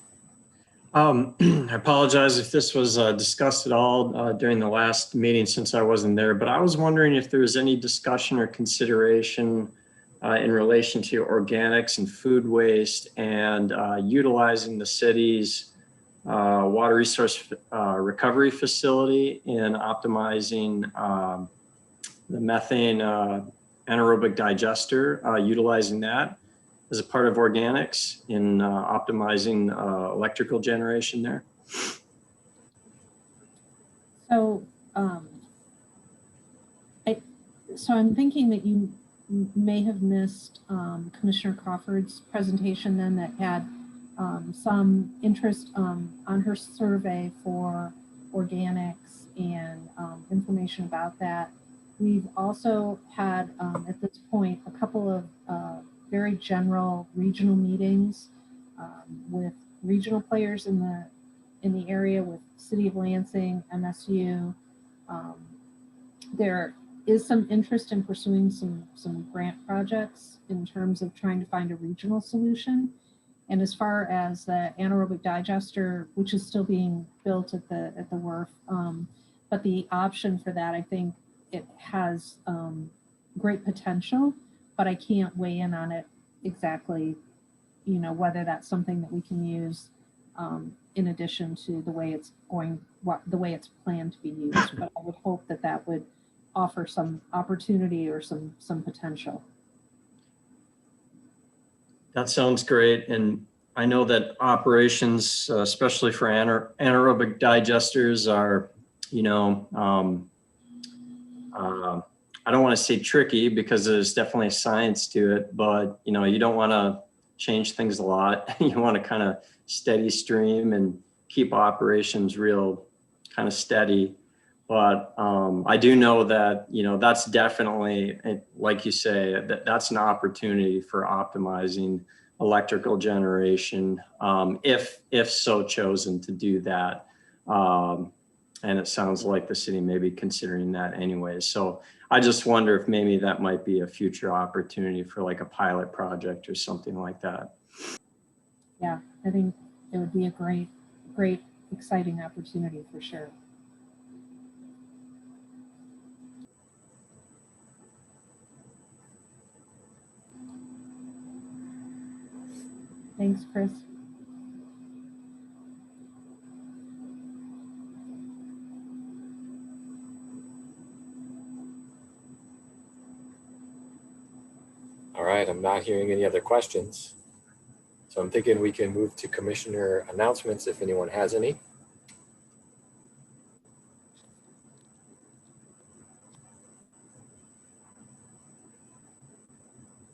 I apologize if this was discussed at all during the last meeting, since I wasn't there, but I was wondering if there was any discussion or consideration in relation to organics and food waste and utilizing the city's water resource recovery facility in optimizing the methane anaerobic digester, utilizing that as a part of organics in optimizing electrical generation there. So, so I'm thinking that you may have missed Commissioner Crawford's presentation then, that had some interest on her survey for organics and information about that. We've also had at this point a couple of very general regional meetings with regional players in the area, with City of Lansing, MSU. There is some interest in pursuing some grant projects in terms of trying to find a regional solution. And as far as the anaerobic digester, which is still being built at the WRF, but the option for that, I think it has great potential, but I can't weigh in on it exactly, you know, whether that's something that we can use in addition to the way it's planned to be used. But I would hope that that would offer some opportunity or some potential. That sounds great. And I know that operations, especially for anaerobic digesters, are, you know, I don't want to say tricky, because there's definitely science to it, but, you know, you don't want to change things a lot. You want to kind of steady stream and keep operations real kind of steady. But I do know that, you know, that's definitely, like you say, that's an opportunity for optimizing electrical generation, if so chosen to do that. And it sounds like the city may be considering that anyway. So I just wonder if maybe that might be a future opportunity for like a pilot project or something like that. Yeah, I think it would be a great, exciting opportunity for sure. Thanks, Chris. All right, I'm not hearing any other questions. So I'm thinking we can move to commissioner announcements if anyone has any.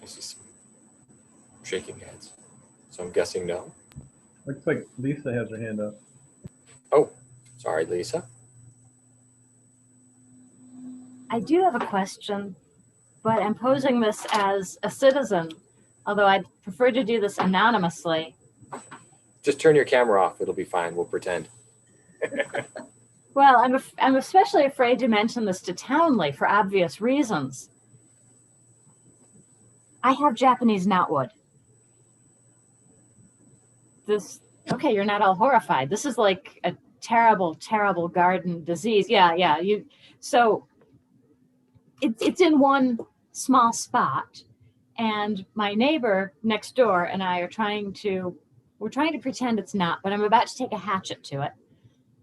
I see some shaking heads. So I'm guessing no. Looks like Lisa has her hand up. Oh, sorry, Lisa. I do have a question, but I'm posing this as a citizen, although I'd prefer to do this anonymously. Just turn your camera off. It'll be fine. We'll pretend. Well, I'm especially afraid to mention this to Townley for obvious reasons. I have Japanese knotwood. Okay, you're not all horrified. This is like a terrible, terrible garden disease. Yeah. So it's in one small spot, and my neighbor next door and I are trying to pretend it's not, but I'm about to take a hatchet to it.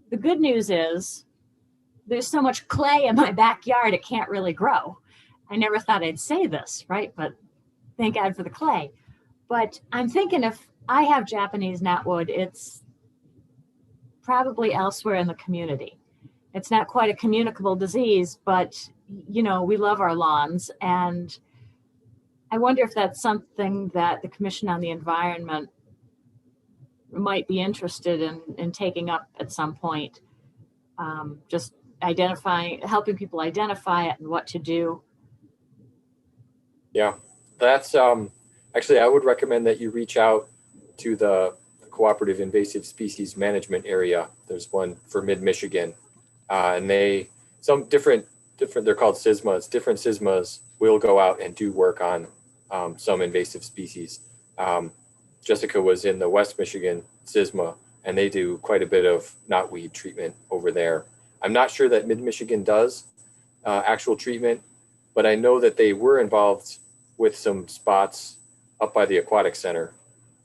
The good news is there's so much clay in my backyard, it can't really grow. I never thought I'd say this, right? But thank God for the clay. But I'm thinking if I have Japanese knotwood, it's probably elsewhere in the community. It's not quite a communicable disease, but you know, we love our lawns. And I wonder if that's something that the Commission on the Environment might be interested in taking up at some point. Just helping people identify it and what to do. Yeah, that's actually, I would recommend that you reach out to the Cooperative Invasive Species Management Area. There's one for mid-Michigan, and they're called SISMAs. Different SISMAs will go out and do work on some invasive species. Jessica was in the West Michigan SISMA, and they do quite a bit of knotweed treatment over there. I'm not sure that mid-Michigan does actual treatment, but I know that they were involved with some spots up by the Aquatic Center,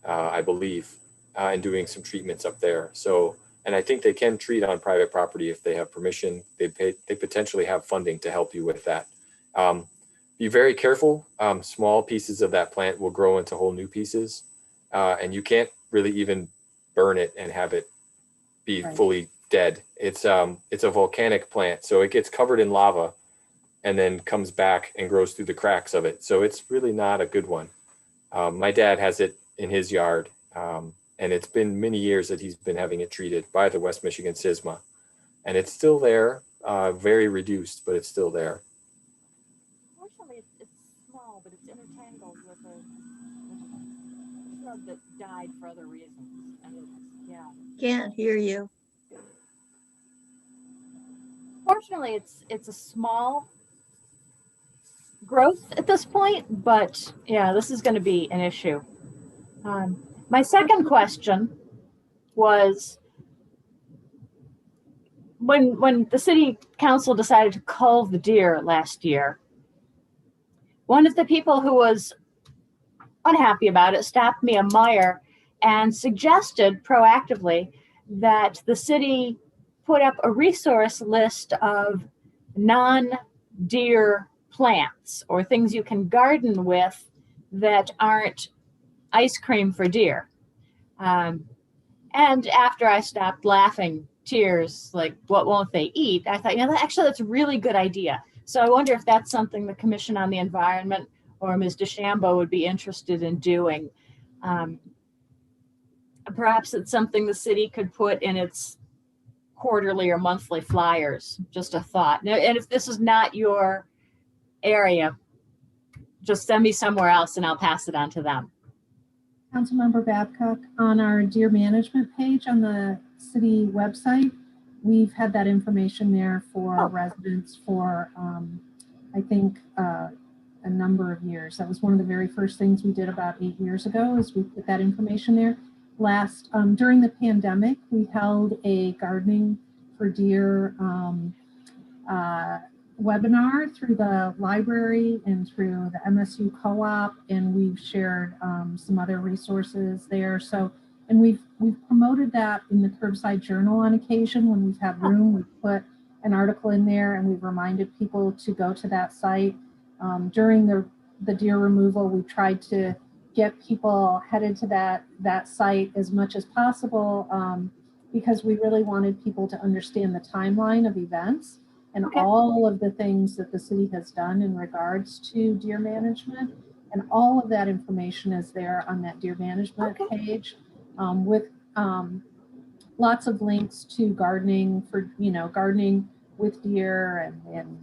I believe, and doing some treatments up there. So, and I think they can treat on private property if they have permission. They potentially have funding to help you with that. Be very careful. Small pieces of that plant will grow into whole new pieces, and you can't really even burn it and have it be fully dead. It's a volcanic plant, so it gets covered in lava and then comes back and grows through the cracks of it. So it's really not a good one. My dad has it in his yard, and it's been many years that he's been having it treated by the West Michigan SISMA, and it's still there, very reduced, but it's still there. Fortunately, it's small, but it's intertangled with a shrub that died for other reasons. And Can't hear you. Fortunately, it's a small growth at this point, but yeah, this is going to be an issue. My second question was when the city council decided to cull the deer last year, one of the people who was unhappy about it stopped me a mire and suggested proactively that the city put up a resource list of non-deer plants or things you can garden with that aren't ice cream for deer. And after I stopped laughing tears, like what won't they eat? I thought, actually that's a really good idea. So I wonder if that's something the Commission on the Environment or Ms. DeChambeau would be interested in doing. perhaps it's something the city could put in its quarterly or monthly flyers. Just a thought. Now, and if this is not your area, just send me somewhere else and I'll pass it on to them. Councilmember Babcock, on our deer management page on the city website, we've had that information there for residents for, I think, a number of years. That was one of the very first things we did about 8 years ago, is we put that information there. During the pandemic, we held a gardening for deer webinar through the library and through the MSU co-op, and we've shared some other resources there. So, and we've promoted that in the Curbside Journal on occasion when we've had room. We've put an article in there and we've reminded people to go to that site. During the deer removal, we tried to get people headed to that site as much as possible because we really wanted people to understand the timeline of events and all of the things that the city has done in regards to deer management. And all of that information is there on that deer management page with lots of links to gardening for, gardening with deer and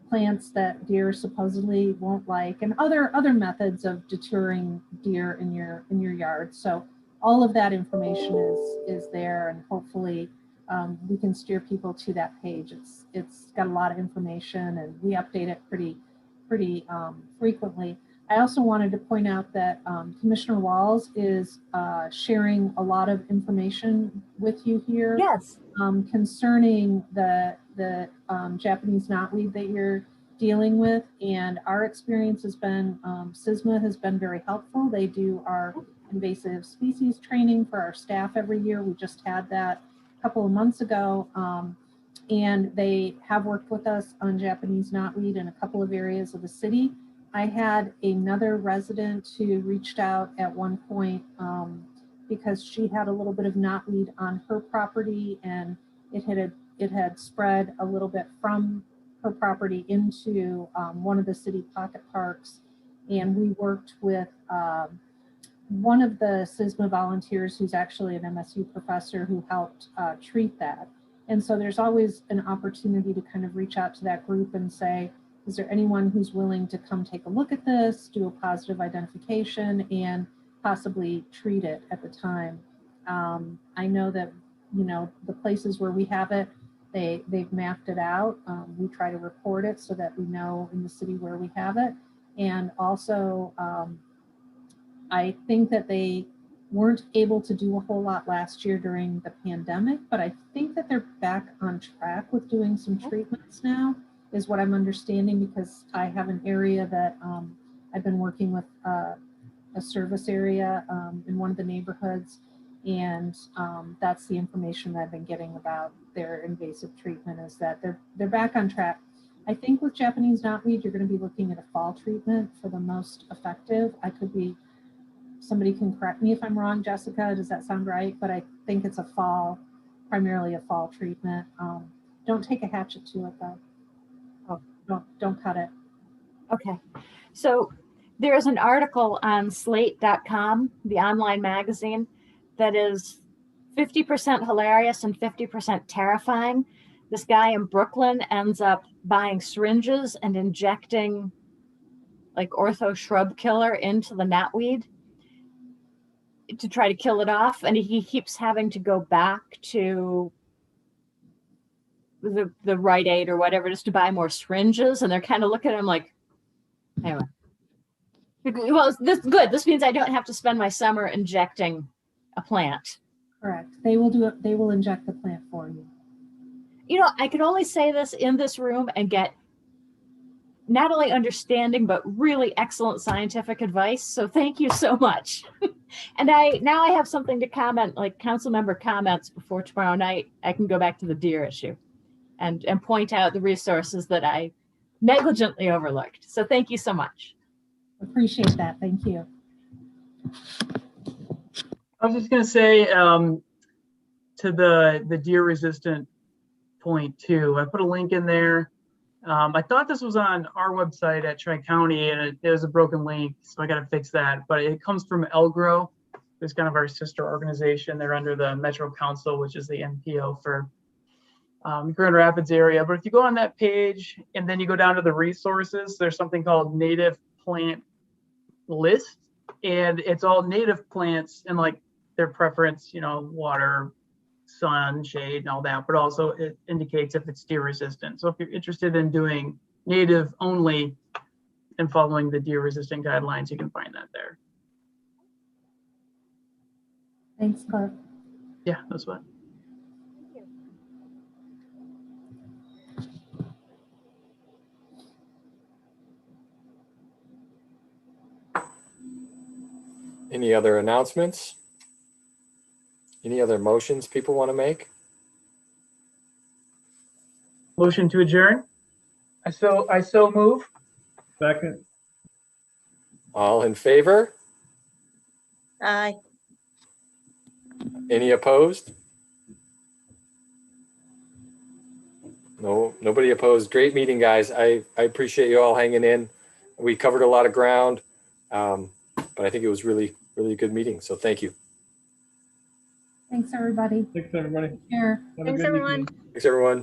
plants that deer supposedly won't like, and other methods of deterring deer in your yard. So all of that information is there, and hopefully we can steer people to that page. It's got a lot of information, and we update it pretty frequently. I also wanted to point out that Commissioner Walls is sharing a lot of information with you here. Yes. Concerning the Japanese knotweed that you're dealing with, and our experience has been SISMA has been very helpful. They do our invasive species training for our staff every year. We just had that a couple of months ago, and they have worked with us on Japanese knotweed in a couple of areas of the city. I had another resident who reached out at one point because she had a little bit of knotweed on her property, and it had spread a little bit from her property into one of the city pocket parks. And we worked with one of the SISMA volunteers who's actually an MSU professor who helped treat that. And so there's always an opportunity to kind of reach out to that group and say, is there anyone who's willing to come take a look at this, do a positive identification, and possibly treat it at the time? I know that, the places where we have it, they've mapped it out. We try to report it so that we know in the city where we have it. And also, I think that they weren't able to do a whole lot last year during the pandemic, but I think that they're back on track with doing some treatments now, is what I'm understanding, because I have an area that I've been working with a service area in one of the neighborhoods, and that's the information that I've been getting about their invasive treatment, is that they're back on track. I think with Japanese knotweed, you're going to be looking at a fall treatment for the most effective. I could be, somebody can correct me if I'm wrong, Jessica, does that sound right? But I think it's primarily a fall treatment. Don't take a hatchet to it though. Don't cut it. Okay. So there's an article on slate.com, the online magazine, that is 50% hilarious and 50% terrifying. This guy in Brooklyn ends up buying syringes and injecting like ortho shrub killer into the knotweed to try to kill it off. And he keeps having to go back to the Rite Aid or whatever, just to buy more syringes. And they're kind of looking at him like, anyway. Well, this good. This means I don't have to spend my summer injecting a plant. Correct. They will do it. They will inject the plant for you. I can only say this in this room and get not only understanding, but really excellent scientific advice. So thank you so much. And now I have something to comment, like council member comments before tomorrow night. I can go back to the deer issue and point out the resources that I negligently overlooked. So thank you so much. Appreciate that. Thank you. I was just going to say to the deer resistant point too, I put a link in there. I thought this was on our website at Tri-County, and it was a broken link, so I got to fix that. But it comes from Elgrow, is kind of our sister organization. They're under the Metro Council, which is the NPO for Grand Rapids area. But if you go on that page and then you go down to the resources, there's something called native plant list, and it's all native plants and like their preference, water, sun, shade, and all that, but also it indicates if it's deer resistant. So if you're interested in doing native only and following the deer resistant guidelines, you can find that there. Thanks, Clark. Yeah, that's what. Any other announcements? Any other motions people want to make? Motion to adjourn. I so move. Second. All in favor? Aye. Any opposed? No, nobody opposed. Great meeting, guys. I appreciate you all hanging in. We covered a lot of ground, but I think it was really a good meeting. So thank you. Thanks, everybody. Thanks, everybody. Here. Have a Thanks, good everyone. evening. Thanks, everyone.